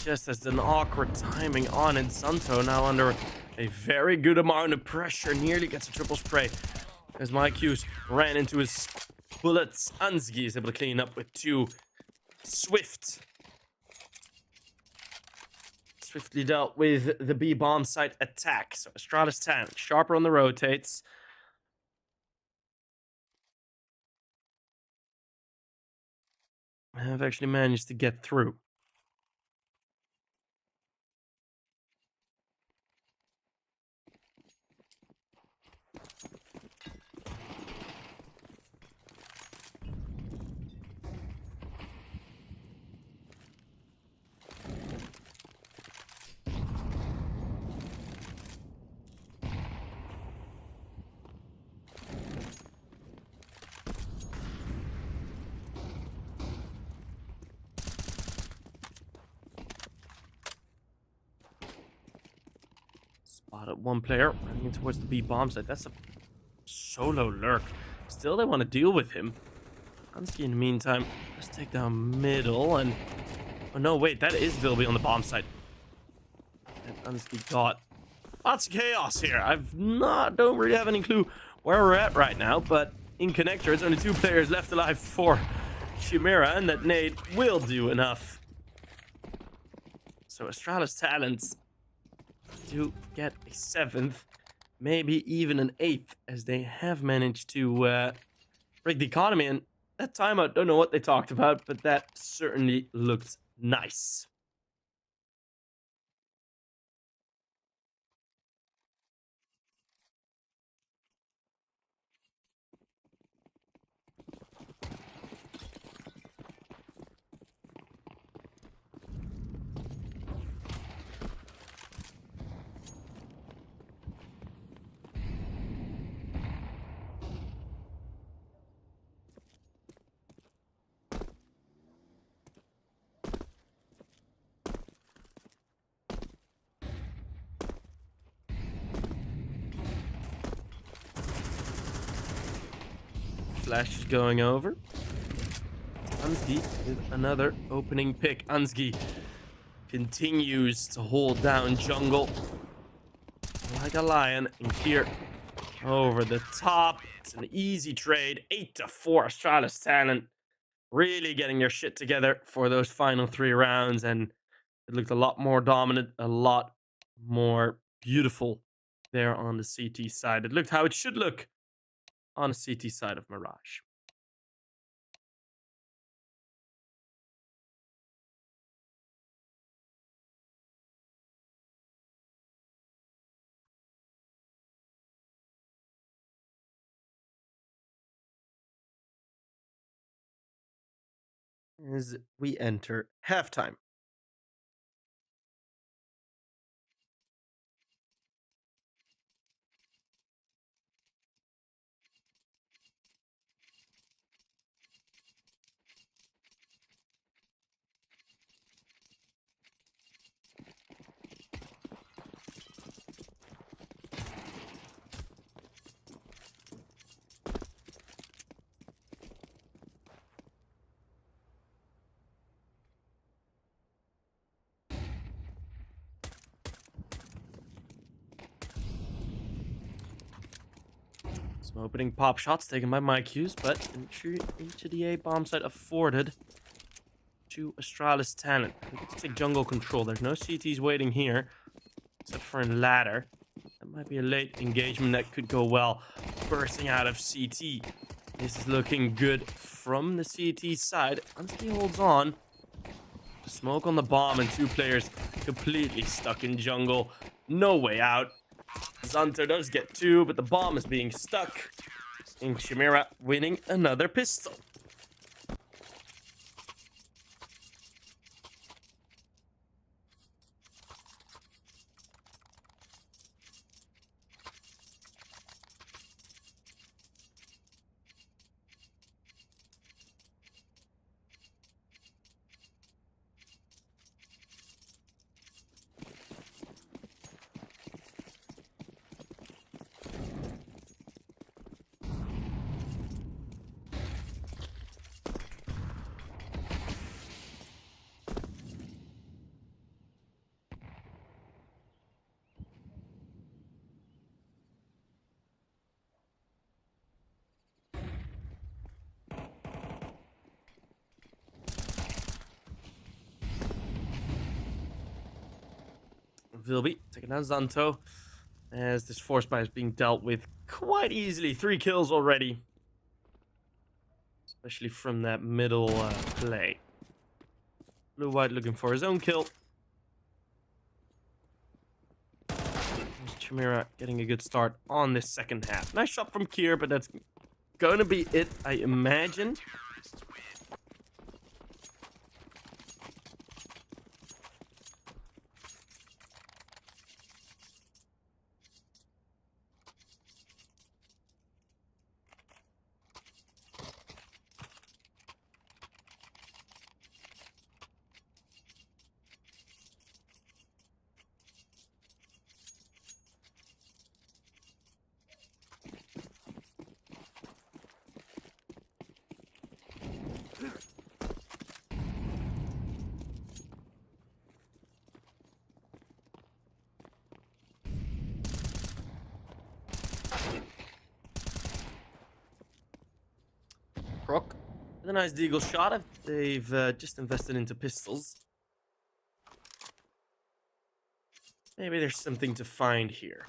just as an awkward timing on, and Santo now under a very good amount of pressure, nearly gets a triple spray as MyQ's ran into his bullets. Ansgi is able to clean up with 2 swiftly dealt with the B bomb site attack. So Astralis Tank, sharper on the rotates. Have actually managed to get through. Spotted one player running in towards the B bomb site. That's a solo lurk. Still, they want to deal with him. Ansky, in the meantime, let's take down middle and... Oh, no, wait. That is Vilby on the bomb site. And Ansky got lots of chaos here. Don't really have any clue where we're at right now, but in connector, it's only 2 players left alive for Chimera, and that nade will do enough. So Astralis talents do get a 7th, maybe even an 8th, as they have managed to break the economy. And that timeout, don't know what they talked about, but that certainly looked nice. Flash is going over. Ansky with another opening pick. Ansky continues to hold down jungle like a lion. And here, over the top. It's an easy trade. 8-4. Astralis talent really getting their shit together for those final 3 rounds. And it looked a lot more dominant, a lot more beautiful there on the CT side. It looked how it should look on the CT side of Mirage. As we enter halftime. Some opening pop shots taken by MyQs, but into the A bomb site afforded to Astralis talent. We get to take jungle control. There's no CTs waiting here, except for in ladder. That might be a late engagement that could go well. Bursting out of CT. This is looking good from the CT side. Ansky holds on. Smoke on the bomb and 2 players completely stuck in jungle. No way out. Zanto does get 2, but the bomb is being stuck. And Chimera winning another pistol. Vilby taking down Zanto, as this force buy is being dealt with quite easily. 3 kills already, especially from that middle play. Blue-white looking for his own kill. Chimera getting a good start on this second half. Nice shot from Kier, but that's going to be it, I imagine. Croc with a nice deagle shot. They've just invested into pistols. Maybe there's something to find here.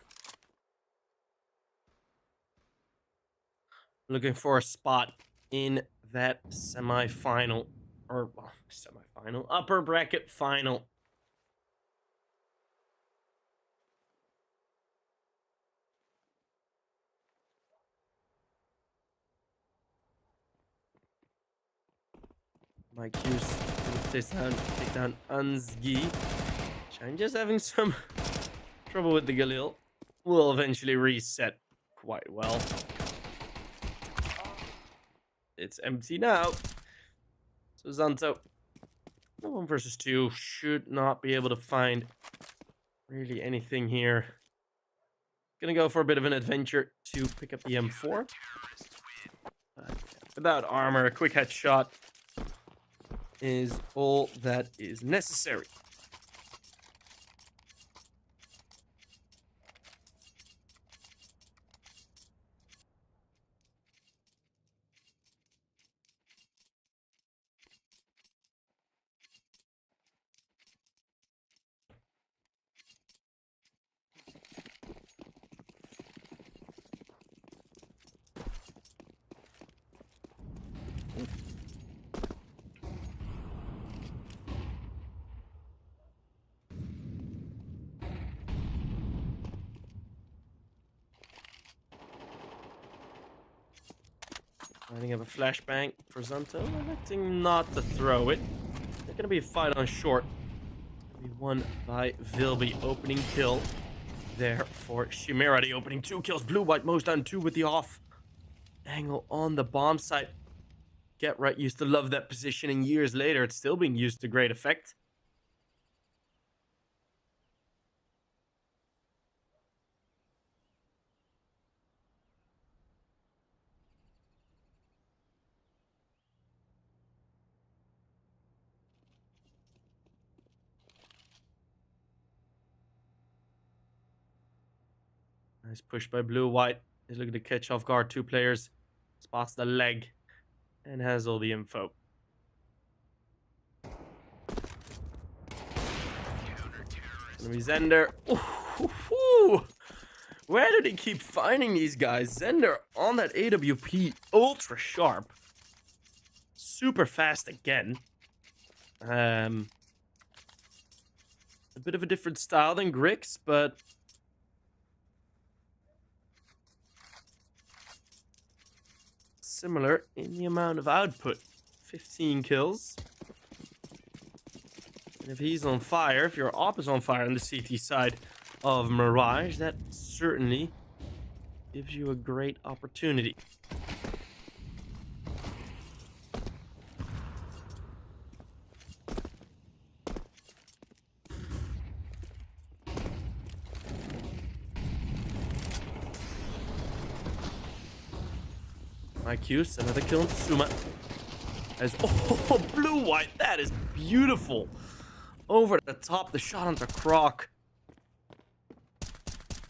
Looking for a spot in that semi-final. Or, well, semi-final. Upper bracket final. My cues take down Ansgi. I'm just having some trouble with the Galil. Will eventually reset quite well. It's empty now. So Zanto, 1 versus 2, should not be able to find really anything here. Gonna go for a bit of an adventure to pick up the M4. Without armor, a quick headshot is all that is necessary. Lining up a flashbang for Zanto, electing not to throw it. There's gonna be a fight on short. Be won by Vilby. Opening kill there for Chimera. The opening 2 kills. Blue-white most on 2 with the off angle on the bomb site. Get right used to love that positioning. Years later, it's still being used to great effect. Nice push by blue-white. He's looking to catch off guard 2 players. Spots the leg and has all the info. Gonna be Zender. Ooh. Where did he keep finding these guys? Zender on that AWP, ultra sharp. Super fast again. A bit of a different style than Grix, but similar in the amount of output. 15 kills. And if he's on fire, if your op is on fire on the CT side of Mirage, that certainly gives you a great opportunity. Mycuse, another kill into Suma. As blue-white, that is beautiful. Over the top, the shot onto Croc.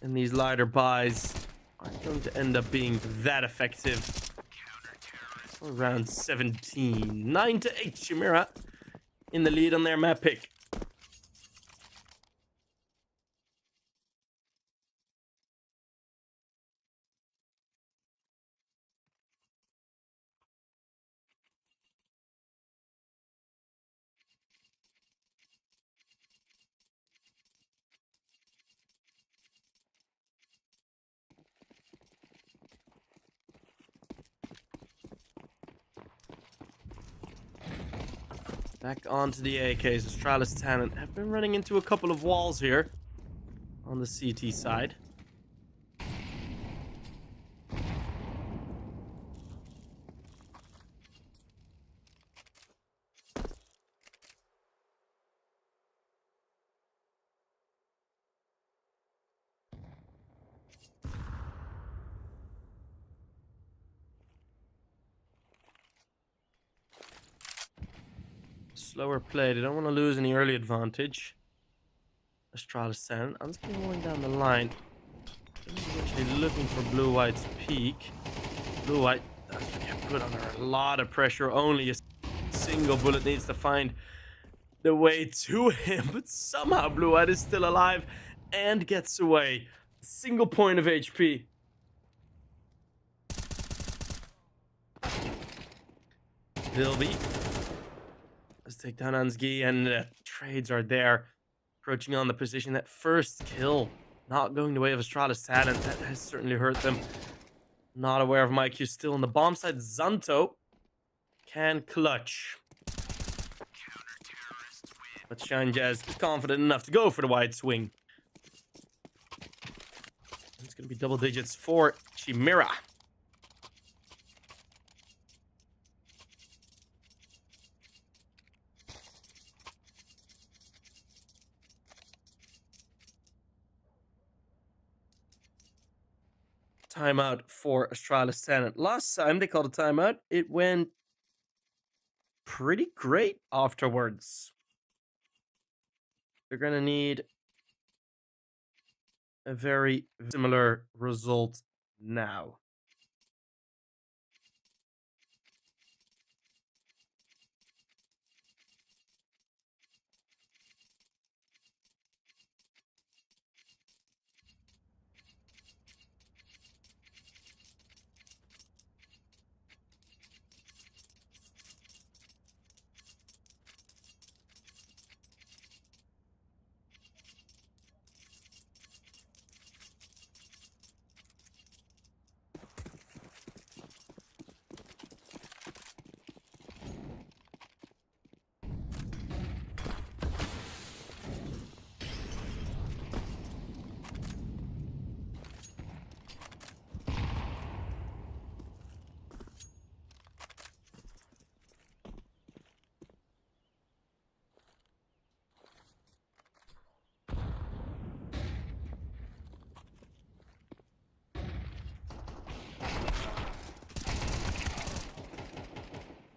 And these lighter buys are going to end up being that effective. Around 17. 9-8, Chimera in the lead on their map pick. Back onto the AKs. Astralis Talent have been running into a couple of walls here on the CT side. Slower play. They don't want to lose any early advantage. Astralis Talent. I'm just going down the line. I'm actually looking for blue-white's peak. Blue-white does get put under a lot of pressure. Only a single bullet needs to find the way to him, but somehow Blue White is still alive and gets away. Single point of HP. Vilby. Let's take down Ansgi, and the trades are there. Approaching on the position. That first kill not going the way of Astralis talent. That has certainly hurt them. Not aware of MyQ still on the bomb side. Zanto can clutch. But Shine Jazz is confident enough to go for the wide swing. It's going to be double digits for Chimera. Timeout for Astralis talent. Last time they called a timeout, it went pretty great afterwards. They're going to need a very similar result now.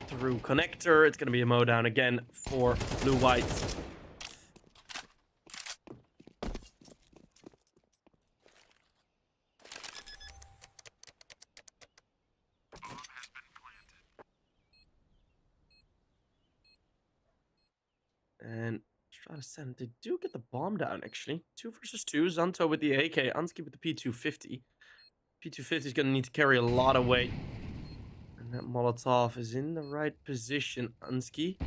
Through connector, it's going to be a mow down again for Blue White. And Stratus they do get the bomb down, actually. 2 versus 2. Zanto with the AK. Ansgi with the P250. P250 is going to need to carry a lot of weight. And that Molotov is in the right position. Ansgi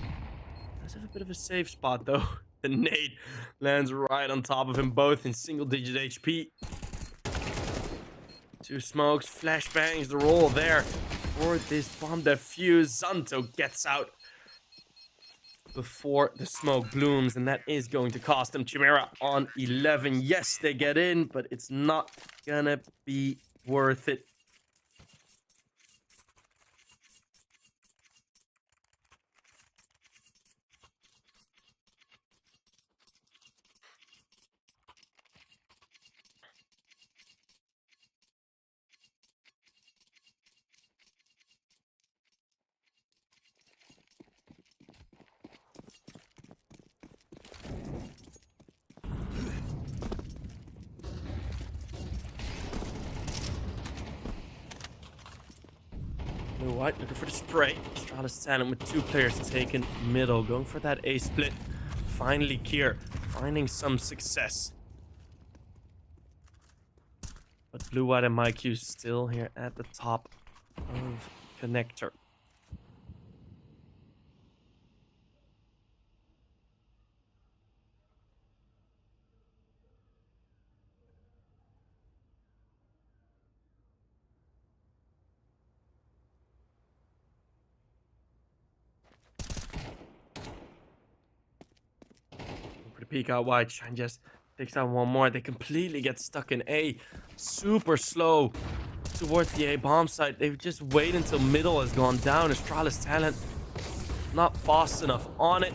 does have a bit of a safe spot, though. The nade lands right on top of him, both in single-digit HP. 2 smokes, flashbangs, the roll there for this bomb defuse. Zanto gets out before the smoke blooms, and that is going to cost them. Chimera on 11. Yes, they get in, but it's not gonna be worth it. Blue White looking for the spray. Astralis Talent with 2 players taken middle, going for that A split. Finally, Kier finding some success. But Blue White and MyQ still here at the top of connector. For the peek out wide, Shine just takes out one more. They completely get stuck in A. Super slow towards the A bomb site. They just wait until middle has gone down. Astralis Talent not fast enough on it.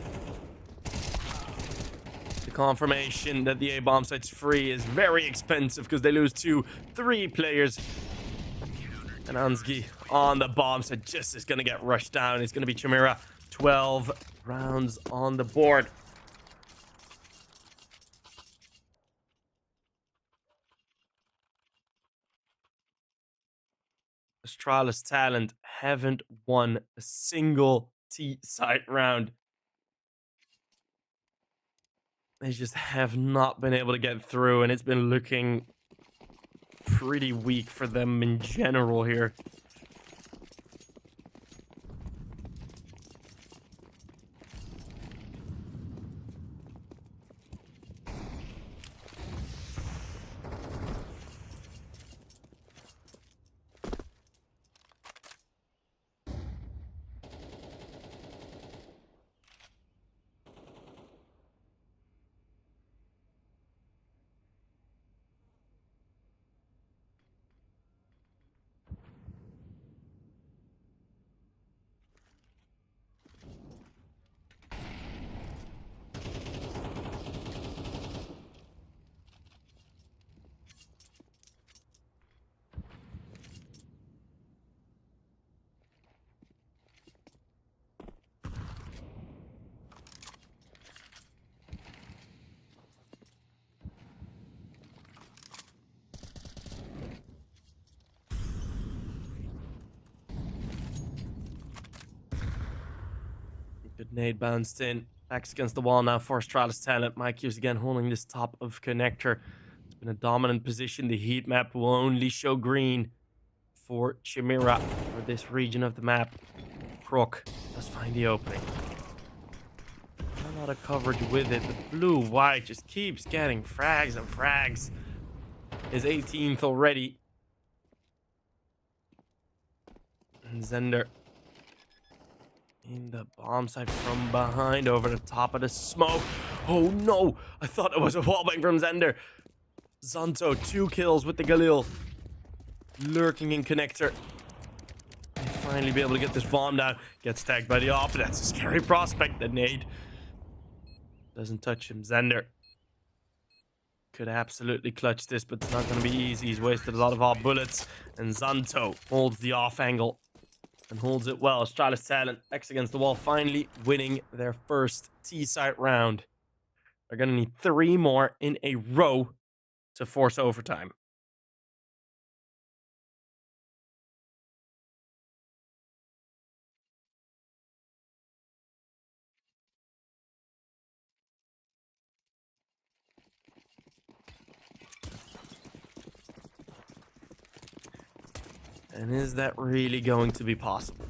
The confirmation that the A bomb site's free is very expensive because they lose 2-3 players. And Ansgi on the bomb site just is going to get rushed down. It's going to be Chimera. 12 rounds on the board. Astralis Talent haven't won a single T site round. They just have not been able to get through, and it's been looking pretty weak for them in general here. Good nade bounced in. Backs against the wall now for Astralis Talent. Mike Hughes again holding this top of connector. It's been a dominant position. The heat map will only show green for Chimera for this region of the map. Crook does find the opening. Not a lot of coverage with it. The blue-white just keeps getting frags and frags. His 18th already. And Zender in the bomb site from behind over the top of the smoke. Oh no! I thought it was a wallbang from Zender. Zonto, 2 kills with the Galil. Lurking in connector. They finally be able to get this bomb down. Gets tagged by the off. That's a scary prospect. The nade doesn't touch him. Zender could absolutely clutch this, but it's not going to be easy. He's wasted a lot of our bullets. And Zonto holds the off angle and holds it well. Astralis Talent, X against the wall, finally winning their first T-site round. They're going to need 3 more in a row to force overtime. And is that really going to be possible?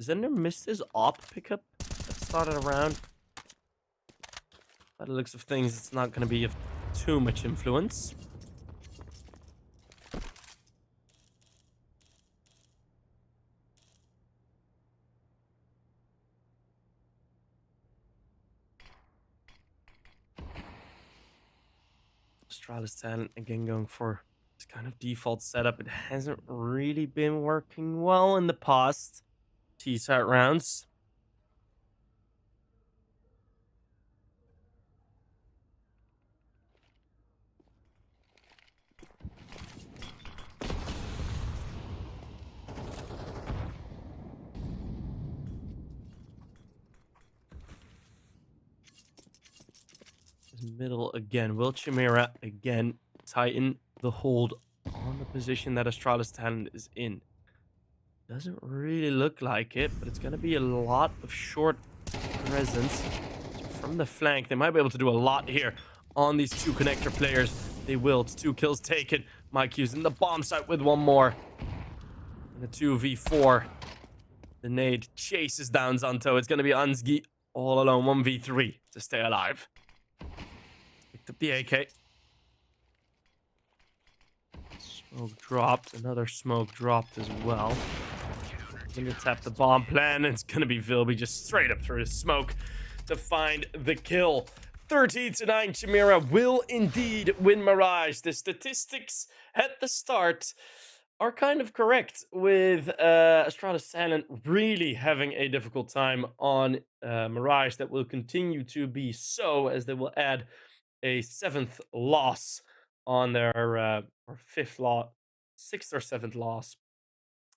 Zender missed his op pickup that started around. By the looks of things, it's not going to be of too much influence. Astralis Talent again going for this kind of default setup. It hasn't really been working well in the past T-site rounds. Middle again. Will Chimera again tighten the hold on the position that Astralis Talent is in? Doesn't really look like it, but it's going to be a lot of short presence from the flank. They might be able to do a lot here on these 2 connector players. They will. It's 2 kills taken. Mike using the bomb site with 1 more. And a 2v4. The nade chases down Zonto. It's going to be Ansgi all alone. 1v3 to stay alive. Picked up the AK. Smoke dropped. Another smoke dropped as well. Gonna tap the bomb plan. It's gonna be Vilby just straight up through the smoke to find the kill. 13-9, Chimera will indeed win Mirage. The statistics at the start are kind of correct, with Astralis Talent really having a difficult time on Mirage. That will continue to be so, as they will add a 7th loss on their or 5th loss, 6th or 7th loss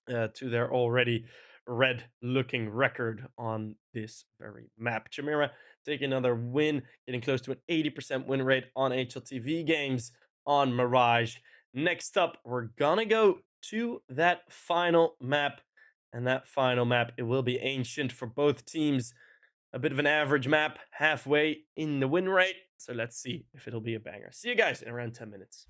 to their already red looking record on this very map. Chimera take another win, getting close to an 80% win rate on HLTV games on Mirage. Next up, we're gonna go to that final map. And that final map, it will be Ancient for both teams. A bit of an average map, halfway in the win rate. So let's see if it'll be a banger. See you guys in around 10 minutes.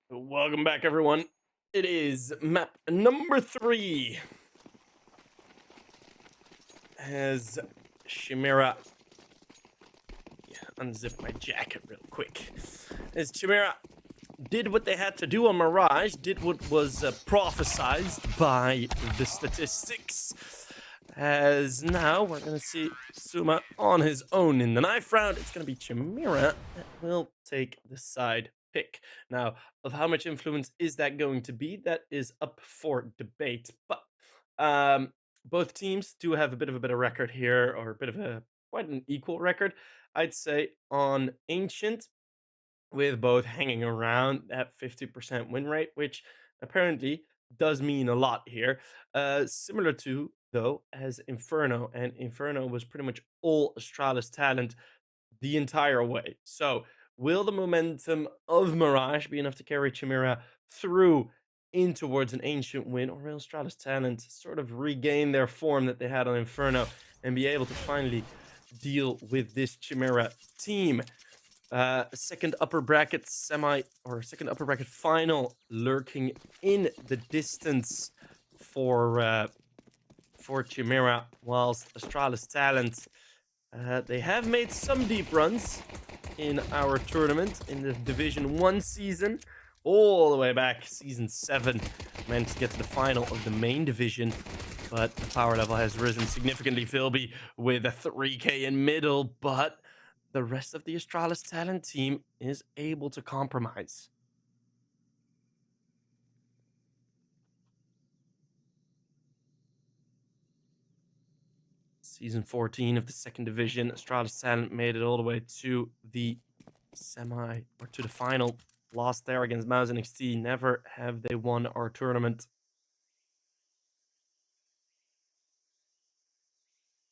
Welcome back, everyone. It is map number 3. As Chimera, unzip my jacket real quick. As Chimera did what they had to do on Mirage, did what was prophesized by the statistics. As now we're going to see Suma on his own in the knife round. It's going to be Chimera that will take the side pick. Now, of how much influence is that going to be? That is up for debate. But both teams do have a bit of a better record here, or a bit of a quite an equal record, I'd say, on Ancient, with both hanging around that 50% win rate, which apparently does mean a lot here. Similar to, though, as Inferno, and Inferno was pretty much all Astralis talent the entire way. So, will the momentum of Mirage be enough to carry Chimera through in towards an Ancient win, or will Astralis talent sort of regain their form that they had on Inferno and be able to finally deal with this Chimera team? Second upper bracket second upper bracket final lurking in the distance for Chimera, whilst Astralis talent, they have made some deep runs in our tournament in the Division 1 season, all the way back season 7, managed to get to the final of the main division, but the power level has risen significantly, Philby, with a 3k in middle, but the rest of the Astralis talent team is able to compromise. Season 14 of the second division, Astralis talent made it all the way to the to the final. Lost there against Mouse NXT. Never have they won our tournament.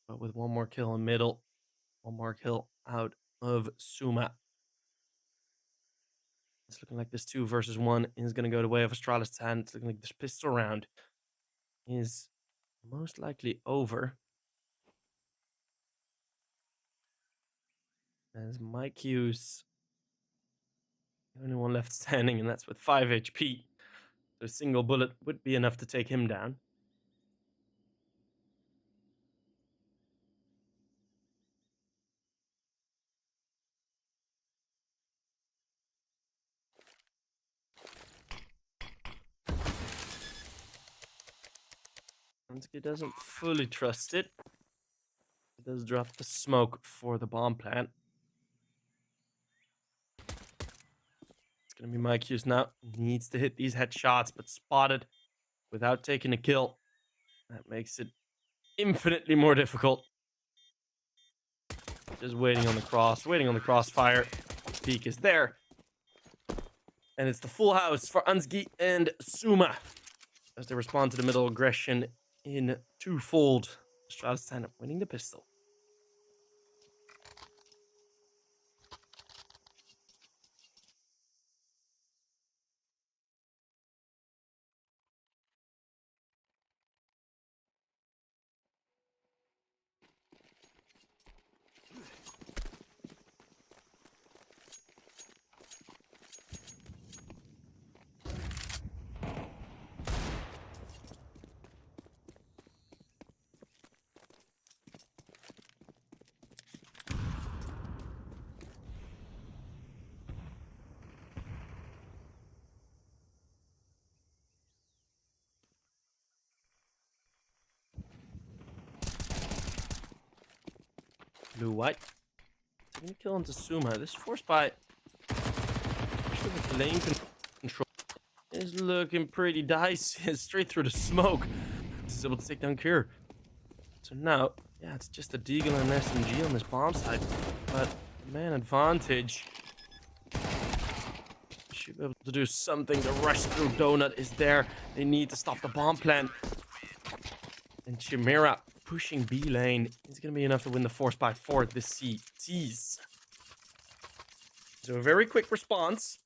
But with one more kill in middle, one more kill out of Suma. It's looking like this 2 versus 1 is going to go the way of Astralis talent. It's looking like this pistol round is most likely over. As Mike Hughes, the only one left standing, and that's with 5 HP. So a single bullet would be enough to take him down. He doesn't fully trust it. He does drop the smoke for the bomb plant. It's going to be Mike Hughes now. Needs to hit these headshots, but spotted without taking a kill. That makes it infinitely more difficult. Just waiting on the crossfire. Peak is there. And it's the full house for Ansgi and Suma as they respond to the middle aggression in twofold. Astralis stand up winning the pistol. Blue white. Taking a kill into Suma. This force by with lane control is looking pretty dicey. Straight through the smoke. He's able to take down Cure. So now, yeah, it's just a Deagle and an SMG on this bomb site. But man advantage should be able to do something. The rush through Donut is there. They need to stop the bomb plant. And Chimera pushing B lane is going to be enough to win the force by 4 this CTs. So a very quick response.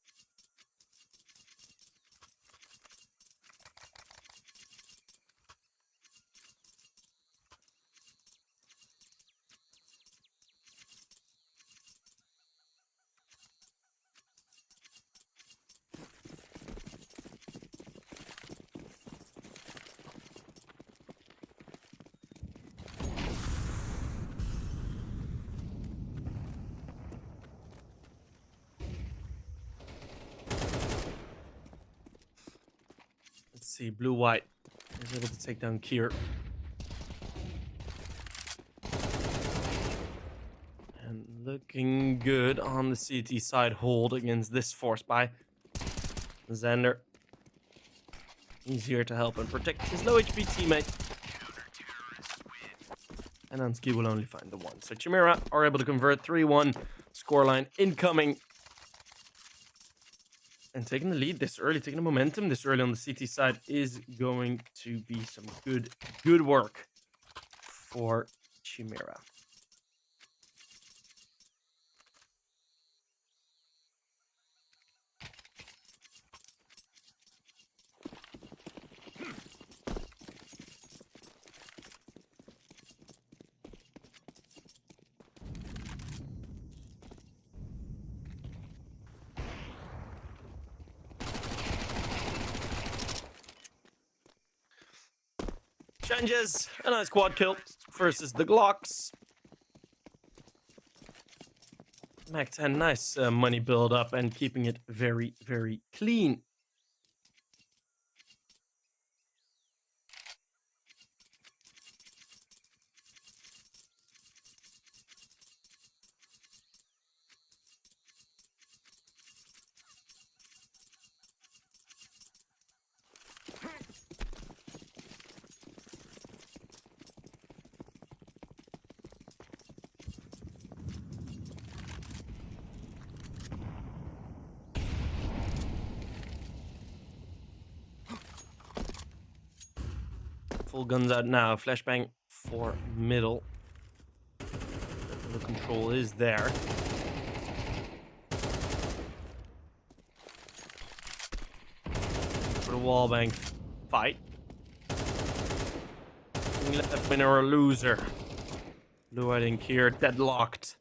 see. Blue-white is able to take down Kier. And looking good on the CT side hold against this force buy. Xander. He's here to help and protect his low HP teammate. And Ansky will only find the one. So Chimera are able to convert 3-1. Scoreline incoming. And taking the lead this early, taking the momentum this early on the CT side is going to be some good work for Chimera. Changes, a nice quad kill versus the Glocks. Mac 10, nice money build up and keeping it very, very clean. Full guns out now. Flashbang for middle. The control is there. For the wallbang fight. Left winner or loser. Blue Eyed and Kier deadlocked.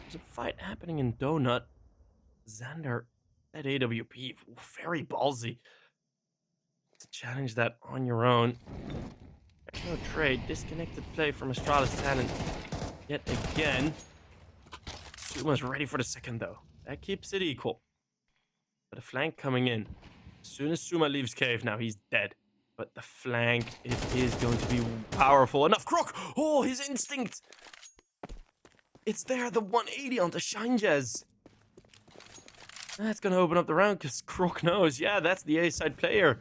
There's a fight happening in Donut. Xander at AWP, very ballsy to challenge that on your own. There's no trade. Disconnected play from Astralis talent yet again. Suma's ready for the second though. That keeps it equal. But a flank coming in. As soon as Suma leaves cave now, he's dead. But the flank, it is going to be powerful enough. Croc! Oh, his instinct! It's there, the 180 onto Shanjez. That's going to open up the round because Croc knows. Yeah, that's the A-side player.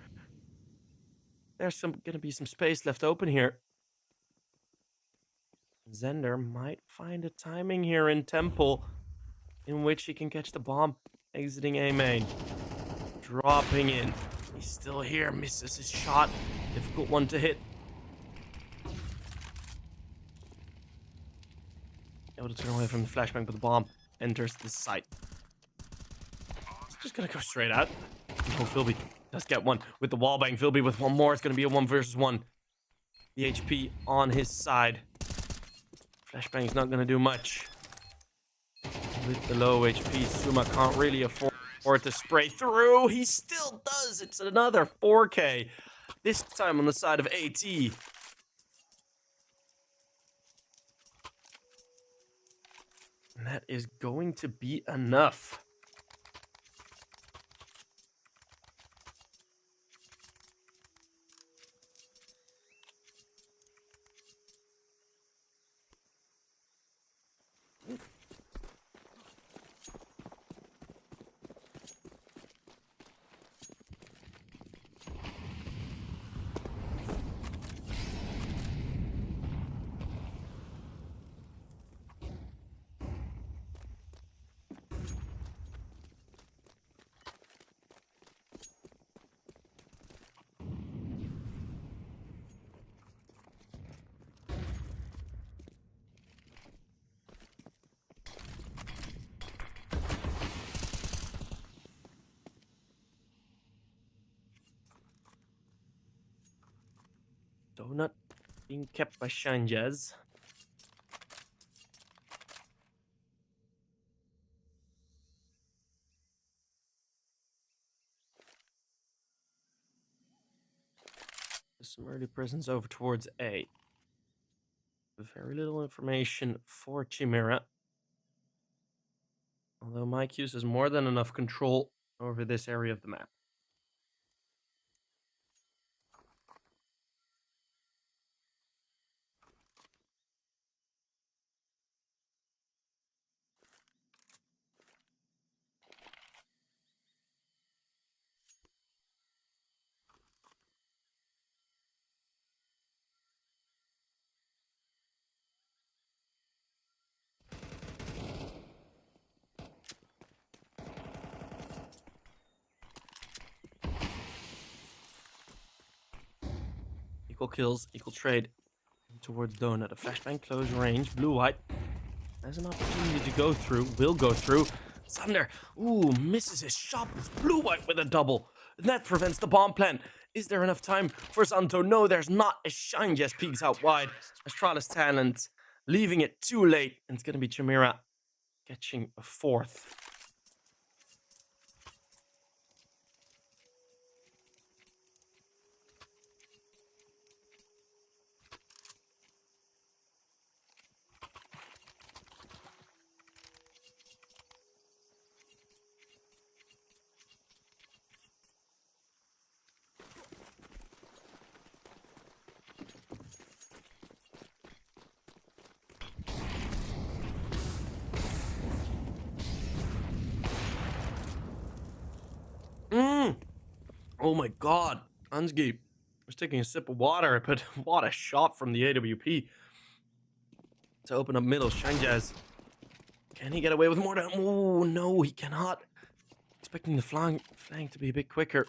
There's going to be some space left open here. Zender might find a timing here in Temple in which he can catch the bomb. Exiting A main. Dropping in. He's still here. Misses his shot. Difficult one to hit. Able to turn away from the flashbang, but the bomb enters the site. Just gonna go straight out. Oh, Philby does get one with the wallbang. Philby with one more. It's gonna be a 1 versus 1. The HP on his side. Flashbang's not gonna do much. With the low HP, Suma can't really afford to spray through. He still does. It's another 4K. This time on the side of AT. And that is going to be enough. Donut being kept by Shanjez. Some early presence over towards A. Very little information for Chimera Although Mycuse has more than enough control over this area of the map. Equal kills, equal trade. Towards Donut. A flashbang close range. Blue-white has an opportunity to go through. Will go through. Thunder. Ooh, misses his shot with Blue-white with a double. And that prevents the bomb plan. Is there enough time for Zanto? No, there's not. A shine just peeks out wide. Astralis talent, leaving it too late. And it's going to be Chimera catching a fourth. Oh my god. Ansgi was taking a sip of water, but what a shot from the AWP to open up middle. Shangjaz. Can he get away with more than... Oh, no, he cannot. Expecting the flank to be a bit quicker.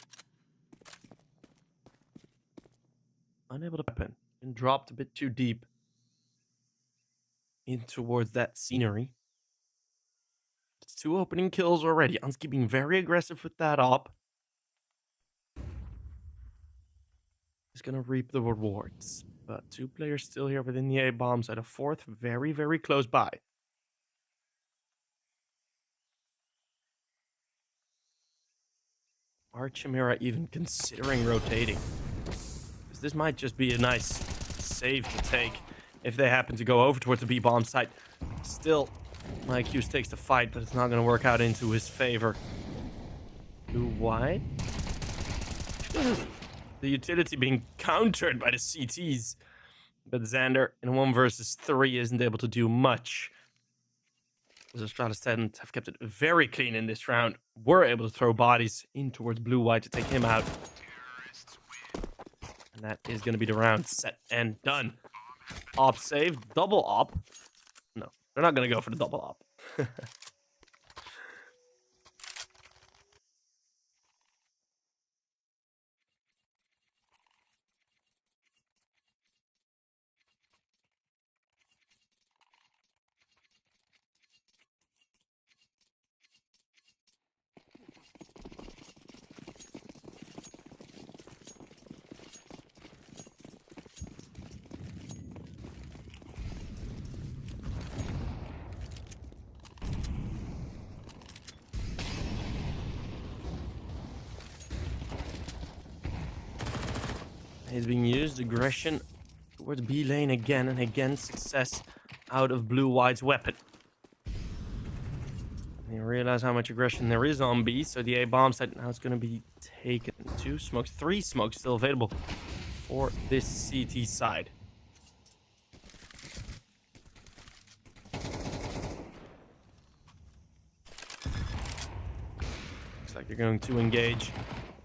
Unable to happen. And dropped a bit too deep in towards that scenery. It's 2 opening kills already. Ansgi being very aggressive with that op. He's going to reap the rewards. But 2 players still here within the A bombs at a fourth very, very close by. Are Chimera even considering rotating? Because this might just be a nice save to take if they happen to go over towards the B bomb site. Still, Mycuse takes the fight, but it's not going to work out into his favor. Blue-white. The utility being countered by the CTs. But Xander in 1 versus 3 isn't able to do much. The Astralis talent have kept it very clean in this round. Were able to throw bodies in towards Blue-white to take him out. And that is going to be the round set and done. Op saved. Double op. No, they're not going to go for the double op. He's being used. Aggression towards B lane again, and again success out of Blue-white's weapon. And you realize how much aggression there is on B, so the A bomb site now is going to be taken. 2 smokes, 3 smokes still available for this CT side. Looks like they're going to engage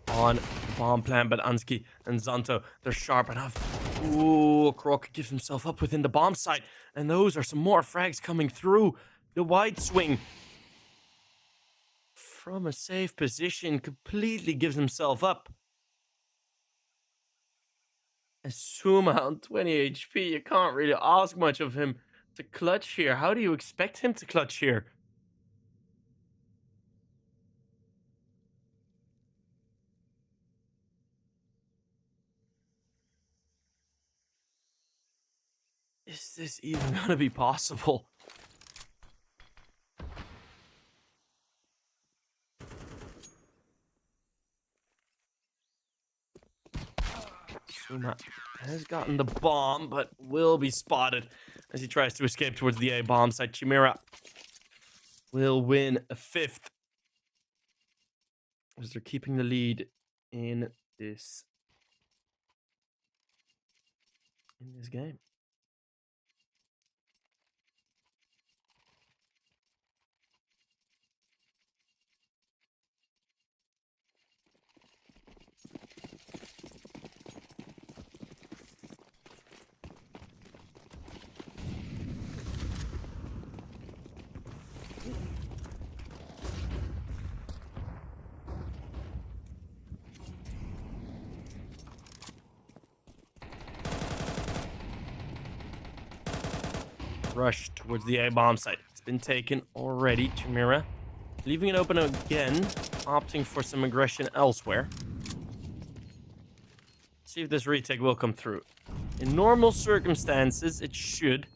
on bomb plan, but Ansgi and Zanto, they're sharp enough. Ooh, Croc gives himself up within the bomb site, and those are some more frags coming through. The wide swing from a safe position completely gives himself up. Asuma on 20 HP, you can't really ask much of him to clutch here. How do you expect him to clutch here? Is this even gonna be possible? Suma has gotten the bomb, but will be spotted as he tries to escape towards the A bomb site. Chimera will win a 5th. As they're keeping the lead in this game. Rush towards the A-bomb site. It's been taken already. Chimera leaving it open again, opting for some aggression elsewhere. See if this retake will come through. In normal circumstances, it should.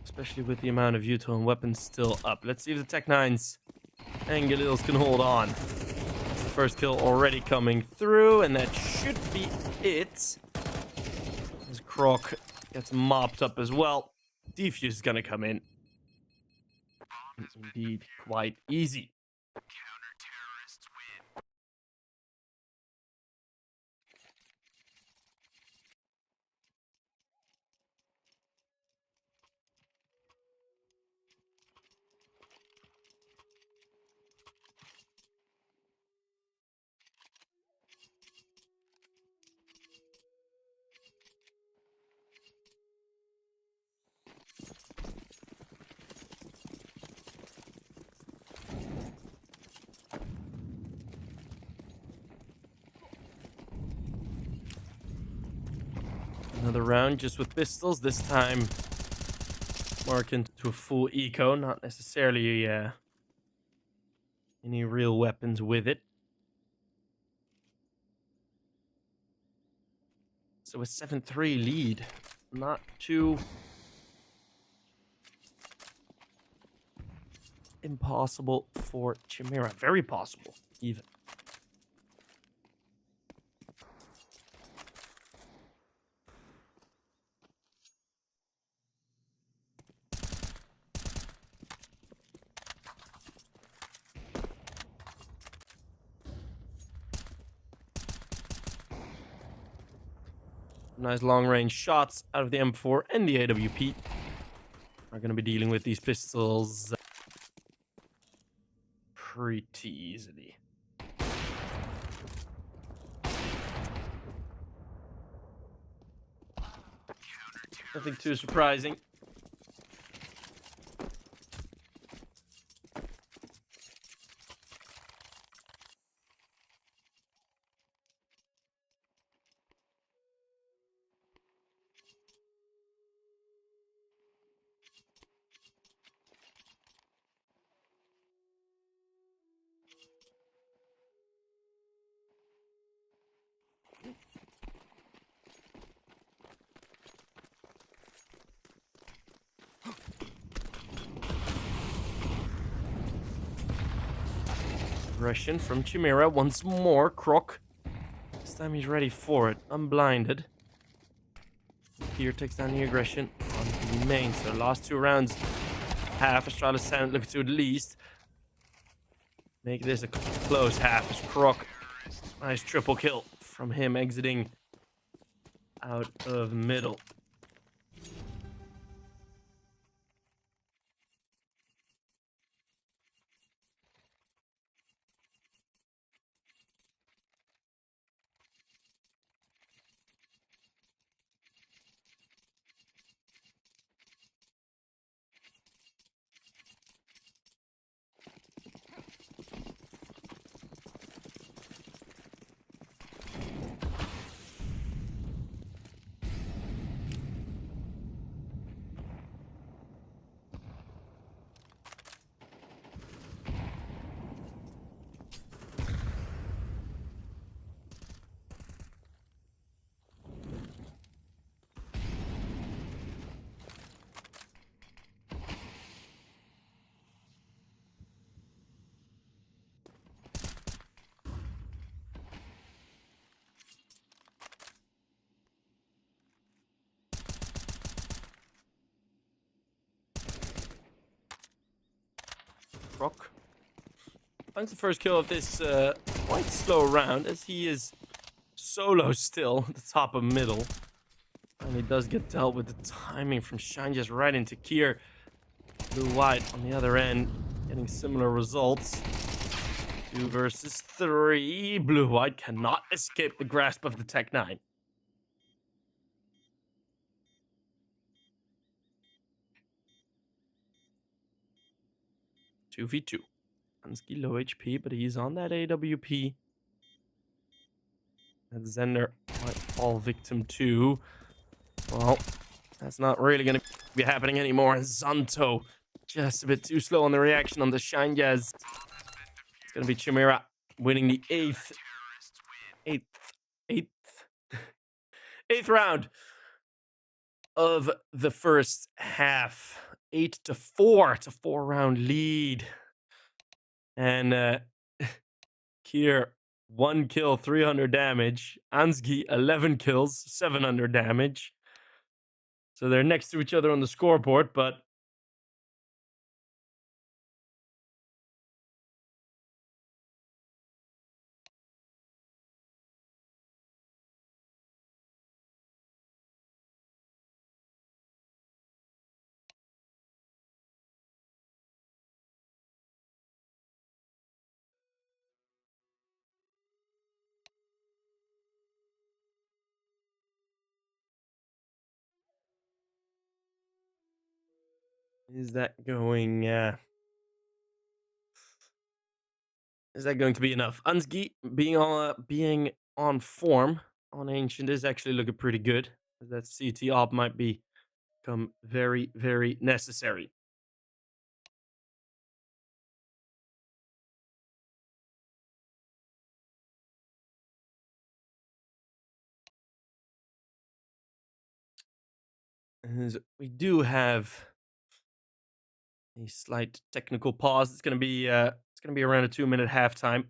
Especially with the amount of Utah and weapons still up. Let's see if the Tech 9s and Galils can hold on. It's the first kill already coming through, and that should be it. As Croc gets mopped up as well. Defuse is going to come in. It's indeed quite easy. Counter-terrorists win. Another round just with pistols, this time marked into a full eco, not necessarily any real weapons with it. So a 7-3 lead, not too impossible for Chimera, very possible even. Nice long-range shots out of the M4 and the AWP. Are going to be dealing with these pistols pretty easily. Nothing too surprising. Aggression from Chimera once more. Croc. This time he's ready for it. Unblinded. Here takes down the aggression on the main. So last 2 rounds. Half. Astralis sound looking to at least make this a close half as Croc. Nice triple kill from him exiting out of middle. Proc finds the first kill of this quite slow round, as he is solo still at the top of middle. And he does get dealt with the timing from Shine just right into Kier. Blue-white on the other end, getting similar results. 2 versus 3. Blue-white cannot escape the grasp of the Tech 9. Two v 2. Hansky low HP, but he's on that AWP. That Zender might fall victim to. Well, that's not really going to be happening anymore. Zanto just a bit too slow on the reaction on the Shine Jazz. It's going to be Chimera winning the eighth round of the first half. 8-4. It's a 4-round lead. And Kier, 1 kill, 300 damage. Ansgi, 11 kills, 700 damage. So they're next to each other on the scoreboard, but is that going to be enough? Ansgi being on form on Ancient is actually looking pretty good. That CT op might become very, very necessary. As we do have a slight technical pause. It's gonna be around a 2-minute halftime.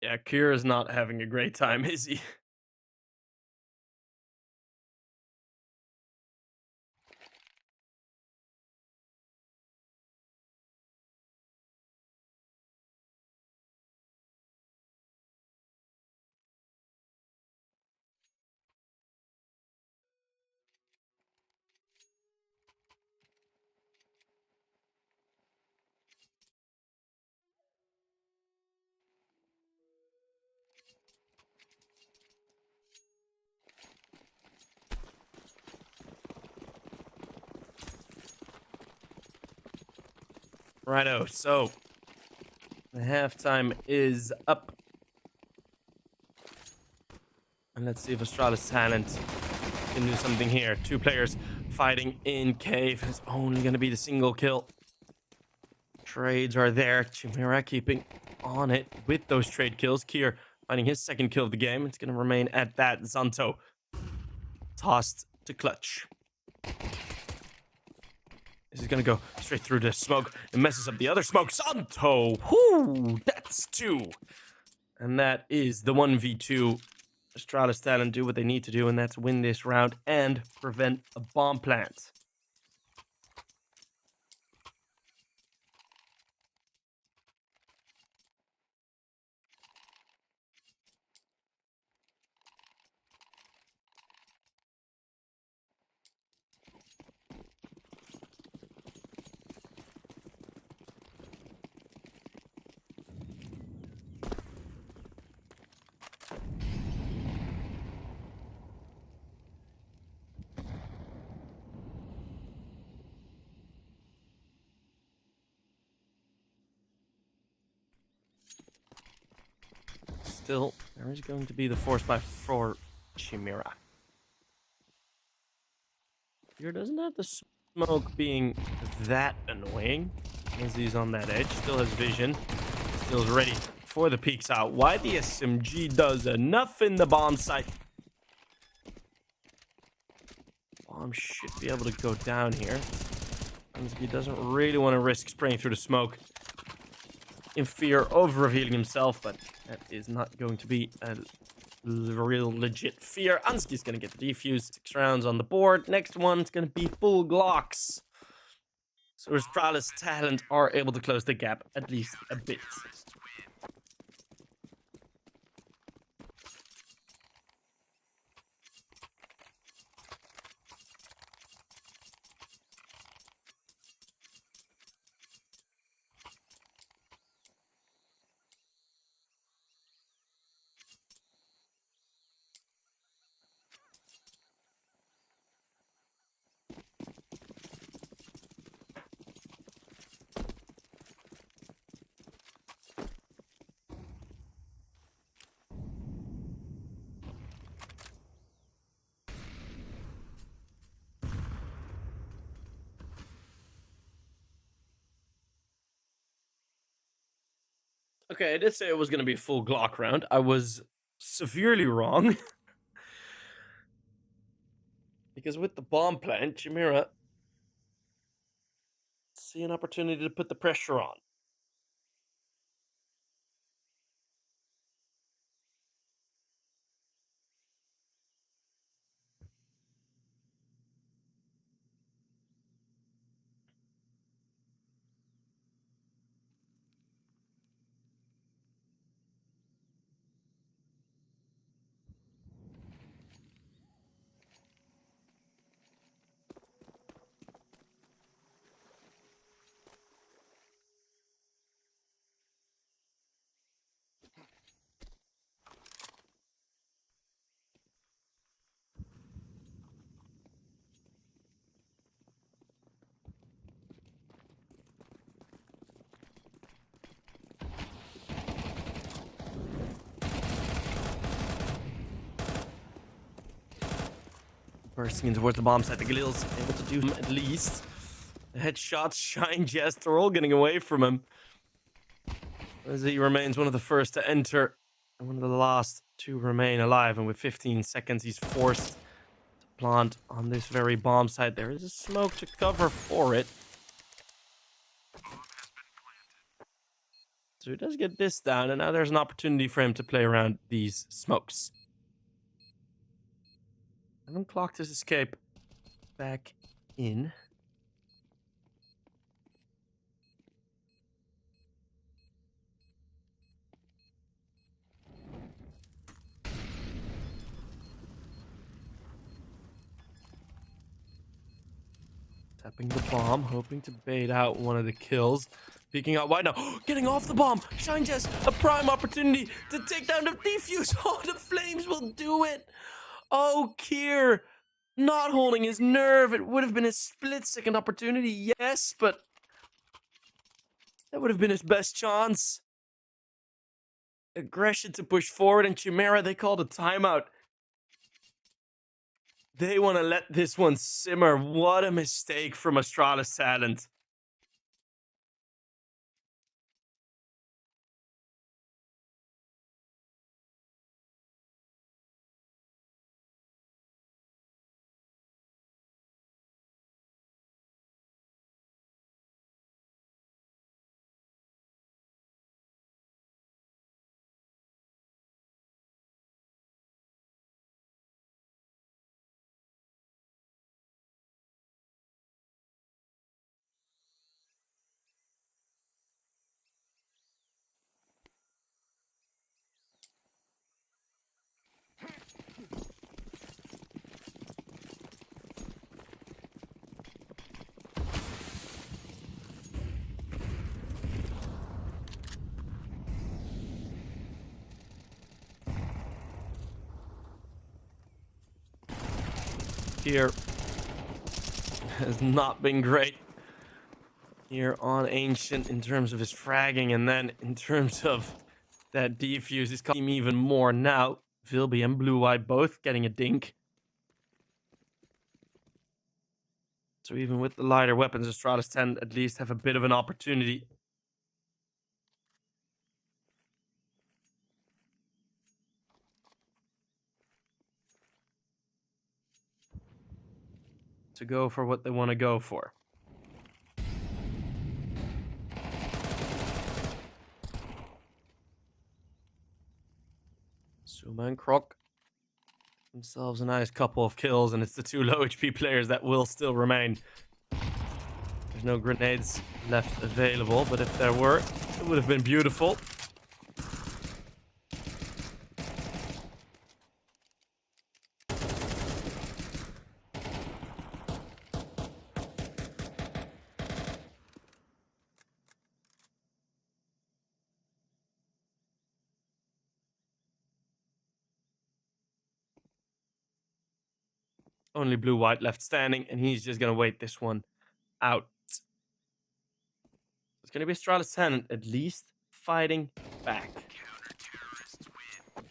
Yeah, Kira's not having a great time, is he? Righto, so the halftime is up. And let's see if Astralis talent can do something here. 2 players fighting in cave. It's only going to be the single kill. Trades are there. Chimera keeping on it with those trade kills. Kier finding his 2nd kill of the game. It's going to remain at that. Zanto tossed to clutch. This is going to go straight through the smoke. It messes up the other smoke. Zanto! Whoo! That's 2. And that is the 1v2. Astralis talent do what they need to do, and that's win this round and prevent a bomb plant. still, there is going to be the force by for Chimera. Here doesn't have the smoke being that annoying as he's on that edge. Still has vision. Still is ready for the peeks out. Why the SMG does enough in the bomb site. Bomb should be able to go down here. He doesn't really want to risk spraying through the smoke in fear of revealing himself, but that is not going to be a real legit fear. Ansky's going to get the defuse. 6 rounds on the board. Next one's going to be full Glocks. So Astralis talent are able to close the gap at least a bit. Okay, I did say it was going to be a full Glock round. I was severely wrong. Because with the bomb plant, Chimera see an opportunity to put the pressure on. Bursting in towards the bomb site. The Galil's able to do at least. The headshots, Shine Jest, they're all getting away from him. As he remains one of the first to enter and one of the last to remain alive. And with 15 seconds, he's forced to plant on this very bomb site. There is a smoke to cover for it. So he does get this down, and now there's an opportunity for him to play around these smokes. Haven't clocked his escape back in. Tapping the bomb, hoping to bait out one of the kills. Peeking out wide now. Getting off the bomb. Shine Jess, a prime opportunity to take down the defuse. Oh, the flames will do it. Oh, Kier, not holding his nerve. It would have been a split-second opportunity, yes, but that would have been his best chance. Aggression to push forward, and Chimera, they called a timeout. They want to let this one simmer. What a mistake from Astralis talent. Here has not been great here on Ancient in terms of his fragging, and then in terms of That defuse is costing me even more now. Vilby and Blue-White both getting a dink. So even with the lighter weapons, Astralis 10 at least have a bit of an opportunity. To go for what they want to go for. Suma and Croc themselves a nice couple of kills, and it's the two low HP players that will still remain. There's no grenades left available, but if there were, it would have been beautiful. Only Blue-White left standing, and he's just going to wait this one out. It's going to be Astralis 10 at least fighting back. Counter-terrorists win.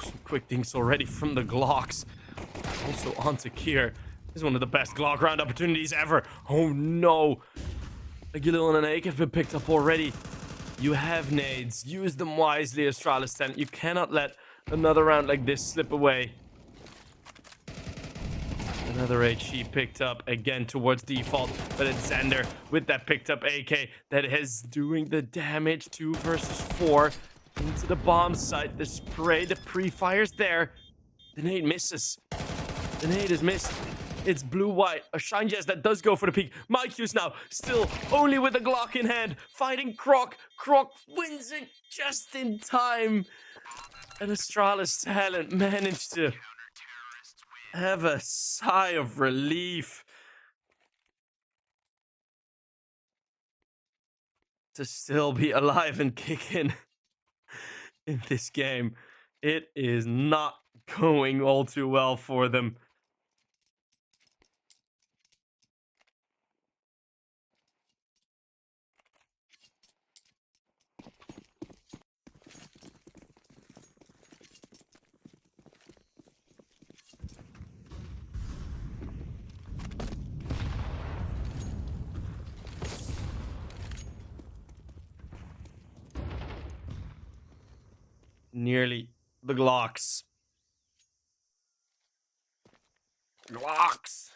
Some quick things already from the Glocks. Also onto Kier. This is one of the best Glock round opportunities ever. Oh no. A Gilil and an Ake have been picked up already. You have nades. Use them wisely, Astralis 10. You cannot let another round like this slip away. Another HE picked up again towards default, but it's Xander with that picked up AK that is doing the damage. 2 versus 4 into the bomb site. The spray, the pre-fire's there. The nade misses. The nade is missed. It's Blue-White. A Shine Jazz that does go for the peak. Mikeus now still only with a Glock in hand, fighting Croc. Croc wins it just in time. And Astralis talent managed to have a sigh of relief to still be alive and kicking in this game. It is not going all too well for them. Nearly the Glocks. Glocks.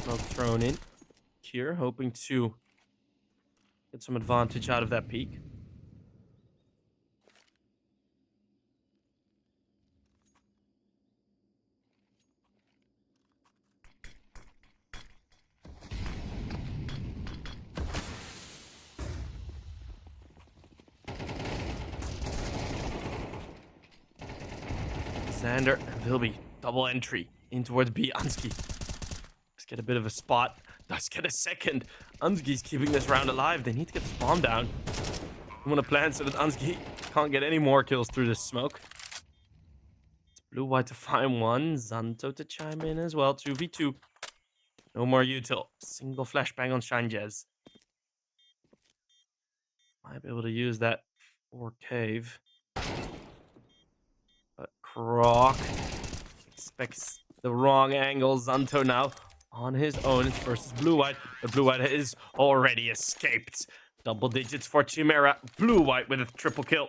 Smoke thrown in. Kier hoping to get some advantage out of that peak. Xander and Vilby double entry in towards B. Ansky. Let's get a bit of a spot. Let's get a second. Ansky's keeping this round alive. They need to get this bomb down. I'm gonna plan so that Ansky can't get any more kills through this smoke. It's Blue-White to find one. Zanto to chime in as well. 2v2. No more util. Single flashbang on Shine Jazz. Might be able to use that for cave. But Croc expects the wrong angle. Zanto now on his own. It's versus Blue-White. But Blue-White is already escaped. Double digits for Chimera. Blue-White with a triple kill.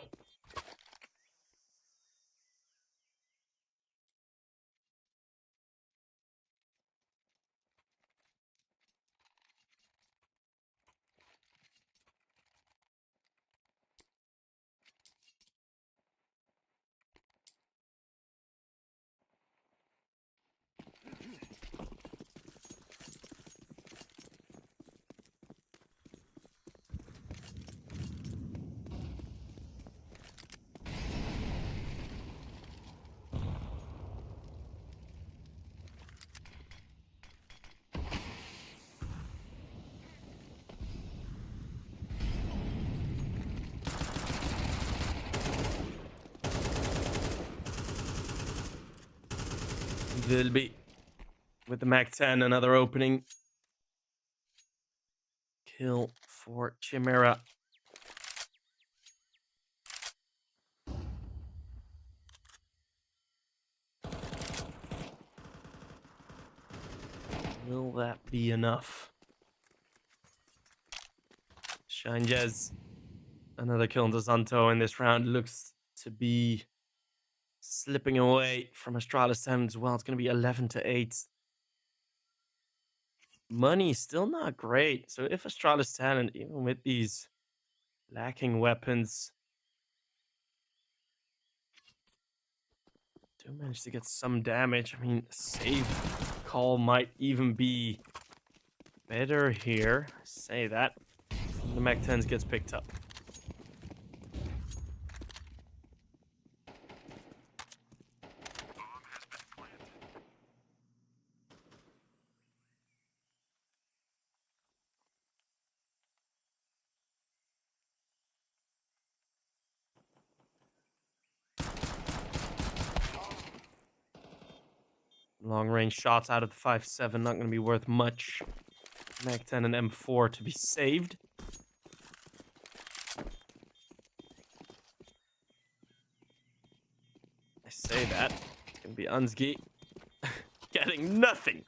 Vilby with the Mac 10, another opening. Kill for Chimera. Will that be enough? Shanjez, another kill into Zanto in this round. Looks to be slipping away from Astralis 10 as well. It's going to be 11-8. Money still not great. So if Astralis Talent, even with these lacking weapons, do manage to get some damage. I mean, save call might even be better here. I say that. The Mac 10s gets picked up. Long range shots out of the 5.7, not going to be worth much. Mac 10 and M4 to be saved. I say that. It's going to be Unsgi getting nothing.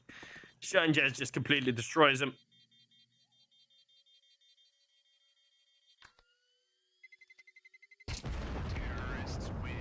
Shanjez just completely destroys him. Terrorists win.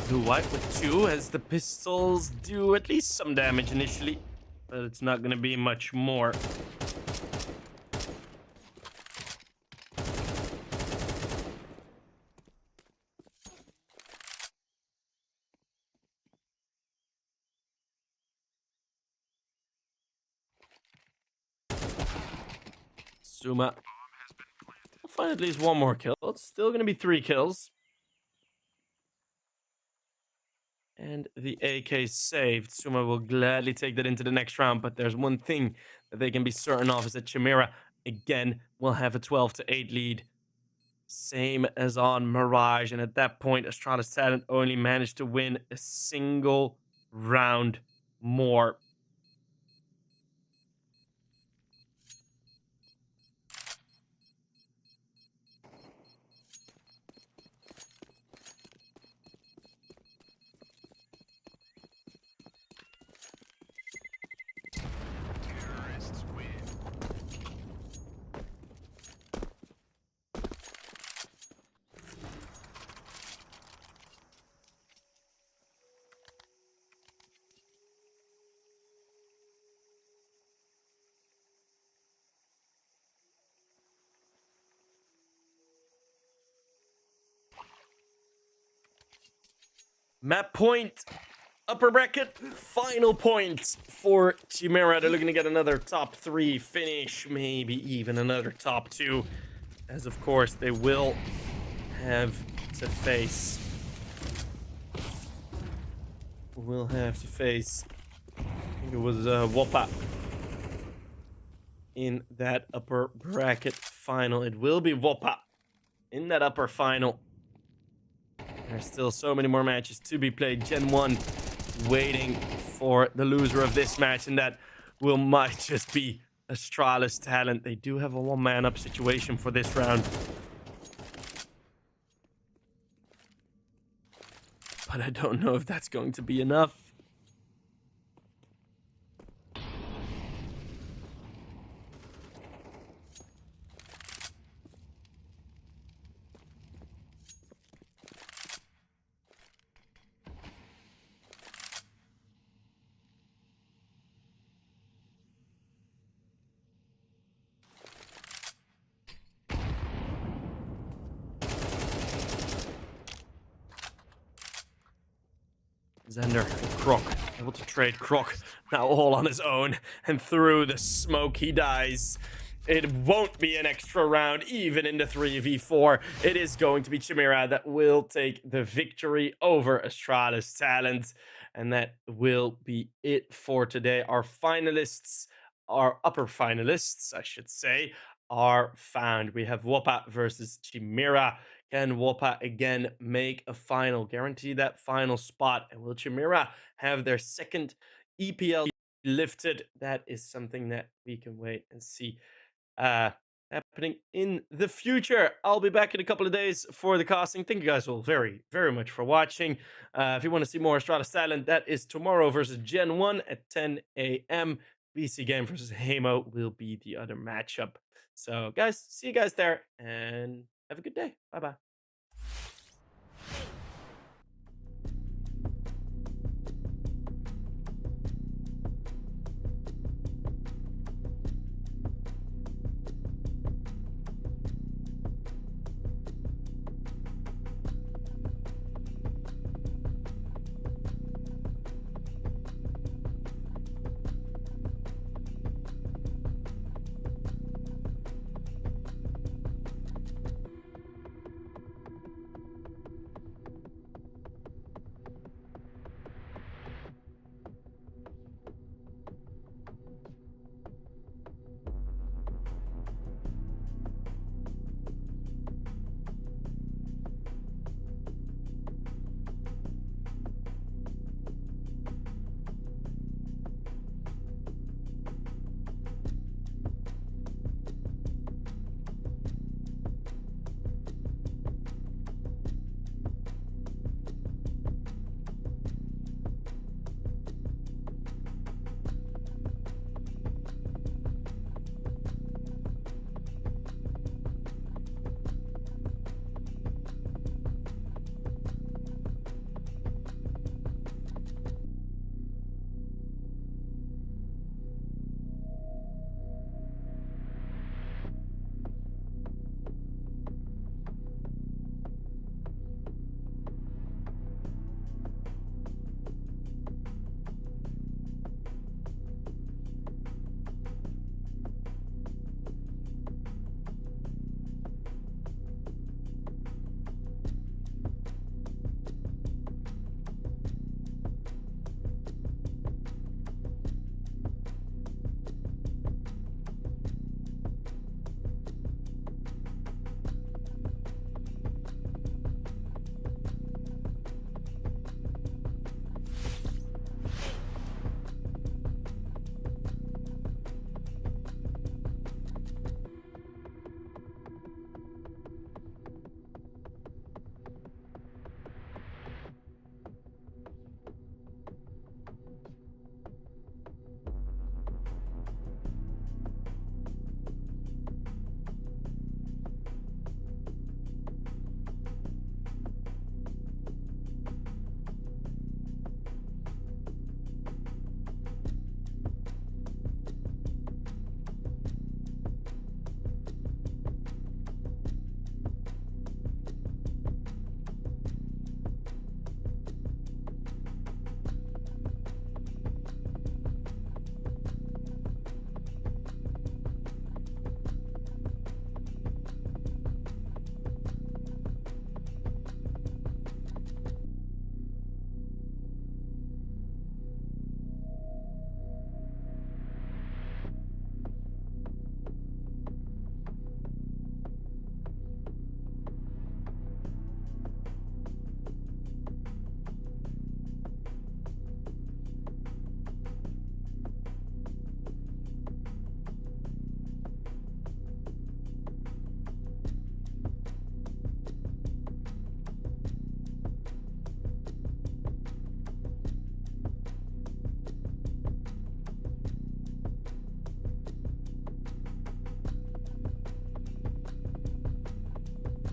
Blue-White with 2 as the pistols do at least some damage initially, but it's not going to be much more. Suma will find at least one more kill. It's still going to be 3 kills. And the AK saved. Suma will gladly take that into the next round, but there's one thing that they can be certain of is that Chimera, again, will have a 12-8 lead. Same as on Mirage, and at that point, Astralis Talent only managed to win a single round more. Terrorists win. Map point. Upper bracket, final point for Chimera. They're looking to get another top 3 finish, maybe even another top 2. As of course, they will have to face. I think it was WOPA in that upper bracket final. It will be WOPA in that upper final. There's still so many more matches to be played. Gen 1 waiting for the loser of this match, and that might just be Astralis talent. They do have a one-man up situation for this round. But I don't know if that's going to be enough. Xander and Croc able to trade. Croc now all on his own, and through the smoke he dies. It won't be an extra round, even in the 3v4. It is going to be Chimera that will take the victory over Astralis talent. And that will be it for today. Our finalists, our upper finalists, I should say, are found. We have WOPA versus Chimera. Can WOPA again make a final, guarantee that final spot? And will Chimera have their second EPL lifted? That is something that we can wait and see happening in the future. I'll be back in a couple of days for the casting. Thank you guys all very, very much for watching. If you want to see more Astralis talent, that is tomorrow versus Gen 1 at 10 a.m. BC.Game versus Hamo will be the other matchup. So, guys, see you guys there, and have a good day. Bye-bye.